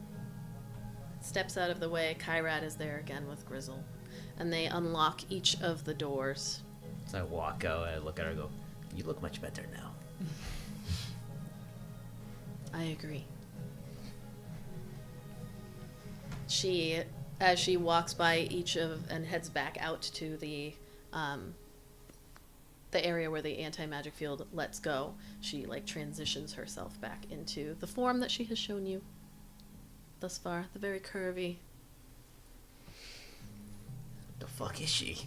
steps out of the way. Kairat is there again with Grizzle. And they unlock each of the doors. So I walk out, I look at her and go, you look much better now. I agree. She, as she walks by each of and heads back out to the area where the anti-magic field lets go, she like transitions herself back into the form that she has shown you thus far, the very curvy. The fuck is she?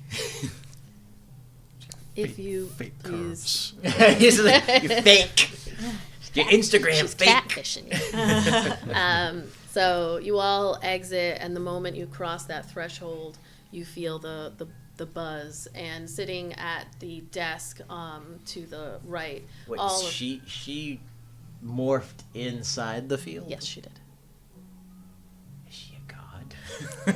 If you Fake please. curves. He's like, you fake. Your Instagram She's fake. catfishing you. So you all exit, and the moment you cross that threshold, you feel the buzz. And sitting at the desk to the right, Wait, all of, she morphed inside the field? yes, she did. Is she a god?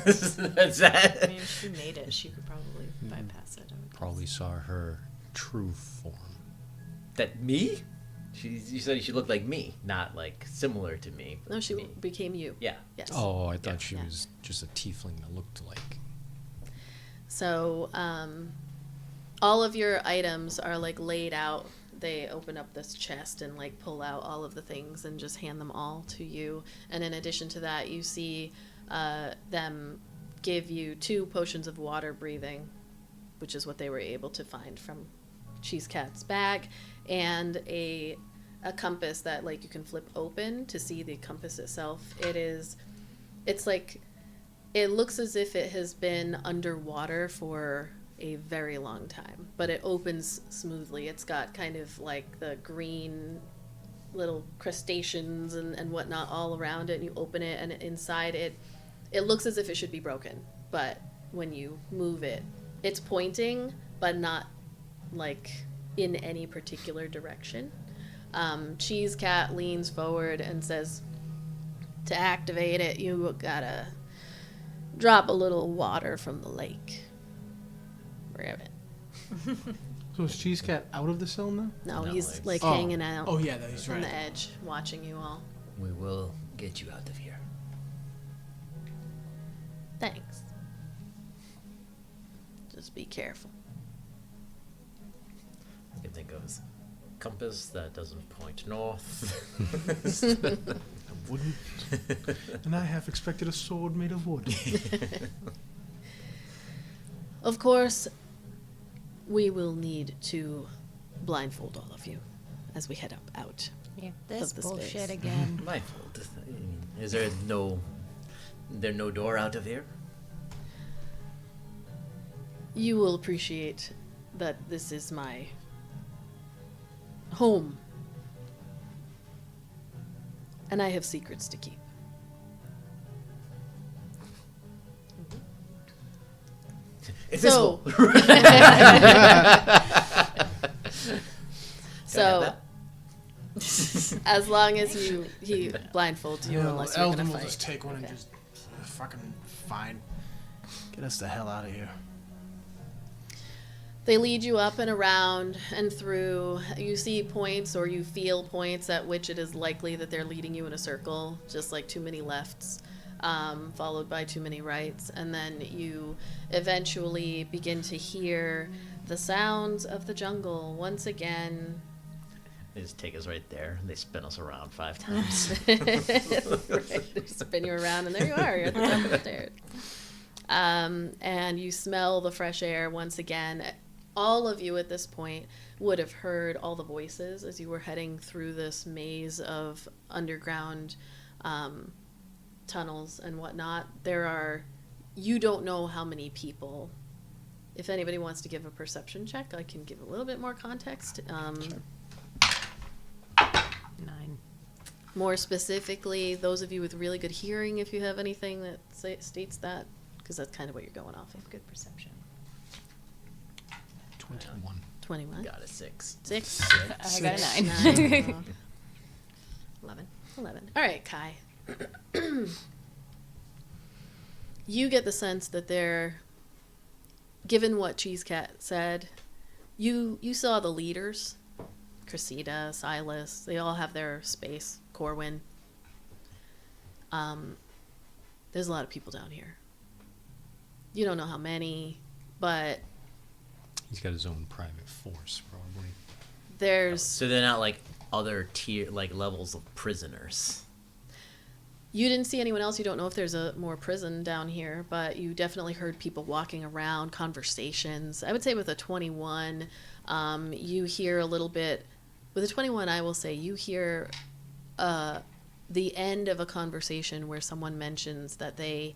Is that? I mean, if she made it, she could probably bypass it. I would Probably saw her true form. That me? You said she looked like me, not like similar to me. But No, she me. became you. Yeah. Yes. Oh, I thought she Yeah. was just a tiefling that looked like. So all of your items are like laid out. They open up this chest and like pull out all of the things and just hand them all to you. And in addition to that, you see them give you 2 potions of water breathing, which is what they were able to find from Cheesecat's bag, and a a compass that like you can flip open to see the compass itself. It's like, it looks as if it has been underwater for a very long time, but it opens smoothly. It's got kind of like the green little crustaceans and whatnot all around it, and you open it, and inside it looks as if it should be broken, but when you move it, it's pointing, but not like in any particular direction. Cheese Cat leans forward and says, to activate it, you gotta drop a little water from the lake. Grab it. So is Cheese Cat out of the cell now? No, No, he's it's- like Oh. hanging out Oh yeah, he's on right. the edge, watching you all. We will get you out of here. Thanks. Just be careful. I can think of a compass that doesn't point north. I wouldn't. And I half expected a sword made of wood. Of course, we will need to blindfold all of you as we head out. Yeah, this Of the bullshit space. again. My fault. I mean, is there no door out of here? You will appreciate that this is my home. And I have secrets to keep. Invisible. So, as long as he blindfolds you, You know, unless you're Eldon gonna will fight. just take one and just fucking fine. Get us the hell out of here. They lead you up and around and through. You see points, or you feel points at which it is likely that they're leading you in a circle, just like too many lefts, followed by too many rights. And then you eventually begin to hear the sounds of the jungle once again. They just take us right there. They spin us around 5 times. Right, they spin you around, and there you are. You're at the top of the stairs. And you smell the fresh air once again. All of you at this point would have heard all the voices as you were heading through this maze of underground tunnels and whatnot. You don't know how many people. If anybody wants to give a perception check, I can give a little bit more context. 9. More specifically, those of you with really good hearing, if you have anything that states that, because that's kind of what you're going off of. Good perception. 21. 21. Got a 6. 6. I got a 9. 9. 11. 11. All right, Kai. You get the sense that they're, given what Cheese Cat said, you saw the leaders, Cressida, Silas, they all have their space, Corwin. There's a lot of people down here. You don't know how many, but He's got his own private force, probably. there's... So they're not like other levels of prisoners. You didn't see anyone else. You don't know if there's a more prison down here, but you definitely heard people walking around, conversations. I would say with a 21, you hear a little bit. With a 21, I will say you hear the end of a conversation where someone mentions that they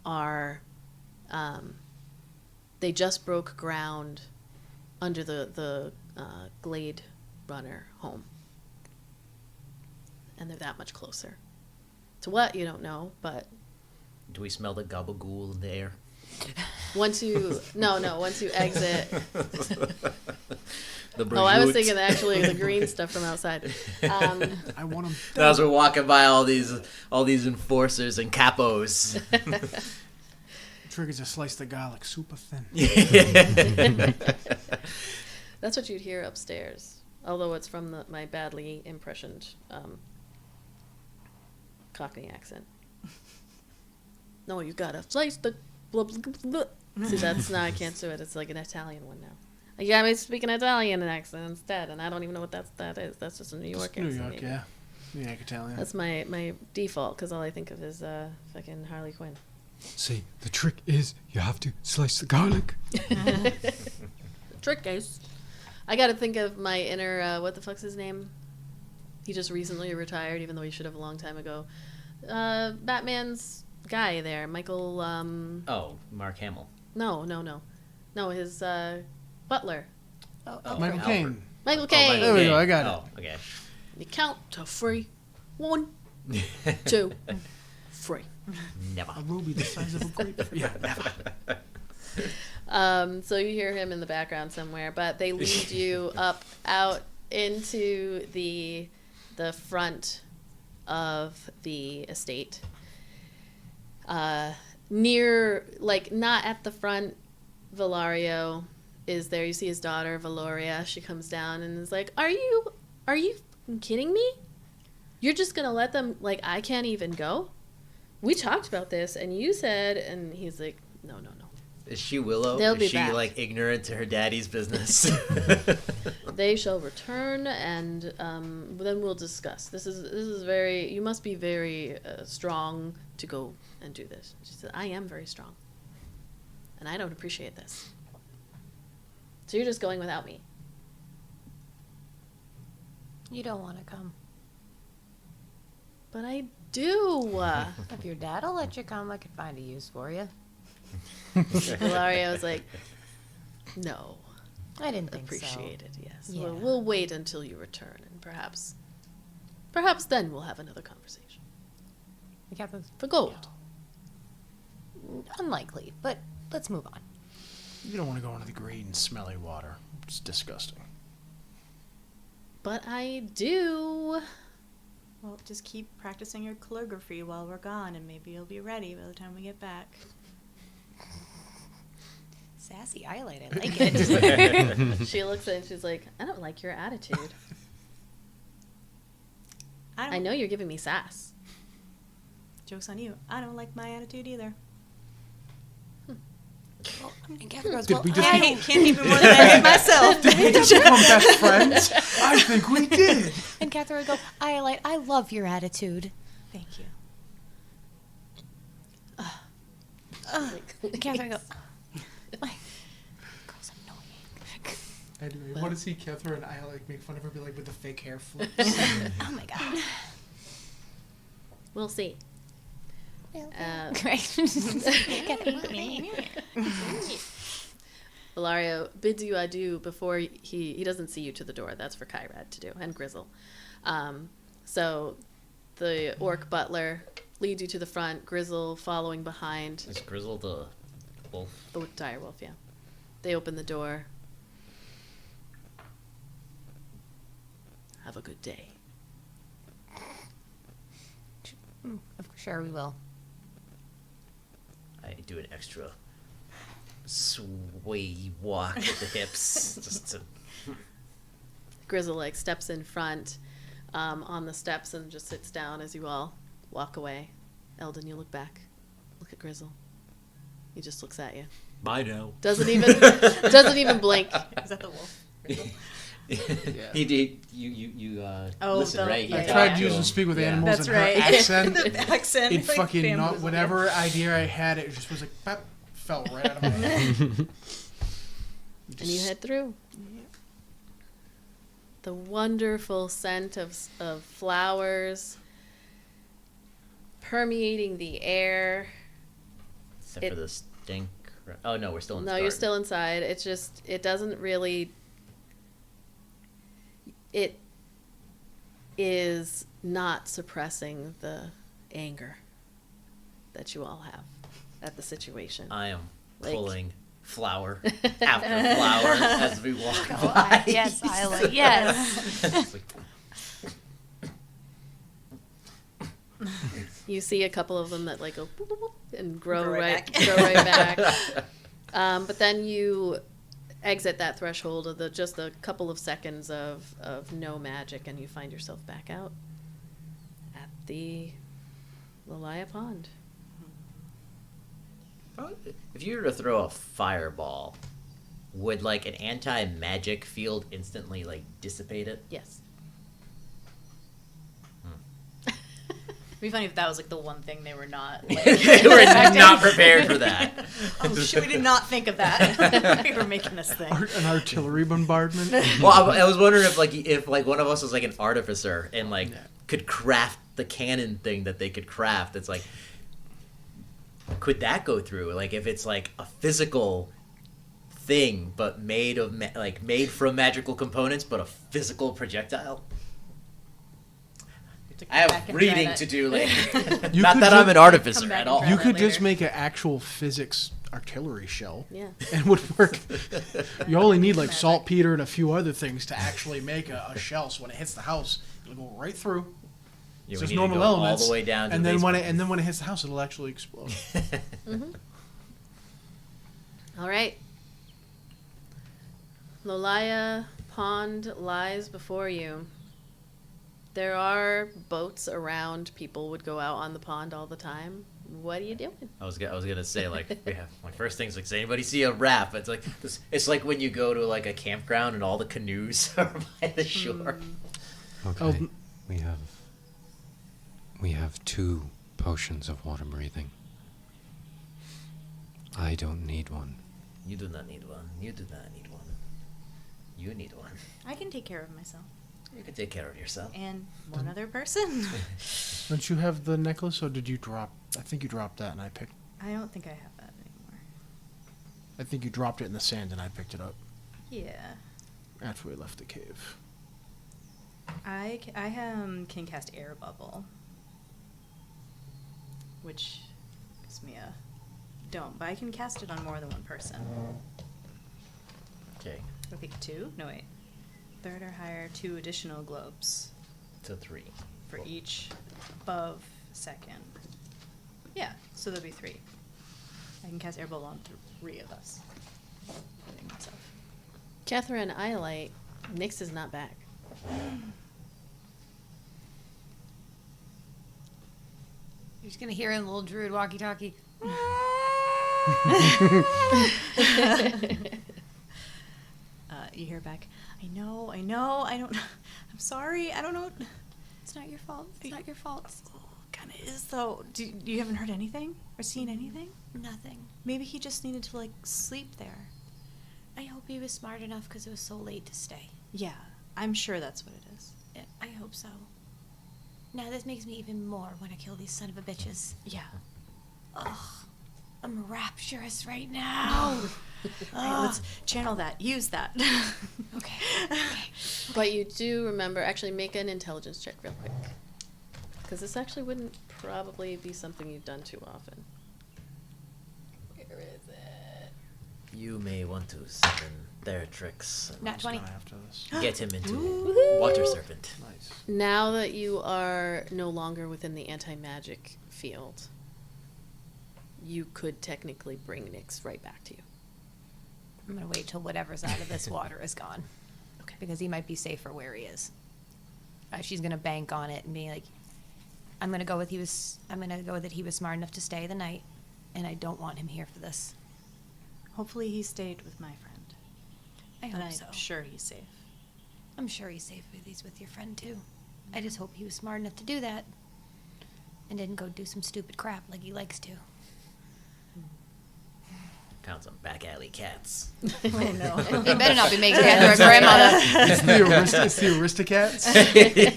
are, they just broke ground under the Glade Runner home. And they're that much closer. To what, you don't know, but Do we smell the gabagool in the air? once you once you exit. The Oh, I was prosciutto. thinking actually the green stuff from outside. I want him. As we're walking by all these enforcers and capos. Triggers to slice the garlic super thin. That's what you'd hear upstairs, although it's from my badly impressioned Cockney accent. No, you gotta slice the blah, blah, blah, blah. See, that's now I can't do it. It's like an Italian one now. You got me speaking Italian accent instead, and I don't even know what that is. That's just a New York New accent. York, maybe. yeah. New York Italian. That's my default, because all I think of is fucking Harley Quinn. See, the trick is you have to slice the garlic. The trick is, I got to think of my inner what the fuck's his name? He just recently retired, even though he should have a long time ago. Batman's guy there, Michael. Oh, Mark Hamill. No, his butler, Michael Caine. Michael Caine. There we go, I got it. Oh, okay. You count to 3. 1, 2, 3. Never. A ruby the size of a grape. Yeah, never. So you hear him in the background somewhere, but they lead you out into the front of the estate. Near, like, not at the front, Valerio is there. You see his daughter, Valoria. She comes down and is like, Are you kidding me? You're just gonna let them, like, I can't even go? We talked about this, and you said, and he's like, no. Is she Willow? They'll be Is she back. like ignorant to her daddy's business? They shall return, and then we'll discuss. This is very. You must be very strong to go and do this. She said, I am very strong, and I don't appreciate this. So you're just going without me. You don't want to come. But I do. If your dad'll let you come, I could find a use for you. Valario's like, no. I didn't think Appreciate it, yes. Yeah. We'll wait until you return, and perhaps then we'll have another conversation. so. For gold. Unlikely, but let's move on. You don't want to go into the green, smelly water. It's disgusting. But I do. Well, just keep practicing your calligraphy while we're gone, and maybe you'll be ready by the time we get back. Sassy Iolite, I like it. She looks at it and she's like, I don't like your attitude. I I know you're giving me sass. Joke's on you. I don't like my attitude either. And Kethra goes, Did well, we just I become, can't keep it more than I hate myself. did we just become best friends? I think we did. and Kethra would go, Iolite, I love your attitude. Thank you. And Kethra would go, girl's annoying. Anyway, want to see Kethra and I like make fun of her, be like with the fake hair flips. Oh my god. We'll see. Great. Valerio bids you adieu before he doesn't see you to the door. That's for Kyrad to do, and Grizzle. So the orc butler leads you to the front, Grizzle following behind. Is Grizzle the wolf? The dire wolf, yeah. They open the door. Have a good day. Sure, we will. I do an extra sway walk with the hips, just to. Grizzle like steps in front on the steps and just sits down as you all walk away. Eldon, you look back. Look at Grizzle. He just looks at you. Bye now. Doesn't even blink. Is that the wolf? He did. You listen, right? yeah, I He tried talked to use him. and speak with Yeah. animals That's and right. her accent. The accent. It like fucking famous not as whatever idea I had. It just was like pop, fell right out of my head. And you head through. The wonderful scent of flowers permeating the air. Except for the stink. Oh no, we're still in. No, you're still inside. It's just, it doesn't really. It is not suppressing the anger that you all have at the situation. I am Like- pulling flower after flower as we walk Oh, by. yes, Iolite, yes. It's like, You see a couple of them that like go boop, boop, boop, and grow Grow right right, back. grow right back. But then you exit that threshold of just a couple of seconds of no magic, and you find yourself back out at the Lilia Pond. if you were to throw a fireball, would like an anti-magic field instantly like dissipate it? Yes. be funny if that was like the one thing they were not. Like, They were not prepared for that. Oh shit! We did not think of that. We were making this thing. An artillery bombardment. Well, I was wondering if one of us was like an artificer and like could craft the cannon thing that they could craft. It's like, could that go through? Like if it's like a physical thing but made of made from magical components, but a physical projectile. I have reading to do later. Not that I'm an artificer at all. You could just make an actual physics artillery shell. Yeah. And it would work. You only need like saltpeter and a few other things to actually make a shell. So when it hits the house, it'll go right through. Yeah, So we it's need to normal go elements. all the way down to and the then basement. when it hits the house, it'll actually explode. All right. Lolaya Pond lies before you. There are boats around. People would go out on the pond all the time. What are you doing? I was gonna say like my first thing's like, does anybody see a raft? It's like this. It's like when you go to like a campground and all the canoes are by the shore. Okay, we have 2 potions of water breathing. I don't need one. You do not need one. You do not need one. You need one. I can take care of myself. You can take care of yourself. And one other person. Don't you have the necklace, or did you drop? I think you dropped that, and I picked. I don't think I have that anymore. I think you dropped it in the sand, and I picked it up Yeah. after we left the cave. I can cast air bubble, which gives me a don't, but I can cast it on more than one person. Okay. I think 2. No wait, 3rd or higher, 2 additional globes To 3. for each above 2nd. Yeah, so there'll be 3. I can cast air bubble on 3 of us. including myself. Kethra and Iolite, Nyx is not back. You're just gonna hear in the little druid walkie-talkie. You hear back, I know, I don't, I'm sorry, I don't know. It's not your fault. It's not your fault. Kind of is, though. You haven't heard anything? Or seen anything? Nothing. Maybe he just needed to, like, sleep there. I hope he was smart enough because it was so late to stay. Yeah, I'm sure that's what it is. I hope so. Now this makes me even more want to kill these son of a bitches. Yeah. Ugh. I'm rapturous right now. Right, let's channel that. Use that. Okay. But you do remember, actually make an intelligence check real quick. Because this actually wouldn't probably be something you've done too often. Where is it? You may want to summon their tricks. And Nat 20. After this. get him into water serpent. Nice. Now that you are no longer within the anti-magic field, you could technically bring Nyx right back to you. I'm gonna wait till whatever's out of this water is gone. Okay. Because he might be safer where he is. She's gonna bank on it and be like, I'm gonna go with that he was smart enough to stay the night, and I don't want him here for this. Hopefully he stayed with my friend. I And hope I'm so. sure he's safe. I'm sure he's safe if he's with your friend too. I just hope he was smart enough to do that, and didn't go do some stupid crap like he likes to. Found some back alley cats. Oh no. He better not be making Kethra a grandmother. It's the Aristocats.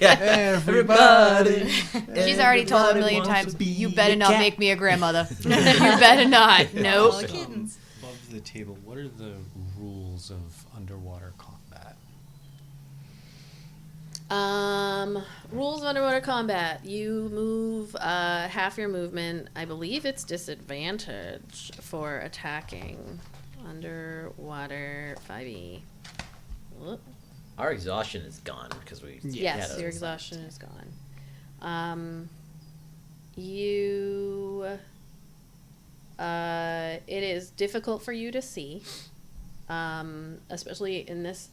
Everybody. She's already told a million times, you better not make me a grandmother. You better not. Nope. All kittens. Above the table, what are the rules of underwater combat? Rules of underwater combat. You move half your movement. I believe it's disadvantage for attacking underwater 5e. Whoop. Our exhaustion is gone because we. Yes, had your a- exhaustion is gone. It is difficult for you to see, especially in this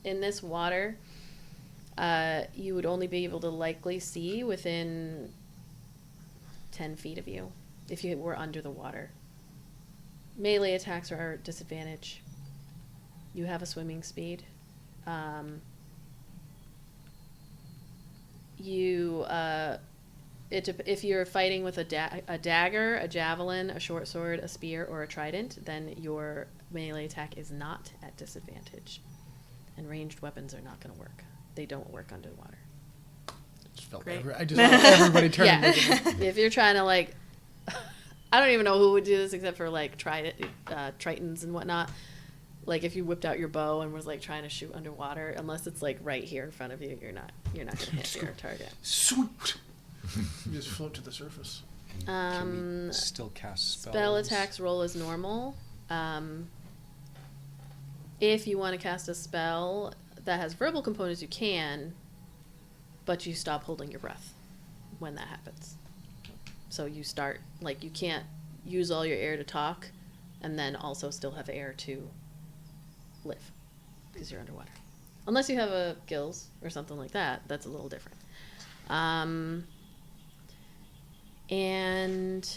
in this water. You would only be able to likely see within 10 feet of you if you were under the water. Melee attacks are at disadvantage. You have a swimming speed. You if you're fighting with a dagger, a javelin, a short sword, a spear, or a trident, then your melee attack is not at disadvantage. And ranged weapons are not going to work. They don't work underwater. Great. I just felt everybody turning. Yeah. If you're trying to like, I don't even know who would do this except for like tritons and whatnot. Like if you whipped out your bow and was like trying to shoot underwater, unless it's like right here in front of you, you're not gonna hit your target. Sweet. You just float to the surface. Can we still cast spells? Spell attacks roll as normal. If you want to cast a spell that has verbal components, you can, but you stop holding your breath when that happens. So you start, like, you can't use all your air to talk and then also still have air to live because you're underwater. Unless you have a gills or something like that, that's a little different. And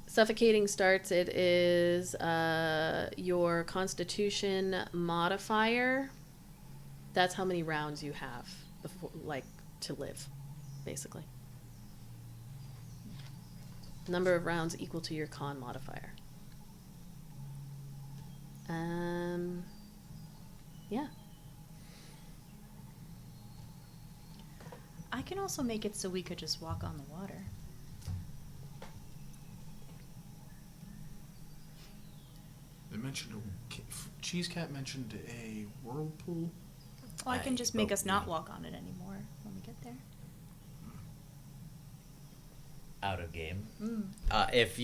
suffocating starts, it is your constitution modifier. That's how many rounds you have before, like, to live, basically. Number of rounds equal to your con modifier. Yeah. I can also make it so we could just walk on the water. They mentioned Cheese Cat mentioned a whirlpool. Well, I can just make us not walk on it anymore when we get there. Out of game. If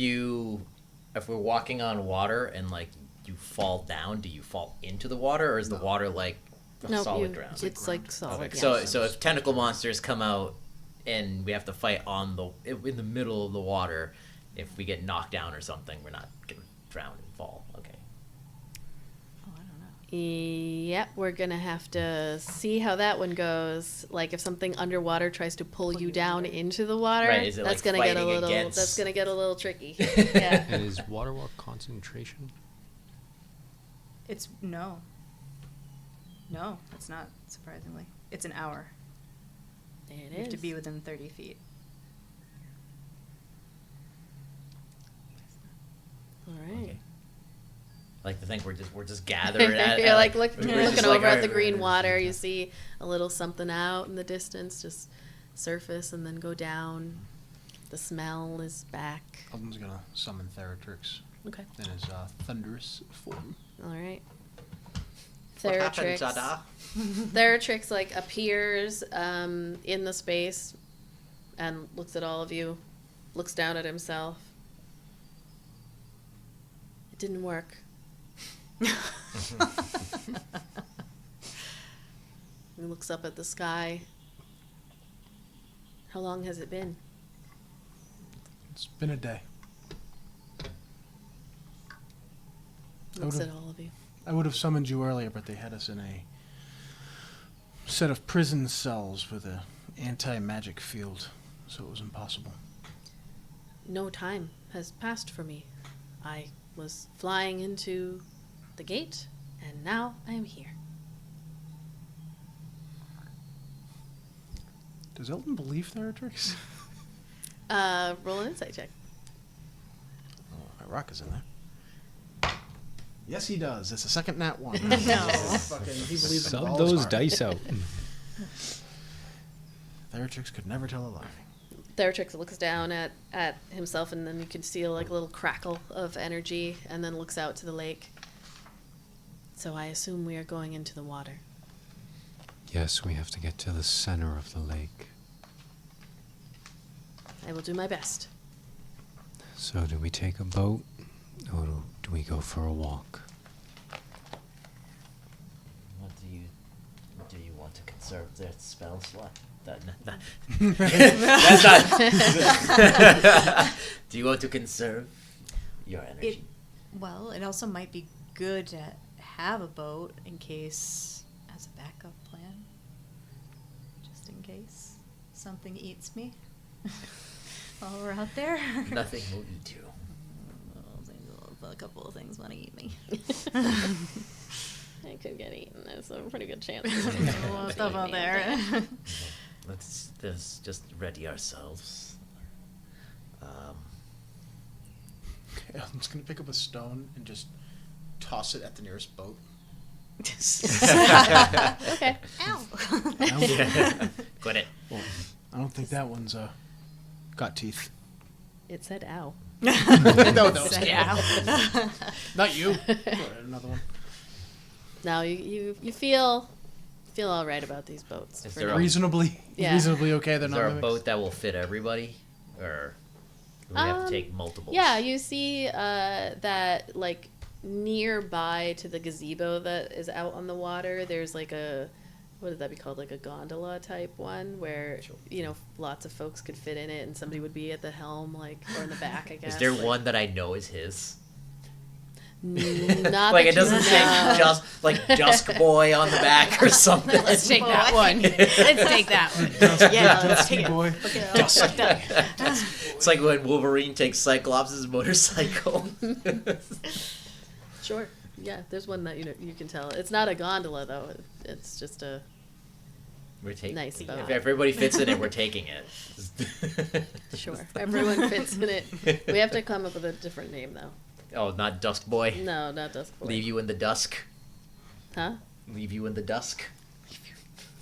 we're walking on water and like you fall down, do you fall into the water, or is the water like solid ground? It's like solid. Okay. Yeah. So if tentacle monsters come out and we have to fight in the middle of the water, if we get knocked down or something, we're not gonna drown and fall. Okay. Oh, I don't know. Yep, we're gonna have to see how that one goes. Like if something underwater tries to pull you down into the water, Right, is it that's like gonna get a fighting little. against- That's gonna get a little tricky. Yeah. And is water walk concentration? It's no, it's not. Surprisingly, it's an hour. It You have to is. be within 30 feet. All right. Okay. Like to think we're just gathered at. You're like we're looking just over like, at alright, the we're green gonna- water. You see a little something out in the distance, just surface and then go down. The smell is back. Eldon's gonna summon Theratrix Okay. in his thunderous form. All right. What happened, Theratrix. Jada? Theratrix like appears in the space and looks at all of you, looks down at himself. It didn't work. He looks up at the sky. How long has it been? It's been a day. Looks at all of you. I would have summoned you earlier, but they had us in a set of prison cells with a anti-magic field, so it was impossible. No time has passed for me. I was flying into the gate, and now I am here. Does Eldon believe Theratrix? Roll an insight check. Oh, my rock is in there. Yes, he does. It's a second nat one. No. Fucking, he believes in Sub Ball's those heart. dice out. Theratrix could never tell a lie. Theratrix looks down at himself, and then you can see like a little crackle of energy, and then looks out to the lake. So I assume we are going into the water. Yes, we have to get to the center of the lake. I will do my best. So do we take a boat, or do we go for a walk? What do you want to conserve their spell slot? That's not. Do you want to conserve your energy? It also might be good to have a boat in case, as a backup plan, just in case something eats me while we're out there. Nothing will eat you. A couple of things want to eat me. I could get eaten. There's a pretty good chance. Stuff out there. let's just ready ourselves. I'm just gonna pick up a stone and just toss it at the nearest boat. Okay. Ow. Quit it. Well, I don't think that one's got teeth. It said ow. No, that was Say ow. not you. Another one. Now you feel all right about these boats. Is for there now. a- Reasonably okay. They're Is not there a mimics. boat that will fit everybody, or do we have to take multiples? Yeah, you see that like nearby to the gazebo that is out on the water. There's like a what would that be called? Like a gondola type one where lots of folks could fit in it, and somebody would be at the helm, like or in the back. I guess. Is there one that I know is his? Not Like that it doesn't you say know. just like Dusk Boy on the back or something. Let's take that one. Let's take that one. Yeah, let's take it. Boy. Look at it all fucked up. It's like when Wolverine takes Cyclops' motorcycle. Sure. Yeah, there's one that you can tell. It's not a gondola though. It's just a We're taking Nice If boat. everybody fits in it, we're taking it. sure. Everyone fits in it. We have to come up with a different name though. Oh, not Dusk Boy. No, not Dusk Boy. Leave you in the dusk. Huh? Leave you in the dusk.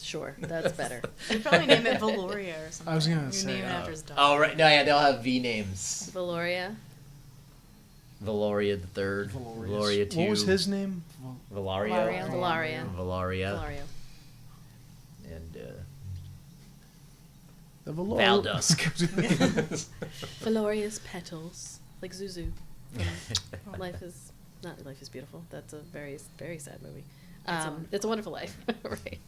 Sure, that's better. You'd probably name it Valeria or something. I was gonna You say, name it after his dog. Oh right, no, yeah, they'll have V names. Valoria. Valoria the Third, Valoria Two. What was his name? Valario. Valaria. Valaria. Valario. And The Valor. Valdusk. Valoria's petals, like Zuzu. From Life is Beautiful. That's a very very sad movie. It's a Wonderful Life, right?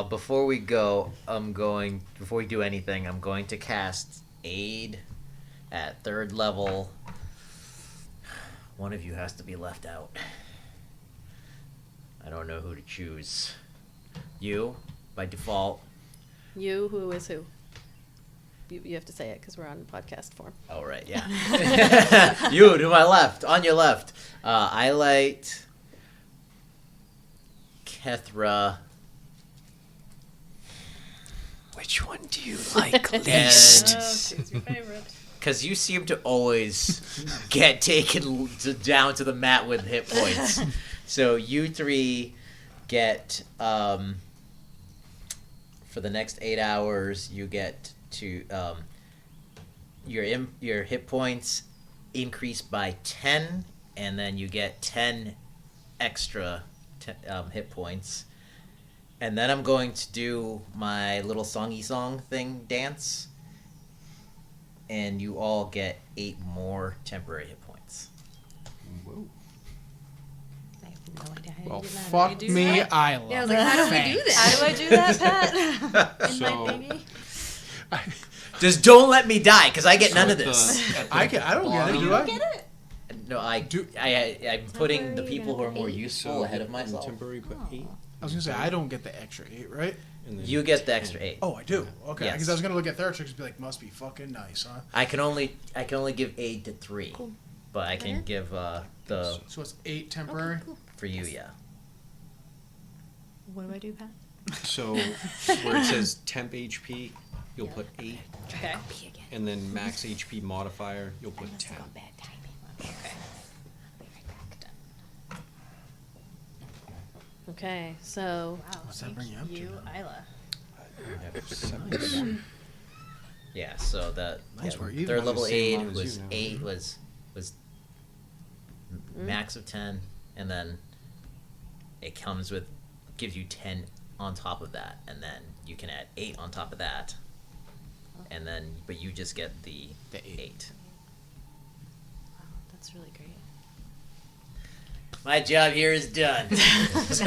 Before we go, before we do anything, I'm going to cast Aid at 3rd level. One of you has to be left out. I don't know who to choose. You, by default. You, who is who? You have to say it because we're on podcast form. Oh, right, yeah. You, to my left, on your left. Iolite, Kethra. Which one do you like And Choose your favorite. because you seem to always get taken down to the mat with hit points. So you 3 get, for the next 8 hours, you get to, your hit points increase by 10, and then you get 10 extra hit points. And then I'm going to do my little songy song thing dance. And you all get 8 more temporary hit points. Whoa. I have no idea how Well, to do that. fuck do me, that? Isla. Yeah, I was like, how do we do How that? do I do that, Pat? In So- my baby? Just don't let me die, because I get none of at this. I don't get it. Do I? Get it? No, I'm putting the people who are more useful ahead of myself. Temporary put 8. I was gonna say I don't get the extra 8, right? And then You get the extra 8. Oh, I do. Okay, Yes. because I was gonna look at Theratrix and be like, must be fucking nice, huh? I can only give aid to 3, Cool. but I can give the So it's 8 temporary. for you, yeah. What do I do, Pat? So where it says temp HP, you'll put 8, Okay. and then max HP modifier, you'll put 10. Okay, so Wow. What's that thank bring you up to you, now? Isla. I have 7. Yeah, so that Nice, we're even. 3rd I'm level the same aid amount as was you now. 8 was max of 10, and then it comes with gives you 10 on top of that, and then you can add 8 on top of that, and then but you just get the 8. Wow, that's really great. My job here is done. Now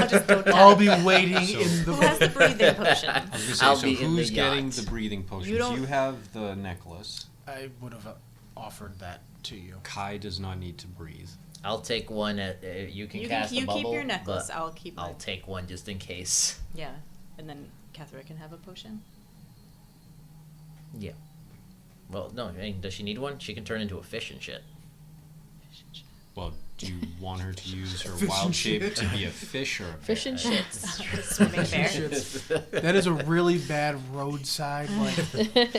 just go I'll down. be waiting So- in Who has the. the breathing potion? I was gonna say, I'll so be in the who's getting yacht. the breathing potions? You don't- have the necklace. I would have offered that to you. Kai does not need to breathe. I'll take one. You can You cast a bubble. keep your necklace. but I'll keep mine. I'll take one just in case. Yeah, and then Kethra can have a potion. Yeah. Well, no. I mean, does she need one? She can turn into a fish and shit. Well, do you want her to use her Fish wild and shape shit. to be a fish or a Fish bear? and shits. Swimming bear. Shits. That is a really bad roadside, like,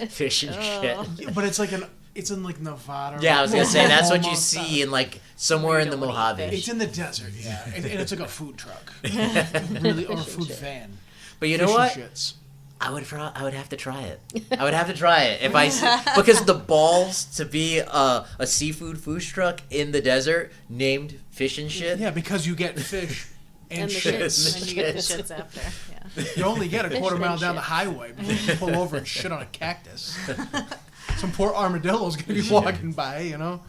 Fish and shit. yeah, but it's like it's in like Nevada. Yeah, I was gonna say that's what you Oklahoma. see in like somewhere in the don't wanna eat Mojave. It's in the desert, yeah, and it's like a food truck, really, or a food van. But you know Fish what? and shits. I would have to try it. I would have to try it if because the balls to be a seafood food truck in the desert named Fish and Shit. Yeah, because you get fish and, And the shits. And you get the shits after. Yeah. You only get a Fish quarter and mile down the shit. highway before you pull over and shit on a cactus. Some poor armadillo's gonna be walking by, you know.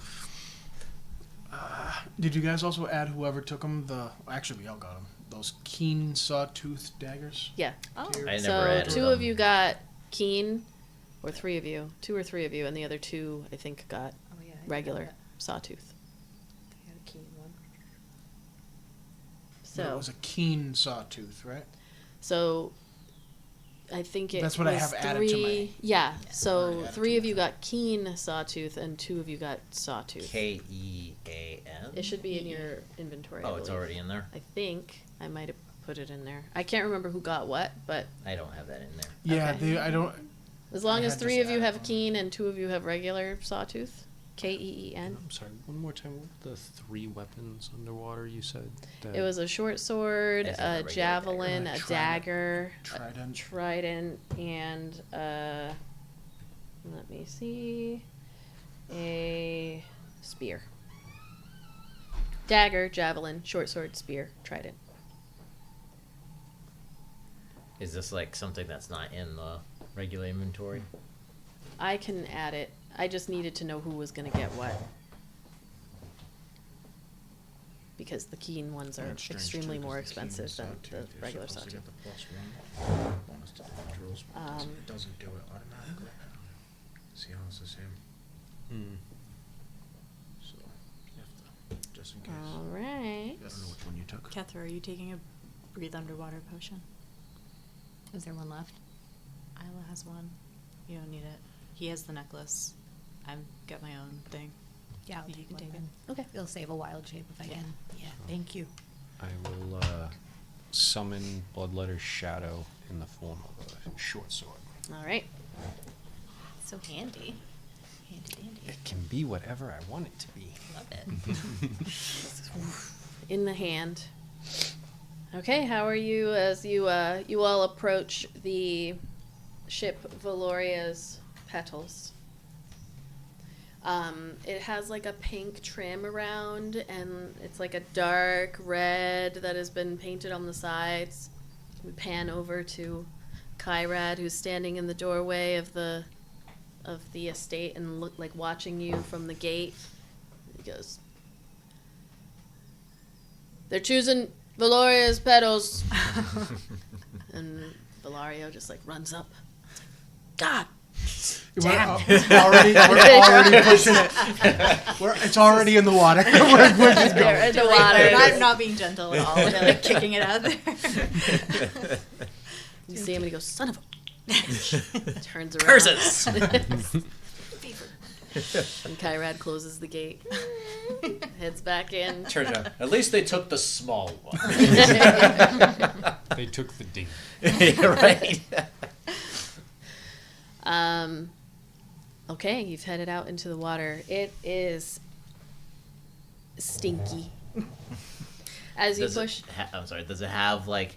Did you guys also add whoever took them? Actually, we all got them. Those keen sawtooth daggers. Yeah. Oh. I never So added two them. of you got keen, or three of you, two or three of you, and the other two, I think, got Oh, yeah, I did regular that. sawtooth. I had a keen one. No, it So, was a keen sawtooth, right? so I think it That's what I was have added to my- three. Yeah. I So added three to of my you thing. got keen sawtooth, and two of you got sawtooth. Kean. It should be in your inventory. I Oh, it's believe. already in there. I think I might have put it in there. I can't remember who got what, but I don't have that in there. Yeah, Okay. I don't. as long I as had three just of you added have them. keen and two of you have regular sawtooth, Keen. I'm sorry, one more time. What were the three weapons underwater you said? It was a short sword, As in a a regular javelin, dagger. a Trident. dagger, a Trident. trident, and let me see, a spear. Dagger, javelin, short sword, spear, trident. Is this like something that's not in the regular inventory? I can add it. I just needed to know who was going to get what. Because the keen ones are It's strange, extremely too, 'cause more the expensive keen than the sawtooth, you're regular supposed to sawtooth. get the +1 bonus to the drills, but Um, it doesn't do it automatically. See how it's the same? Hmm. So, you have to, just in case. All right. I don't know which one you took. Kethra, are you taking a breathe underwater potion? Is there one left? Ayla has one. You don't need it. He has the necklace. I've got my own thing. Yeah, I'll You take can one. take then. Okay. It'll save a wild shape if I Yeah. can. Yeah, thank you. I will summon Bloodletter's shadow in the form of a short sword. All right. So handy. Handy dandy. It can be whatever I want it to be. Love it. In the hand. Okay, how are you as you you all approach the ship Valoria's Petals? It has like a pink trim around, and it's like a dark red that has been painted on the sides. We pan over to Kyrad, who's standing in the doorway of the estate and look like watching you from the gate. He goes, "They're choosing Valoria's Petals," and Valerio just like runs up. God. We're already pushing it. It's already in the water. we're just going. They're in the water. Not being gentle at all. They're like kicking it out there. You see him and he goes, "Son of a bitch." Turns around. Curses! And Kyrad closes the gate. Heads back in. Turns out, at least they took the small one. They took the ding. Yeah, right. Okay, you've headed out into the water. It is stinky. As you Does push. I'm sorry. Does it have like?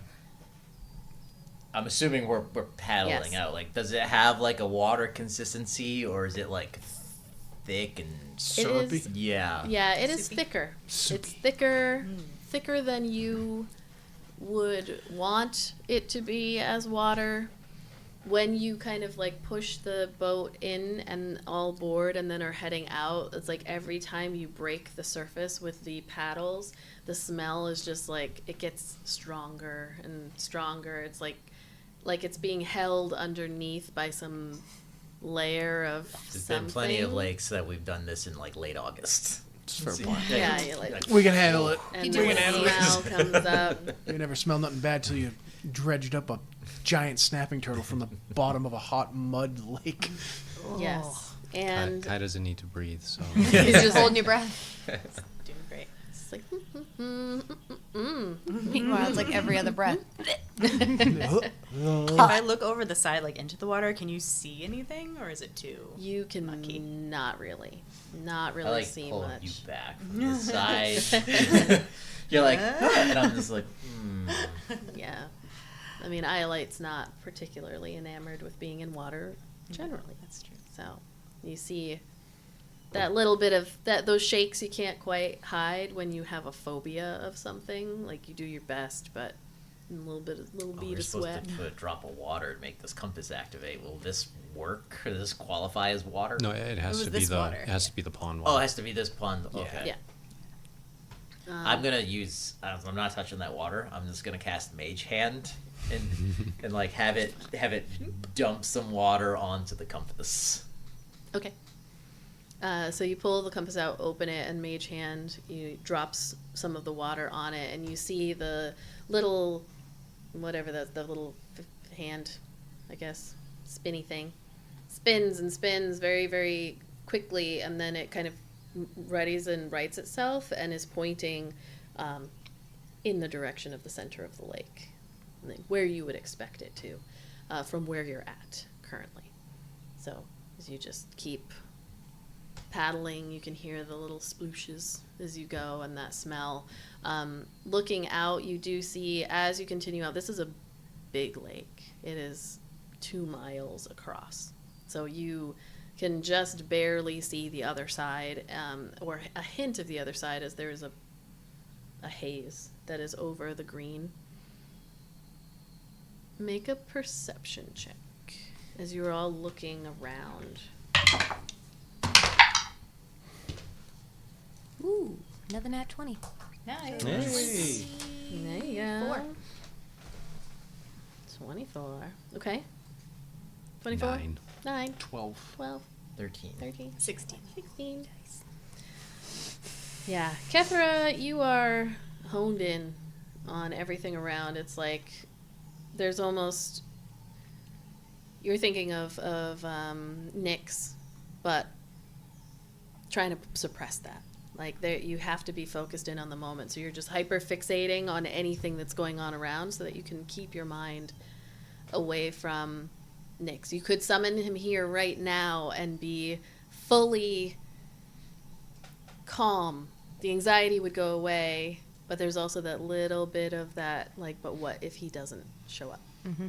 I'm assuming we're paddling Yes. out. Like, does it have like a water consistency, or is it like thick and It is, yeah? yeah, it is thicker. It's thicker than you would want it to be as water. When you kind of like push the boat in and all board and then are heading out, it's like every time you break the surface with the paddles, the smell is just like it gets stronger and stronger. It's like it's being held underneath by some layer of There's something. been plenty of lakes that we've done this in like late August. For Yeah, you like we can handle it. and We the can handle it. smell comes up. You never smell nothing bad till you dredged up a giant snapping turtle from the bottom of a hot mud lake. Yes. And Kai doesn't need to breathe, so He's just holding your breath. Doing great. It's like, Meanwhile, it's like every other breath. If I look over the side, like into the water, can you see anything, or is it too? You can Mucky. not really I like see pull much. you back from the side. You're like, and I'm just like, Yeah. I mean, Iolite's not particularly enamored with being in water generally. That's true. So you see that little bit of those shakes you can't quite hide when you have a phobia of something. Like you do your best, but a little bead we're of supposed sweat. to put a drop of water and make this compass activate. Will this work? Or does this qualify as water? No, it has was to be this the water? it has to be the pond Oh, it water. has to be this pond. Okay. Yeah. I'm gonna use. I'm not touching that water. I'm just gonna cast Mage Hand and like have it dump some water onto the compass. Okay. So you pull the compass out, open it, and Mage Hand drops some of the water on it, and you see the little, whatever the little hand, I guess, spinny thing, spins and spins very, very quickly, and then it kind of readies and rights itself and is pointing in the direction of the center of the lake, where you would expect it to, from where you're at currently. So as you just keep paddling, you can hear the little splooshes as you go and that smell. Looking out, you do see, as you continue out, this is a big lake. It is 2 miles across. So you can just barely see the other side, or a hint of the other side, as there is a haze that is over the green. Make a perception check as you're all looking around. Ooh, another nat 20. Nice. Hey. There you go. 4. 24. Okay. 24? 9. 12. 12. 13. 13. 16. 16. Yeah. Kethra, you are honed in on everything around. It's like there's almost... You're thinking of Nyx, but trying to suppress that. Like, there, you have to be focused in on the moment. So you're just hyper fixating on anything that's going on around so that you can keep your mind away from Nyx. You could summon him here right now and be fully calm. The anxiety would go away, but there's also that little bit of that, like, but what if he doesn't show up? Mm-hmm.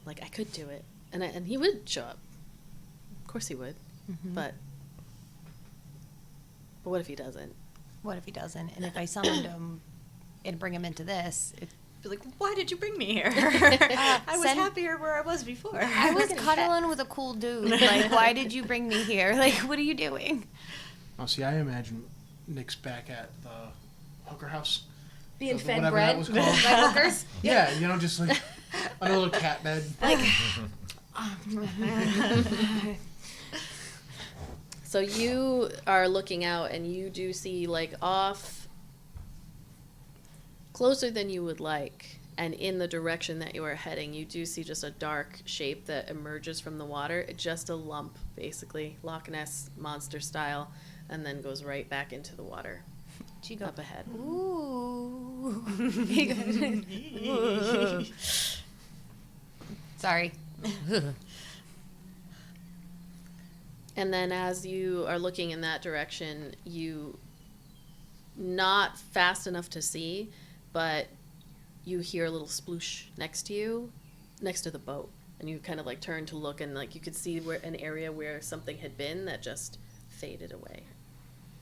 Like, I could do it. And he would show up. Of course he would. Mm-hmm. But what if he doesn't? What if he doesn't? And if I summoned him and bring him into this, Be like, why did you bring me here? I was send- happier where I was before. I was cuddling with a cool dude. Like, why did you bring me here? Like, what are you doing? Oh, see, I imagine Nick's back at the hooker house. Being The- fed whatever bread that was called. by hookers. Yeah, you know, just like on a little cat bed. Like, So you are looking out and you do see, like, off closer than you would like, and in the direction that you are heading, you do see just a dark shape that emerges from the water. Just a lump, basically, Loch Ness monster style, and then goes right back into the water. she go, Up ahead. ooh. Sorry. And then as you are looking in that direction, you, not fast enough to see, but you hear a little sploosh next to you, next to the boat. And you kind of like turn to look, and like you could see where an area where something had been that just faded away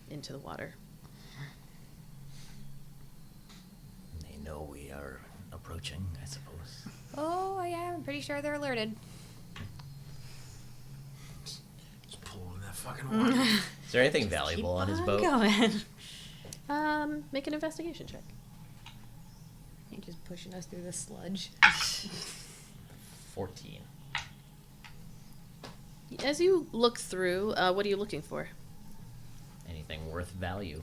into the water. They know we are approaching, I suppose. Oh, yeah, I'm pretty sure they're alerted. Just pulling that fucking water. Is there anything valuable on his boat? Going. Make an investigation check. You're just pushing us through the sludge. 14. As you look through, what are you looking for? Anything worth value?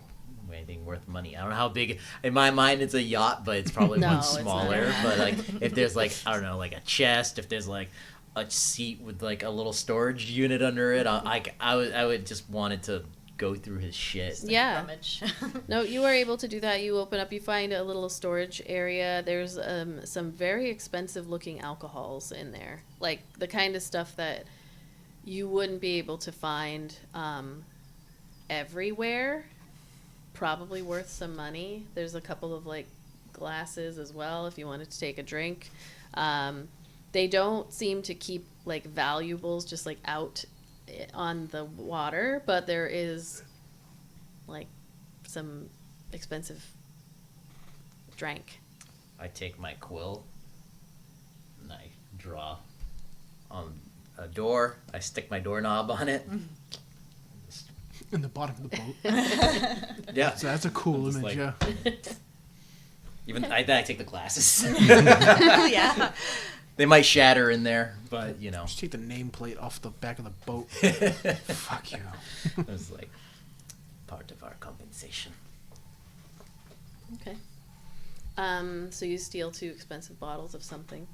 Anything worth money? I don't know how big. In my mind, it's a yacht, but it's probably No, one it's not. smaller. But like, if there's like, I don't know, like a chest, if there's like a seat with like a little storage unit under it, I would just want it to go through his shit. Yeah. Rummage. No, you are able to do that. You open up, you find a little storage area. There's some very expensive looking alcohols in there. Like the kind of stuff that you wouldn't be able to find everywhere. Probably worth some money. There's a couple of like glasses as well if you wanted to take a drink. They don't seem to keep like valuables just like out on the water, but there is like some expensive drink. I take my quill and I draw on a door. I stick my doorknob on it. In the bottom of the boat. Yeah. So that's a cool Just image, like- yeah. Even I take the glasses. Yeah. They might shatter in there, but you know. Just take the nameplate off the back of the boat. Fuck you. It was like part of our compensation. Okay. So you steal 2 expensive bottles of something.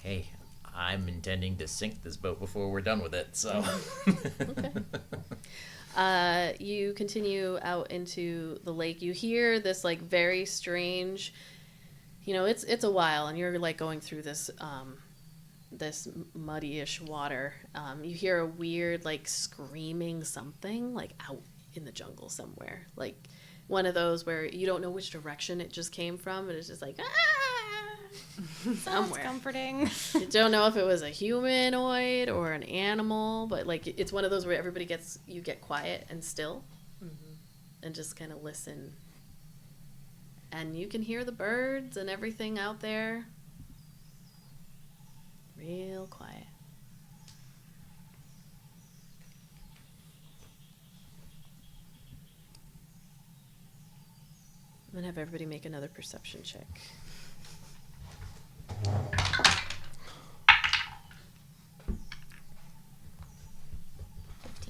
Hey, I'm intending to sink this boat before we're done with it, so. Okay. You continue out into the lake. You hear this like very strange, you know, it's a while, and you're like going through this this muddy-ish water. You hear a weird like screaming something like out in the jungle somewhere, like one of those where you don't know which direction it just came from, and it's just like Sounds somewhere. comforting. You don't know if it was a humanoid or an animal, but like it's one of those where everybody you get quiet and still and just kind of listen. And you can hear the birds and everything out there. Real quiet. I'm gonna have everybody make another perception check.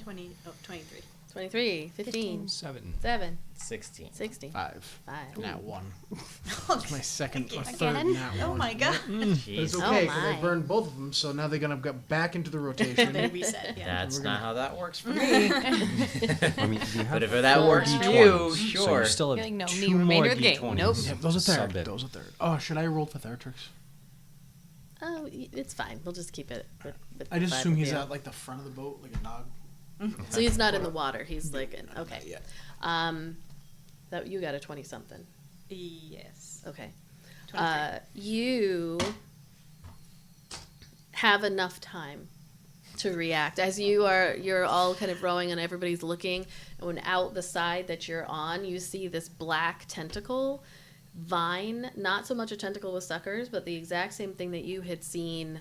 23. 23, 15, 7. 7, 16. 16, 5. 5. Nat 1. It's my second or third Again? nat 1. Oh my god. But it's Oh okay, because my. I burned both of them, so now they're going to get back into the rotation. They reset, yeah. That's We're not gonna- how that works for me. I mean, you have But if that 4 works for D20s, you, So sure. you still have You're like, no, 2 me, more remainder of the game. D20s. Nope. Yeah, those are Sub third. it. Those are third. Oh, should I roll for third tricks? Oh, it's fine. We'll just keep it. With I just five assume of he's you. at like the front of the boat, like a nog. So he's not in the water. He's like in. Okay. Yeah. That you got a 20 something. Yes. Okay. 23. You have enough time to react as you're all kind of rowing and everybody's looking, and when out the side that you're on, you see this black tentacle vine, not so much a tentacle with suckers, but the exact same thing that you had seen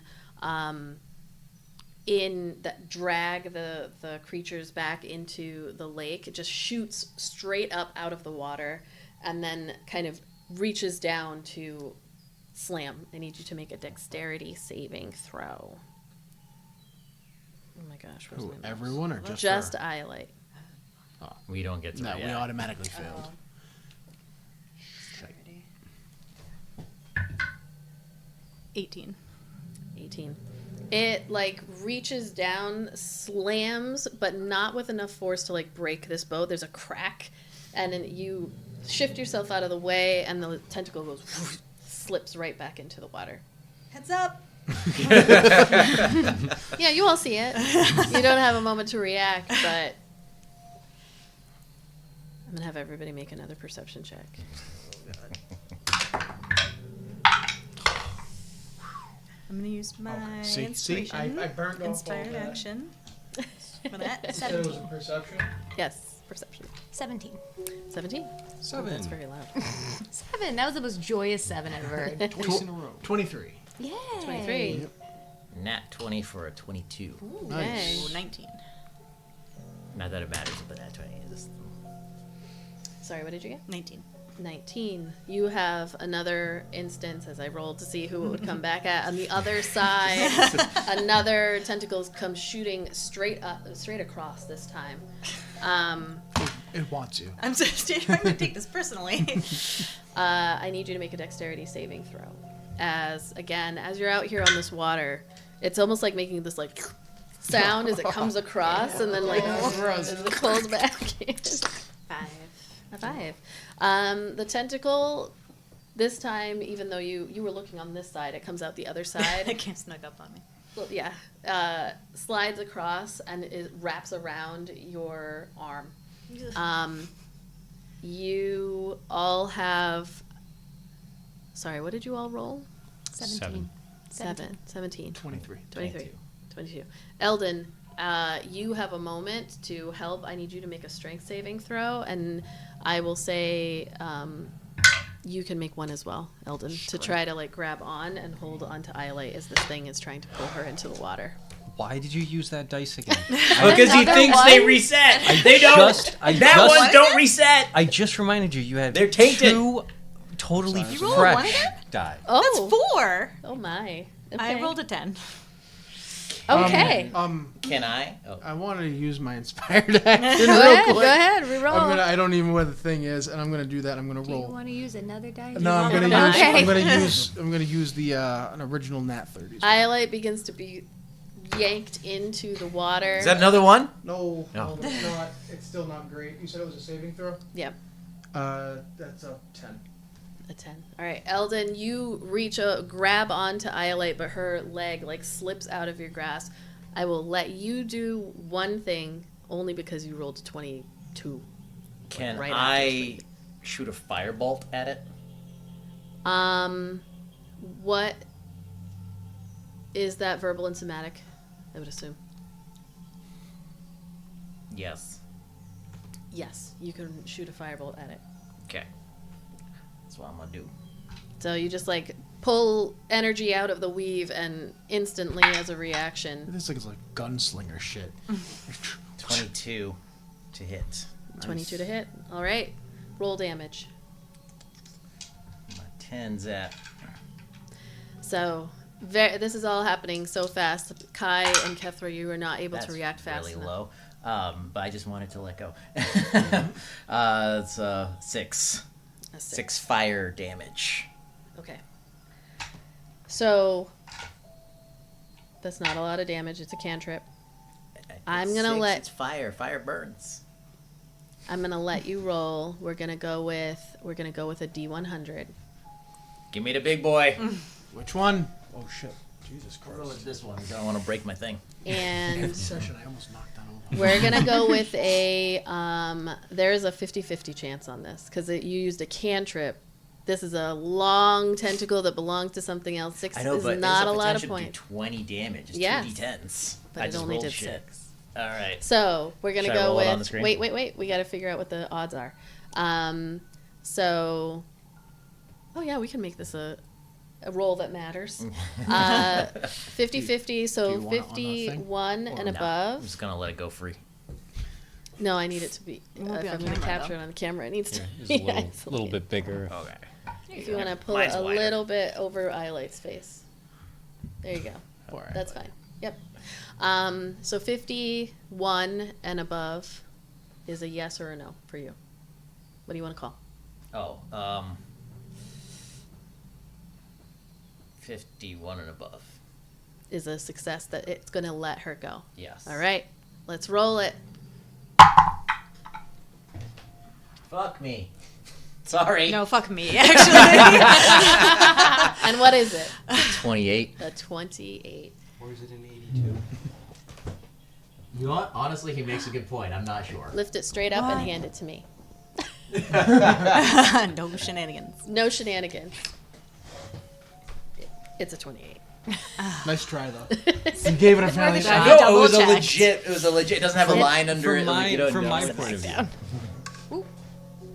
in that drag the creatures back into the lake. It just shoots straight up out of the water and then kind of reaches down to slam. I need you to make a dexterity saving throw. Oh my gosh, where's Who, my mouse? everyone or just Just her? Iolite. We don't get to No, we react. automatically failed. 18. 18. It like reaches down, slams, but not with enough force to like break this boat. There's a crack, and then you shift yourself out of the way, and the tentacle goes slips right back into the water. Heads up. Yeah, you all see it. You don't have a moment to react, but I'm gonna have everybody make another perception check. I'm gonna use my See, inspiration. I burned off all Inspired that. action. For that. Said it was a perception. Yes, perception. 17. 17. 7. That's very loud. 7. That was the most joyous 7 I've heard. Twice in a row. 23. Yay. 23. Nat 20 for a 22. Nice. Ooh, 19. Not that it matters, but Nat 20 is. Sorry, what did you get? 19. 19. You have another instance as I rolled to see who it would come back at. On the other side, another tentacle comes shooting straight across this time. It wants you. I'm just trying to take this personally. I need you to make a dexterity saving throw. As you're out here on this water, it's almost like making this like sound as it comes across, and then like as it pulls back. 5. A 5. The tentacle. This time, even though you were looking on this side, it comes out the other side. It came snuck up on me. Well, yeah, slides across and it wraps around your arm. You all have. Sorry, what did you all roll? 17. 17. 23. 22. Eldon, you have a moment to help. I need you to make a strength saving throw, and I will say you can make one as well, Eldon, to try to like grab on and hold onto Iolite as this thing is trying to pull her into the water. Why did you use that dice again? Because he thinks they reset. They don't. Ones don't reset. I just reminded you had They're tainted. 2 totally You rolled one fresh again? die. Oh, That's 4. Oh my. I Okay. rolled a 10. Okay. Can I? Oh. I wanted to use my inspired action Go real ahead. quick. Go ahead. Reroll. I don't even know where the thing is, and I'm gonna do that. I'm gonna Do you roll. want to use another die? No, I'm gonna use. Okay. I'm gonna use the an original nat 30. Iolite begins to be yanked into the water. Is that another one? No, No. not. It's still not great. You said it was a saving throw. Yep. That's a 10. A 10. All right, Eldon, you grab onto Iolite, but her leg like slips out of your grasp. I will let you do one thing only because you rolled a 22. Can right after I shoot a firebolt at it? What is that, verbal and somatic? I would assume. Yes. Yes, you can shoot a firebolt at it. Okay. That's what I'm gonna do. So you just like pull energy out of the weave, and instantly, as a reaction, This is like gunslinger shit. 22 to hit. 22 to hit. All right, roll damage. My 10's at. So this is all happening so fast. Kai and Kethra, you are not able That's to react fast really enough. low. But I just wanted to let go. It's 6. A 6 fire damage. Okay. So that's not a lot of damage. It's a cantrip. I'm gonna Six, let- It's fire. Fire burns. I'm gonna let you roll. We're gonna go with a D100. Give me the big boy. Which one? Oh shit! Jesus I'll go with Christ! this one. I don't want to break my thing. And Session, I almost knocked that over. we're gonna go with a there's a 50-50 chance on this because you used a cantrip. This is a long tentacle that belongs to something else. 6 I know, is but not there's a lot of potential to do points. 20 damage. It's Yes. 2d10s. But I it just only rolled did shit. 6. All right. So we're gonna Should I go roll it on the with. screen? Wait. We got to figure out what the odds are. So, oh yeah, we can make this a roll that matters. 50-50. Do So you want it on the thing? 51 and No, I'm above. just gonna let it go free. No, I need it to be. It won't be If on I'm going to camera, capture though. it on the camera, it needs to It's be a little isolated. bit bigger. Okay. If you want to pull Mine's it a wider. little bit over Iolite's face. There you go. Alright. That's fine. Yep. So 51 and above is a yes or a no for you. What do you want to call? Oh, 51 and above. Is a success that it's going to let her go. Yes. All right. Let's roll it. Fuck me. Sorry. No, fuck me, actually. And what is it? 28. A 28. Or is it an 82? You know what? Honestly, he makes a good point. I'm not sure. Lift it straight up and hand it to me. No shenanigans. No shenanigans. It's a 28. Nice try though. You gave it a valiant shot. effort. No, it was a Double-checked. legit. It was a legit. It doesn't have a line under it. Like, you don't From my notice it. point of view.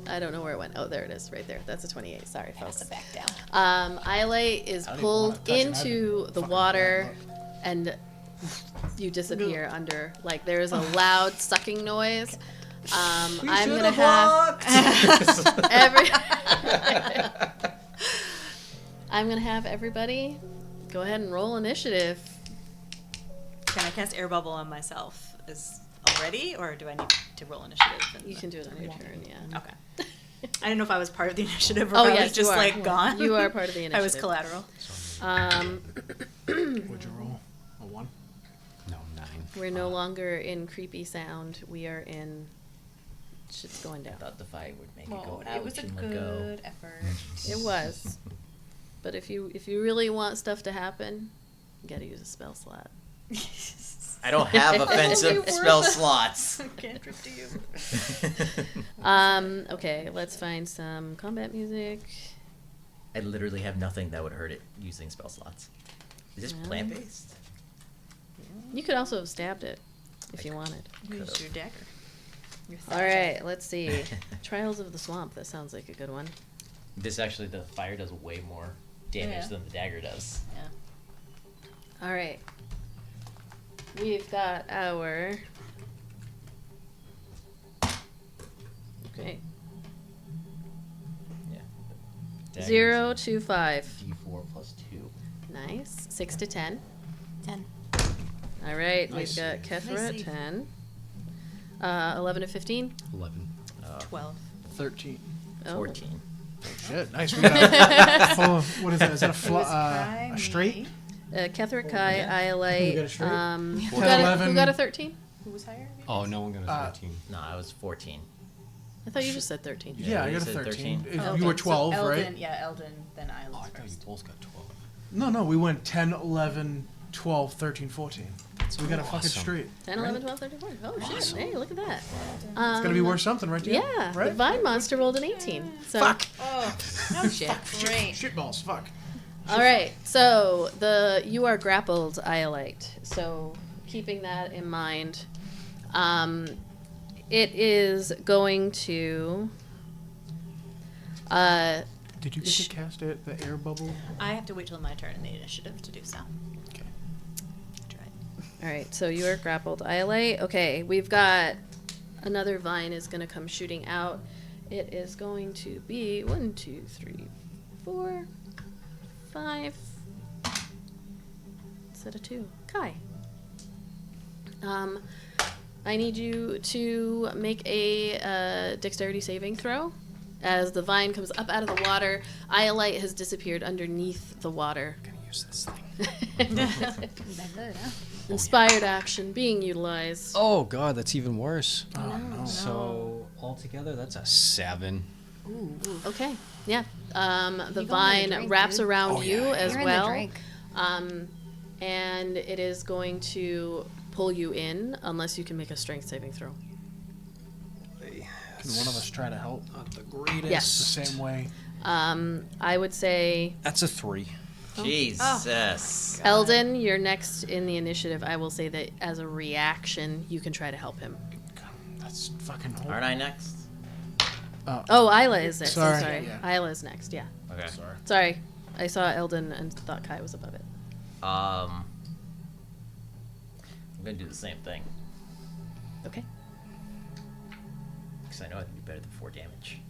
I don't know where it went. Oh, there it is, right there. That's a 28. Sorry, folks. Back down. Iolite is I don't even wanna pulled touch it. into the Fucking water, bad luck. and you disappear under. Like there is a loud sucking noise. I'm gonna have I'm gonna have everybody go ahead and roll initiative. Can I cast air bubble on myself already, or do I need to roll initiative? You can do it on your turn. Yeah. Okay. I didn't know if I was part of the initiative or Oh, if I yes, was just you are. like gone. You are part of the I was initiative. collateral. What'd you roll? A 1? No, 9. We're no longer in creepy sound. We are in shit's going down. I thought the fire would make it Well, go it ouch was a and let go. good effort. It was. But if you really want stuff to happen, you gotta use a spell slot. I don't have offensive spell slots. Cantrip to you. Okay, let's find some combat music. I literally have nothing that would hurt it using spell slots. Is this Yeah. plant-based? You could also have stabbed it if you wanted. Use your dagger. Your All thatcher. right, let's see. Trials of the Swamp. That sounds like a good one. This actually, the fire does way more damage Yeah. than the dagger does. Yeah. All right. We've got our. Okay. Yeah. Daggers 0 and to 5. D4 plus 2. Nice. 6 to 10. 10. All right. Nice. We've got Kethra at Nice. 10. 11 to 15. 11. 12. 13. Oh. 14. Shit, nice. We got a full, what is that? Is that a, It was a straight? Kethra, Kai, yeah. Iolite. We got a straight? Who 10, got 11. who got a 13? Who was higher? Oh, no one got a 13. No, I was 14. I thought you just said 13. Yeah, I you got a said 13. 13. If Oh, you were okay. 12, So Eldon, right? Yeah, Eldon, then Ayla Oh, I thought you first. both got 12. No, we went 10, 11, 12, 13, 14. So we got a fucking awesome. straight. 10, 11, 12, 13, 14. Oh, shit. Hey, look at that. It's gotta be worth something, right? Jan? Yeah, Right? the Vine Monster rolled an 18. So. Fuck. Oh, no shit. Great. Shitballs, fuck. All right, so you are grappled, Iolite. So keeping that in mind, it is going to. Did you get to cast it, the air bubble? I have to wait till my turn in the initiative to do so. Okay. Tried. All right, so you are grappled, Iolite. Okay, we've got another vine is going to come shooting out. It is going to be 1, 2, 3, 4, 5. Instead of 2. Kai. I need you to make a dexterity saving throw. As the vine comes up out of the water, Iolite has disappeared underneath the water. I'm gonna use this thing. That good, huh? Inspired action being utilized. Oh god, that's even worse. Oh, no. So altogether, that's a 7. Okay, yeah. The You go in the vine drink, wraps dude. around Oh, you yeah. as You're in well. the drink. And it is going to pull you in unless you can make a strength saving throw. Can one of us try to help? Not the greatest. Yes. The same way. I would say, That's a 3. Jesus. Eldon, you're next in the initiative. I will say that as a reaction, you can try to help him. That's fucking Aren't I next? Oh, Ayla is next. Sorry. I'm sorry. Yeah. Ayla is next, yeah. Okay. Sorry. Sorry. I saw Eldon and thought Kai was above it. I'm gonna do the same thing. Okay. Because I know I can do better than 4 damage.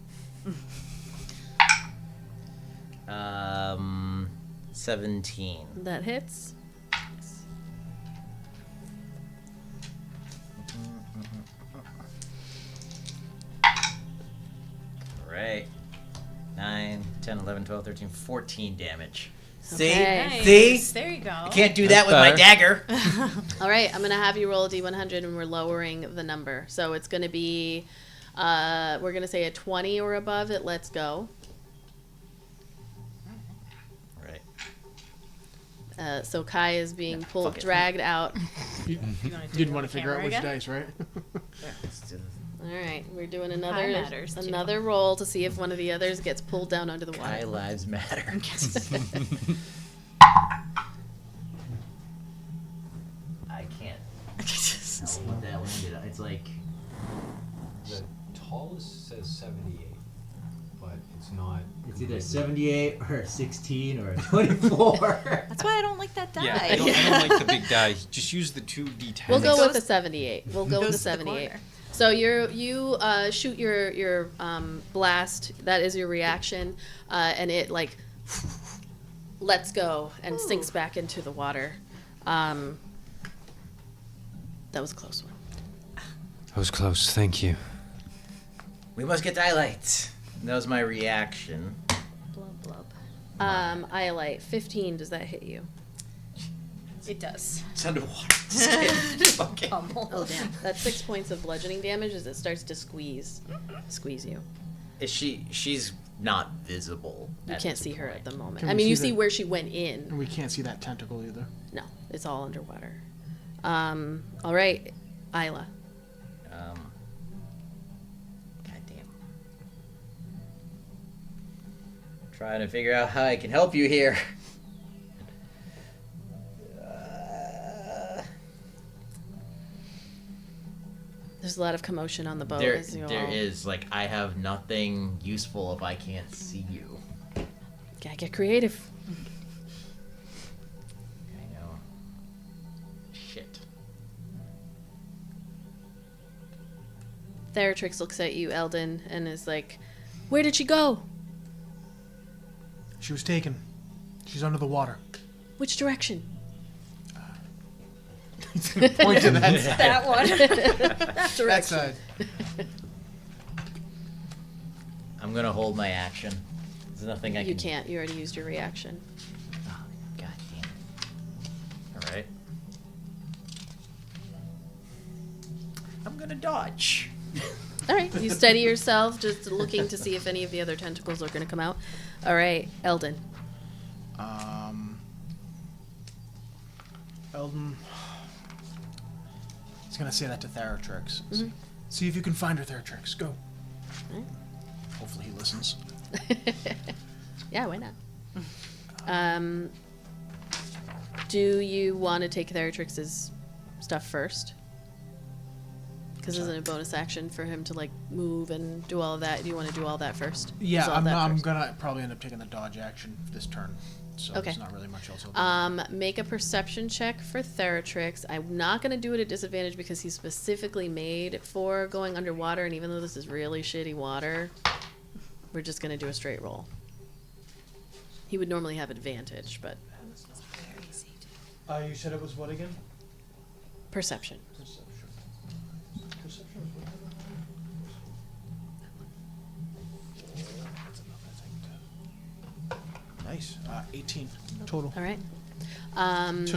17. That hits. Right. 9, 10, 11, 12, 13, 14 damage. Okay. See? Nice. See? There you go. I can't do that That's with my better. dagger. All right, I'm going to have you roll a d100 and we're lowering the number. So it's going to be, we're going to say a 20 or above, it lets go. Right. So Kai is being pulled, fuck it. dragged out. You wanna do didn't it want on to figure out camera which again? dice, right? Yeah, let's do this. All right, we're doing Kai matters, too. another roll to see if one of the others gets pulled down under the Kai water. lives matter. I can't. Tell what that landed. It's like The tallest says 78, but it's not. it's either 78 or a 16 or a 24. That's why I don't like that die. Yeah, I don't like the big die. Just use the 2d10. We'll go Goes- with the 78. We'll go with the goes to the 78. corner. So you shoot your blast. That is your reaction, and it like lets go and sinks back into the water. That was a close one. That was close, thank you. We must get Iolite. That was my reaction. Blub blub. Iolite, 15. Does that hit you? It does. It's underwater. Just getting fucking Oh damn! That's 6 points of bludgeoning damage as it starts to squeeze you. Is she's not visible. You at can't this see her point. at the moment. Can I we mean, you see see the- where she went in. And we can't see that tentacle either. No, it's all underwater. All right, Ayla. Goddamn. Trying to figure out how I can help you here. There's a lot of commotion on the boat. There as you all is, like, I have nothing useful if I can't see you. gotta get creative. I know. Shit. Theratrix looks at you, Eldon, and is like, "Where did she go? She was taken. She's under the water. Which direction?" He's gonna point to that side. That one. That direction. That side. I'm gonna hold my action. There's nothing I You can... can't. You already used your reaction. Oh, God damn it. Alright. I'm gonna dodge. All right, you steady yourself, just looking to see if any of the other tentacles are going to come out. All right, Eldon. Eldon. He's gonna say that to Theratrix. Mhm. See if you can find her, Theratrix. Go. Alright. Hopefully he listens. Yeah, why not? Do you want to take Theratrix's stuff first? Because isn't it a bonus action for him to like move and do all of that? Do you want to do all that first? Yeah, Is all I'm, that I'm first? gonna probably end up taking the dodge action this turn. So Okay. there's not really much else I'll do. Make a perception check for Theratrix. I'm not going to do it at disadvantage because he's specifically made for going underwater, and even though this is really shitty water, we're just going to do a straight roll. He would normally have advantage, but You said it was what again? perception. Perception. Perception is what? Nice. 18 total. All right.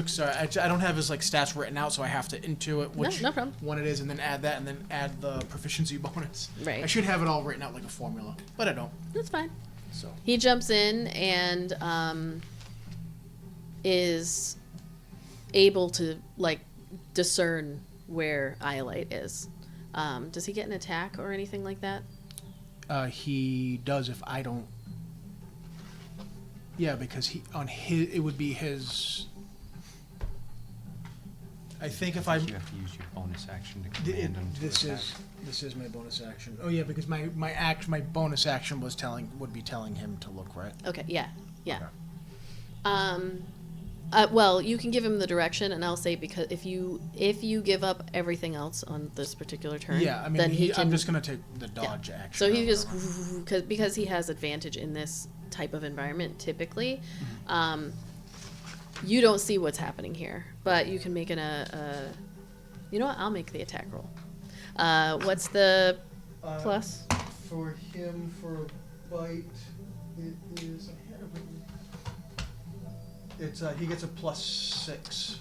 Sorry, I don't have his like stats written out, so I have to intuit which no problem. one it is, and then add that, and then add the proficiency bonus. Right. I should have it all written out like a formula, but I don't. That's fine. So He jumps in and is able to like discern where Iolite is. Does he get an attack or anything like that? he does if I don't. Yeah, because it would be his. I think if I. You have to use your bonus action to command him to attack. This is my bonus action. Oh yeah, because my bonus action would be telling him to look, right. Okay, yeah. Okay. Well, you can give him the direction, and I'll say because if you give up everything else on this particular turn, Yeah, I mean, then he can. I'm just gonna take the dodge action. So he or just whatever. because he has advantage in this type of environment typically. You don't see what's happening here, but you can make you know what? I'll make the attack roll. What's the plus? For him, for a bite, it is. I had it written. It's he gets a +6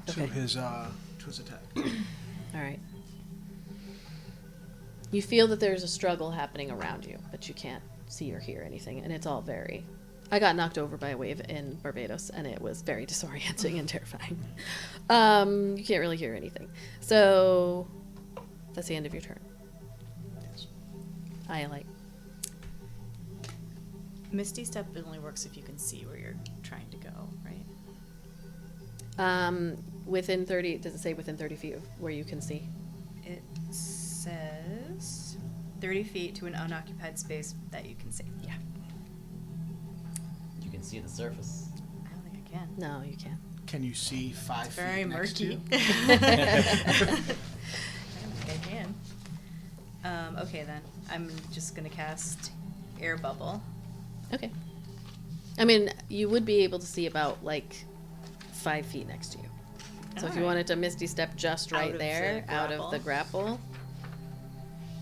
to Okay. his attack. All right. You feel that there's a struggle happening around you, but you can't see or hear anything, and it's all very. I got knocked over by a wave in Barbados, and it was very disorienting and terrifying. You can't really hear anything. So that's the end of your turn. Yes. Iolite. Misty Step only works if you can see where you're trying to go, right? Within 30. Does it say within 30 feet of where you can see? It says 30 feet to an unoccupied space that you can see. Yeah. You can see the surface. I don't think I can. No, you can't. Can you see 5 feet Very next to murky. you? I don't think I can. Okay then. I'm just gonna cast Air Bubble. Okay. I mean, you would be able to see about like 5 feet next to you. So if you Alright. wanted to Misty Step just Out right of there, the out of the grapple.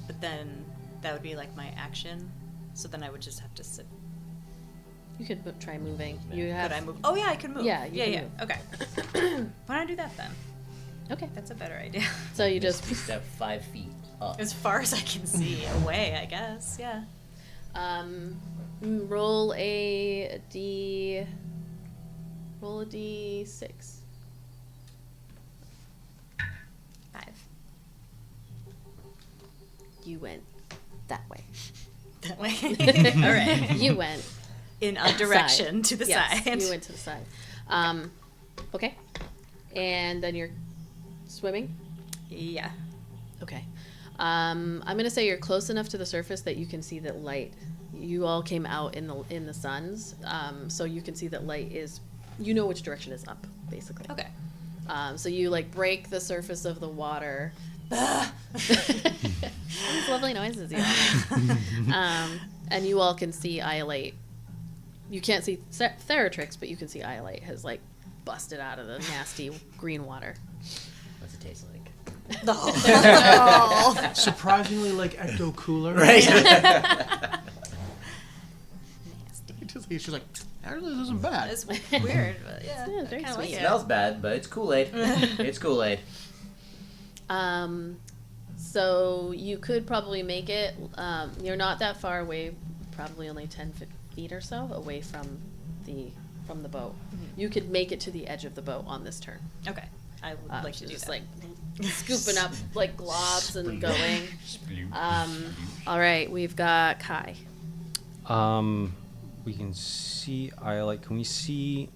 But then that would be like my action. So then I would just have to sit. You could try moving. You have. Could I move? Oh yeah, I could move. Yeah, you yeah, can yeah. Okay. Why don't I do that then? Okay. That's a better idea. So you just. Step 5 feet up. As far as I can see away, I guess. Yeah. Roll a d. Roll a d6. 5. You went that way. That way. All right. You went In a direction side. to the Yes, side. You went to the side. Okay. And then you're swimming? Yeah. Okay. I'm gonna say you're close enough to the surface that you can see that light. You all came out in the suns, so you can see that light is. You know which direction is up, basically. Okay. So you like break the surface of the water. These lovely noises you make. And you all can see Iolite. You can't see Theratrix, but you can see Iolite has like busted out of the nasty green water. What's it taste like? Surprisingly, like Ecto Cooler. Right. She's like, actually, this isn't bad. It's weird, but yeah. Yeah, very I kinda sweet. like It it. smells bad, but it's Kool-Aid. It's Kool-Aid. So you could probably make it. You're not that far away, probably only 10 feet or so away from the boat. Mm-hmm. You could make it to the edge of the boat on this turn. Okay. I would like to She's do just that. like scooping up like globs and going. All right, we've got Kai. We can see Iolite. Can we see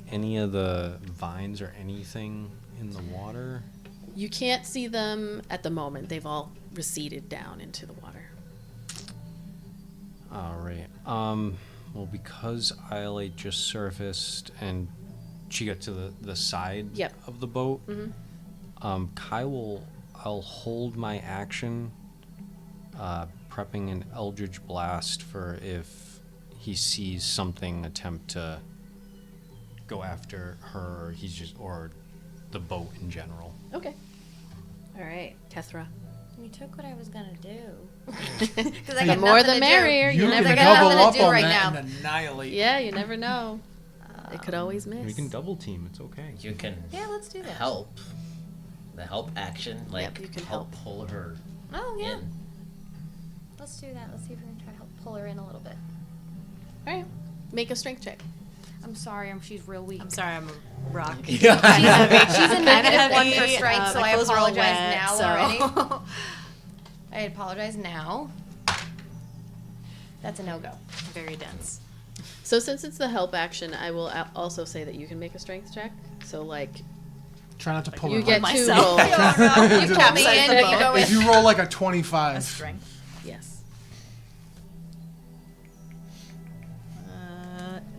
any of the vines or anything in the water? You can't see them at the moment. They've all receded down into the water. All right. Well, because Iolite just surfaced and she got to the side Yep. of the boat, Mm-hmm. I'll hold my action, prepping an Eldritch Blast for if he sees something attempt to go after her, or the boat in general. Okay. All right, Kethra. You took what I was gonna do. The more the merrier. You You can never double know. up do on right that now. and annihilate. Yeah, you never know. It could always miss. We can double team. It's okay. You can Yeah, let's do that. help. The help action, like you can help pull her Oh yeah. in. Let's do that. Let's see if we can try to help pull her in a little bit. All right. Make a strength check. I'm sorry, she's real weak. I'm sorry, I'm a rock. Yeah. She's a negative one for heavy, strength, so my I clothes are all apologize wet, now so- already. I apologize now. That's a no-go. Very dense. So since it's the help action, I will also say that you can make a strength check. So like Try not to pull you her. get right. two myself. rolls. You pull me in, you go If in. you roll like a A 25, strength. Yes.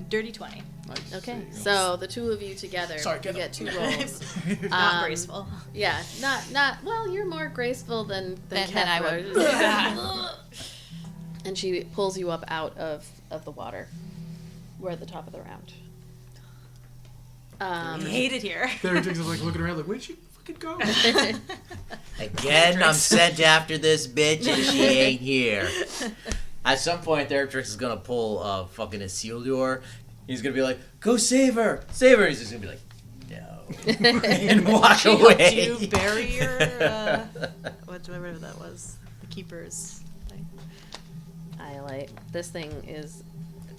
Dirty 20. nice. Okay. There you go. So the two of you together, Sorry, you get get 2 rolls. Not graceful. Yeah, not. Well, you're more graceful than Than I Kethra. would. And she pulls you up out of the water. We're at the top of the round. I hate it here. Theratrix is like looking around like, where'd she fucking go? Again, I'm sent after this bitch and she ain't here. At some point, Theratrix is gonna pull fucking Isildur. He's gonna be like, "Go save her, save her." He's just gonna be like, "No," and walk Do away. you bury your whatever that was? The keeper's thing. Iolite. This thing is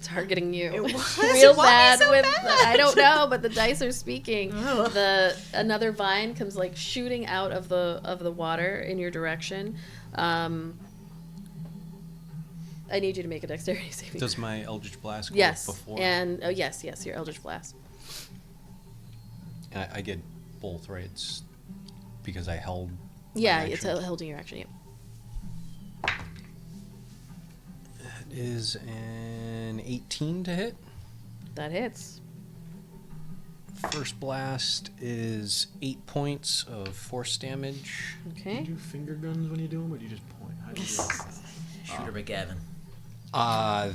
targeting you. It was? Real Why bad so with bad? I don't know, but the dice are speaking. Ugh. Another vine comes like shooting out of the water in your direction. I need you to make a dexterity saving. Does my Eldritch Blast go Yes. before? And yes, your Eldritch Blast. And I get both, right? It's because I held. my Yeah, action. it's holding your action. Yep. That is an 18 to hit. That hits. First blast is 8 points of force damage. Do Okay. you do finger guns when you do them, or do you just point? How do you do it? Shooter McGavin.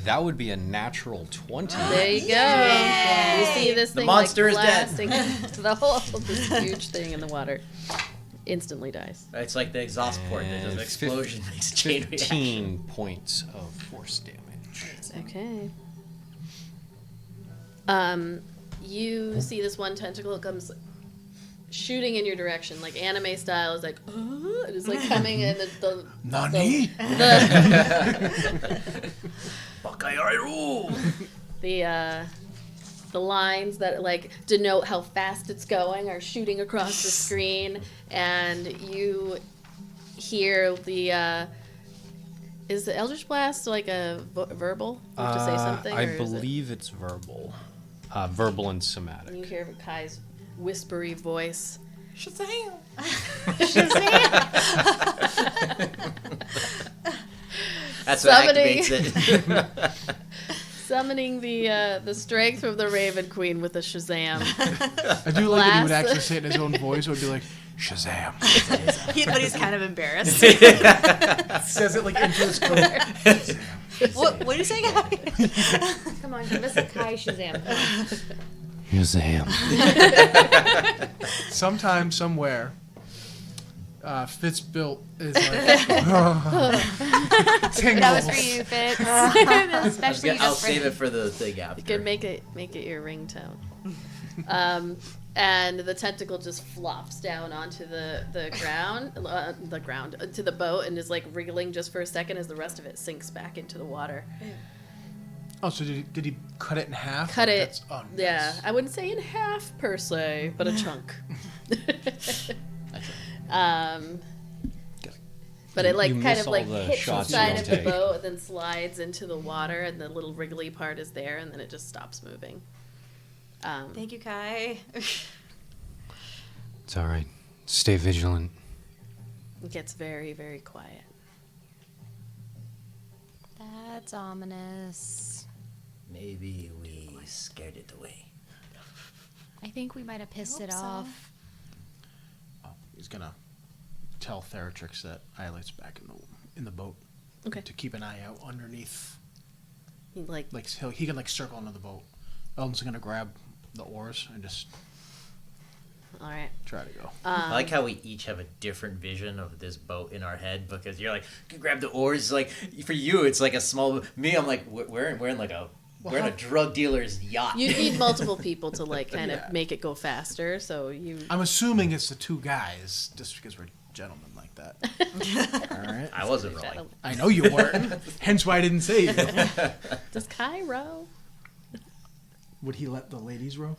That would be a natural 20. There you go. You see this The thing monster like is dead. blasting the whole this huge thing in the water. Instantly dies. It's like the exhaust port. There's And an explosion. Makes a chain reaction. 15 points of force damage. Okay. You see this one tentacle comes shooting in your direction, like anime style. Is like, it is like coming in the Nani? The lines that like denote how fast it's going are shooting across the screen, and you hear the. Is the Eldritch Blast like a verbal? You have to say something. I or is it- believe it's verbal. Verbal and somatic. And you hear Kai's whispery voice. Shazam! That's what Summoning- activates it. Summoning the strength from the Raven Queen with a Shazam. I do like that he would Blast. actually say it in his own voice. It would be like, Shazam. But he's kind of embarrassed. Says it like into his coat. What did you say, guy? Come on, give us a Kai Shazam. Come on. Here's the ham. Sometime, somewhere, Fitz built is like, tingle. That was for you, Fitz. Especially I'll just for save it for the thing after. You can make it your ringtone. And the tentacle just flops down onto the ground, to the boat, and is like wriggling just for a second as the rest of it sinks back into the water. Oh, so did he cut it in half? Cut Like, it. that's- oh, nice. Yeah, I wouldn't say in half per se, but a chunk. But it like You kind miss of all like the hits the shots you side don't of the take. boat and then slides into the water, and the little wriggly part is there, and then it just stops moving. Thank you, Kai. It's all right. Stay vigilant. It gets very, very quiet. That's ominous. Maybe we scared it away. I think we might have pissed it hope so. off. Oh, he's gonna tell Theratrix that Iolite's back in the boat. Okay. To keep an eye out underneath. Like Like he can like circle into the boat. Eldon's gonna grab the oars and just all right. try to go. I like how we each have a different vision of this boat in our head, because you're like, you can grab the oars. Like for you, it's like a small. Me, I'm like, we're in like a we're in a drug dealer's yacht. You need multiple people to like kind Yeah. of make it go faster. So you. I'm assuming it's the two guys, just because we're gentlemen like that. All right. I wasn't really. I know you weren't. Hence why I didn't say you. Does Kai row? Would he let the ladies row?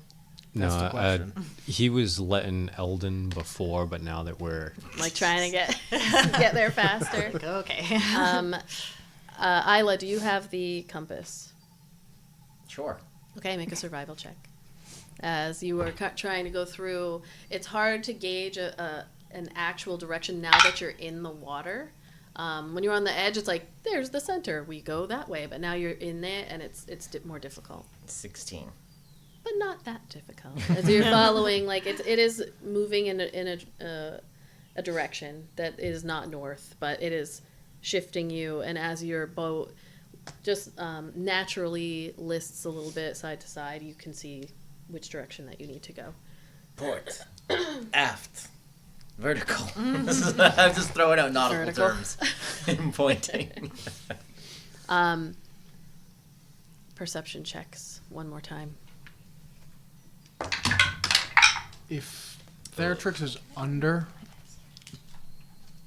No, That's the question. he was letting Eldon before, but now that we're Like trying to get there faster. Okay. Ayla, do you have the compass? Sure. Okay, make a survival check. As you are trying to go through, it's hard to gauge an actual direction now that you're in the water. When you're on the edge, it's like, there's the center. We go that way. But now you're in it, and it's more difficult. 16. But not that difficult. As you're following, like, it is moving in a direction that is not north, but it is shifting you. And as your boat just naturally lists a little bit side to side, you can see which direction that you need to go. Port. Aft. Vertical. I'm just throwing out nautical Vertical. terms and pointing. Perception checks one more time. If Theratrix is under,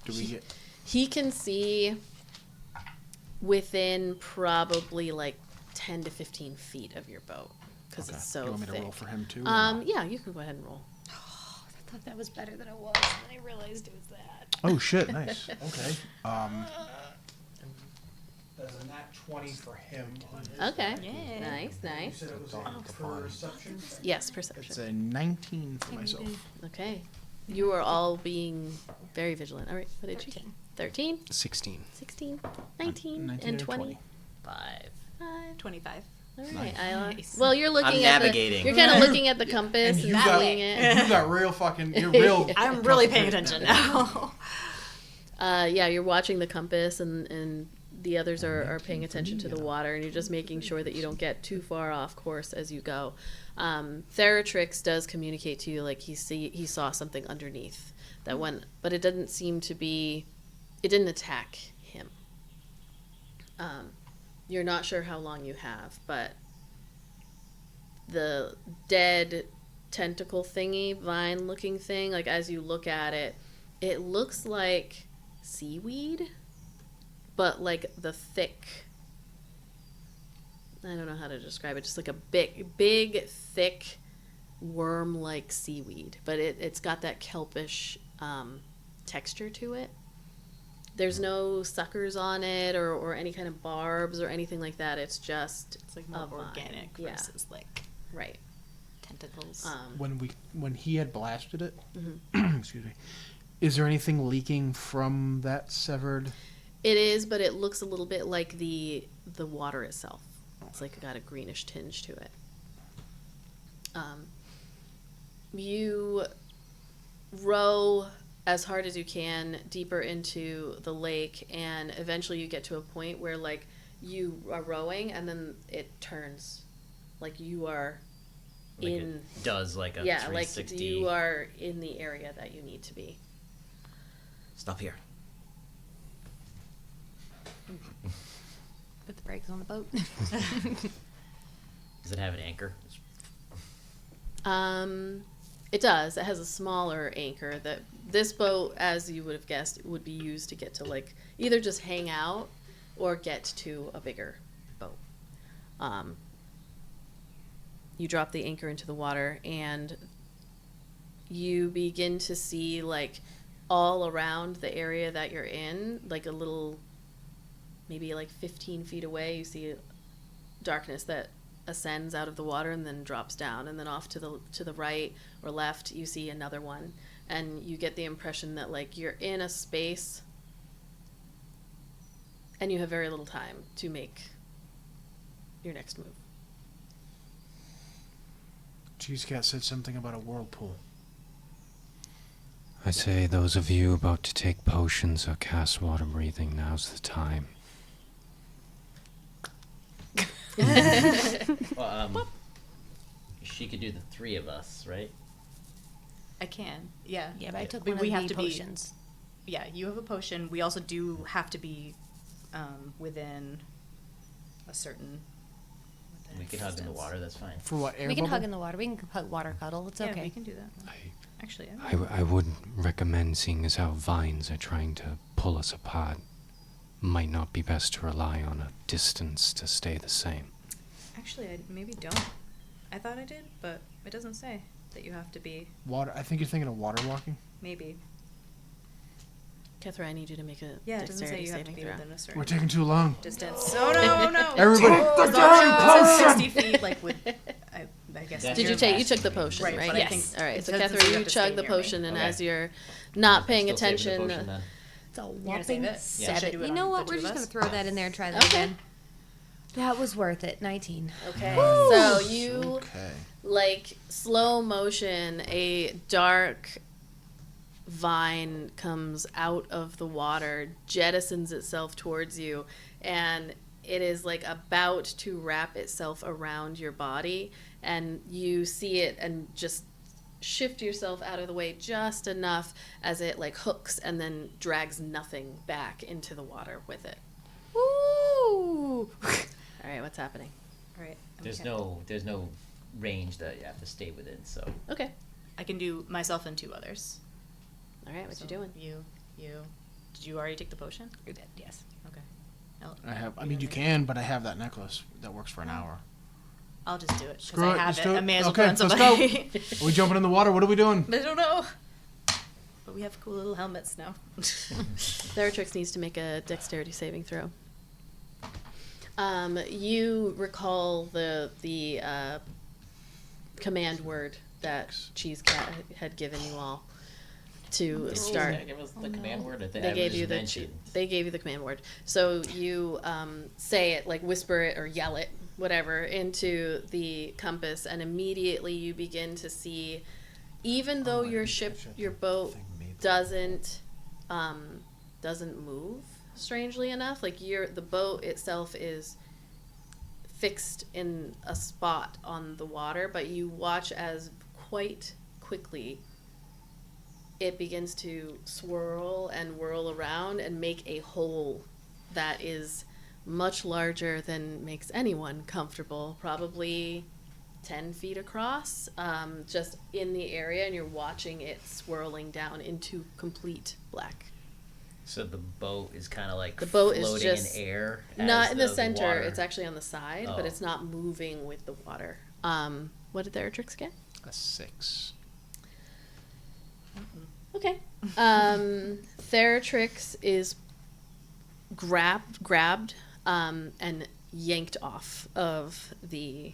do we get? He can see within probably like 10 to 15 feet of your boat because Okay. it's so you want me thick. to roll for him too? or no? Yeah, you can go ahead and roll. I thought that was better than it was, and I realized it was that. Oh shit! Nice. Okay. That's a nat 20 for him. Okay. Yeah. Nice, nice. said it was for reception. Yes, It's perception. a 19 for myself. Okay. You are all being very vigilant. All right, what did you get? 13, 16. 16, 19, 19 and 20. 5. 5. 25. All right, Nice. Isla. Nice. Well, you're looking I'm at navigating. You're kind of looking at the compass and you got, seeing it. you got real fucking. You're real. I'm really paying attention now. Yeah, you're watching the compass, and the others are paying attention to the water, and you're just making sure that you don't get too far off course as you go. Theratrix does communicate to you like he saw something underneath that went, but it didn't seem to be. It didn't attack him. You're not sure how long you have, but the dead tentacle thingy, vine looking thing, like as you look at it, it looks like seaweed, but like the thick, I don't know how to describe it, just like a big thick worm-like seaweed, but it's got that kelpish texture to it. There's no suckers on it or any kind of barbs or anything like that. It's just It's like more a vine. organic Yeah. versus like Right. tentacles. When he had blasted it, Mhm. excuse me, is there anything leaking from that severed? It is, but it looks a little bit like the water itself. It's like got a greenish tinge to it. You row as hard as you can deeper into the lake, and eventually you get to a point where like you are rowing and then it turns, like you are Like in it does like a yeah, 360. like you are in the area that you need to be. Stop here. Put the brakes on the boat. Does it have an anchor? It does. It has a smaller anchor that this boat, as you would have guessed, would be used to get to like either just hang out or get to a bigger boat. You drop the anchor into the water and you begin to see like all around the area that you're in, like a little, maybe like 15 feet away, you see darkness that ascends out of the water and then drops down, and then off to the right or left you see another one, and you get the impression that like you're in a space and you have very little time to make your next move. Cheesecat said something about a whirlpool. I say those of you about to take potions or cast water breathing, now's the time. Well, she could do the three of us, right? I can, yeah. Yeah, but I took But one we of have the to potions. Yeah, you have a potion. We also do have to be within a certain. what the We heck can hug in the distance. water. That's fine. For what, air We can bubble? hug in the water. We can hug water cuddle. It's Yeah, okay. we can do that. Actually, I would recommend, seeing as how vines are trying to pull us apart, might not be best to rely on a distance to stay the same. actually, I maybe don't. I thought I did, but it doesn't say that you have to be. Water. I think you're thinking of water walking. Maybe. Kethra, I need you to make a Yeah, it doesn't say dexterity you have to saving be throw. within a certain We're taking too long. distance. No, no. Everybody, Oh, the no, damn it says potion! 60 feet, like with. I guess. Did Did you take? You took the potion, Right, right? but I Yes. think All right. it So doesn't say Kethra, you you have to chug stay the near me. potion, and Okay. as you're not paying Still saving the attention, potion, then. It's a gonna whopping save it? Yeah. Should I 7. do it You on know the what? two We're of just going us? to throw that in there and try that Okay. again. That was worth it. 19. okay. So you Okay. like slow motion, a dark vine comes out of the water, jettisons itself towards you, and it is like about to wrap itself around your body, and you see it and just shift yourself out of the way just enough as it like hooks and then drags nothing back into the water with it. Woo! All right, what's happening? All right. There's okay. no range that you have to stay within. So Okay. I can do myself and 2 others. All right, what So you doing? You. Did you already take the potion? You're dead, yes. Okay. I have. I mean, you can, but I have that necklace that works for an hour. I'll just do it because Screw I it, have let's it. do it. I may as well Okay, put on let's go. somebody. Are we jumping in the water? What are we doing? I don't know. But we have cool little helmets now. Theratrix needs to make a dexterity saving throw. You recall the command word that Cheesecat had given you all to start. Give us the command word. I think They I gave just you mentioned. they gave you the command word. So you say it, like whisper it or yell it, whatever, into the compass, and immediately you begin to see, even though your ship, your boat doesn't move, strangely enough, like the boat itself is fixed in a spot on the water, but you watch as quite quickly it begins to swirl and whirl around and make a hole that is much larger than makes anyone comfortable, probably 10 feet across, just in the area, and you're watching it swirling down into complete black. So the boat is kind of like The boat is floating just in air. not as in the center. water- It's actually on the side, but Oh. it's not moving with the water. What did Theratrix get? A 6. Okay. Theratrix is grabbed and yanked off of the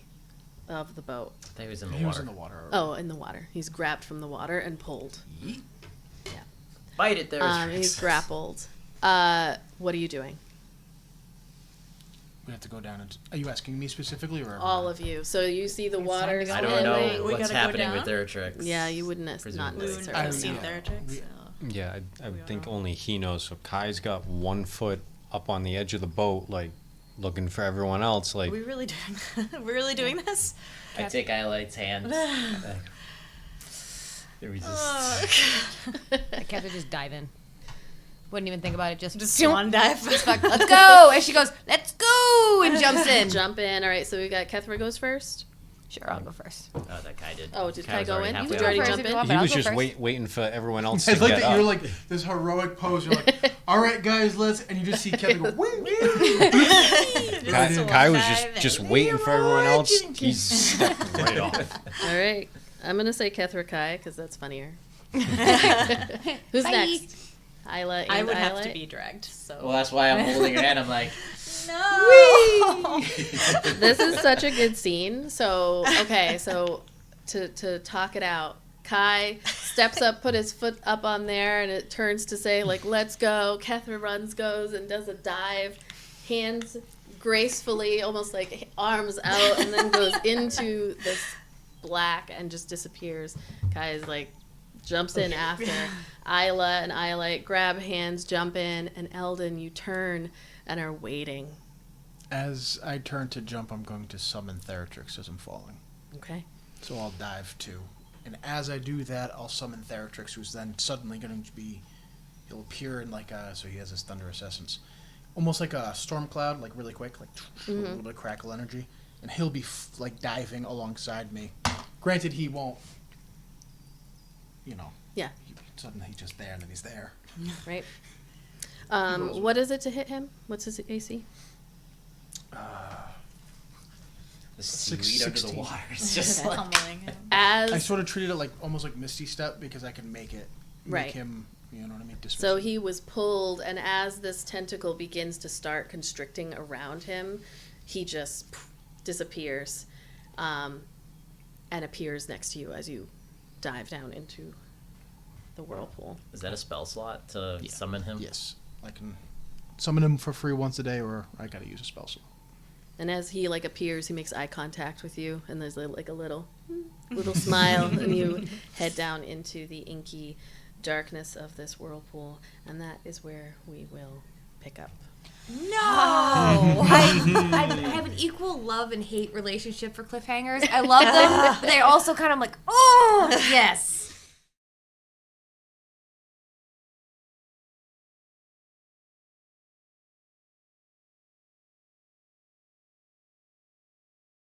boat. I thought he was in the He water. was in the water. already. Oh, in the water. He's grabbed from the water and pulled. Yeet. Yeah. Bite it there. He's grappled. What are you doing? We have to go down and... Are you asking me specifically or everyone? All of you. So you see the water. time to go. I don't know Wait, we what's gotta go happening with down? Theratrix. Yeah, you wouldn't not Presumably. We wouldn't necessarily have seen know. Theratrix. We- so. Yeah, I We all think know. only he knows. So Kai's got 1 foot up on the edge of the boat, like looking for everyone else. Like, Are we really doing? We're really doing this? I take Iolite's hand. It resists. Kethra just dive in. Wouldn't even think about it. Just Swan dive. let's go. And she goes, let's go, and jumps in. Jump in. All right, so we got Kethra goes first. Sure, I'll go first. Oh, that Kai did. Oh, did Kai Kai was go already in? halfway Did you already over. first jump if you in? want. he I'll was go just first. waiting for everyone else I to like get that up. you're like this heroic pose. You're like, all right, guys, let's... And you just see Kevin go, woo, Kai was just waiting for everyone else. He stepped right off. All right. I'm going to say Kethra Kai because that's funnier. Who's Bye. next? Isla and I would have to Iolite? be dragged. So. Well, that's why I'm holding your hand. I'm like, No. This is such a good scene. So, okay, so to talk it out, Kai steps up, put his foot up on there, and it turns to say, like, let's go. Kethra goes and does a dive, hands gracefully, almost like arms out, and then goes into this black and just disappears. Kai is like, jumps in after. Ayla and Iolite grab hands, jump in, and Eldon, you turn and are waiting. As I turn to jump, I'm going to summon Theratrix as I'm falling. Okay. So I'll dive too. And as I do that, I'll summon Theratrix, who's then suddenly going to be... He'll appear in like a... So he has this thunderous essence. Almost like a storm cloud, like really quick, like a little bit of crackle energy. And he'll be like diving alongside me. Granted, he won't... You know. Yeah. Suddenly he's just there and then he's there. Right. What is it to hit him? What's his AC? the seaweed under the 16. water. It's just like, Humbling him. I As sort of treated it like almost like Misty Step because I can make Right. him, you know what I mean? Dismiss so him. he was pulled, and as this tentacle begins to start constricting around him, he just disappears, and appears next to you as you dive down into the whirlpool. is that a spell slot to summon him? Yes. I can summon him for free once a day, or I gotta use a spell slot. And as he like appears, he makes eye contact with you, and there's like a little smile, and you head down into the inky darkness of this whirlpool, and that is where we will pick up. No! I have an equal love and hate relationship for cliffhangers. I love them, but they're also kind of like, oh, yes.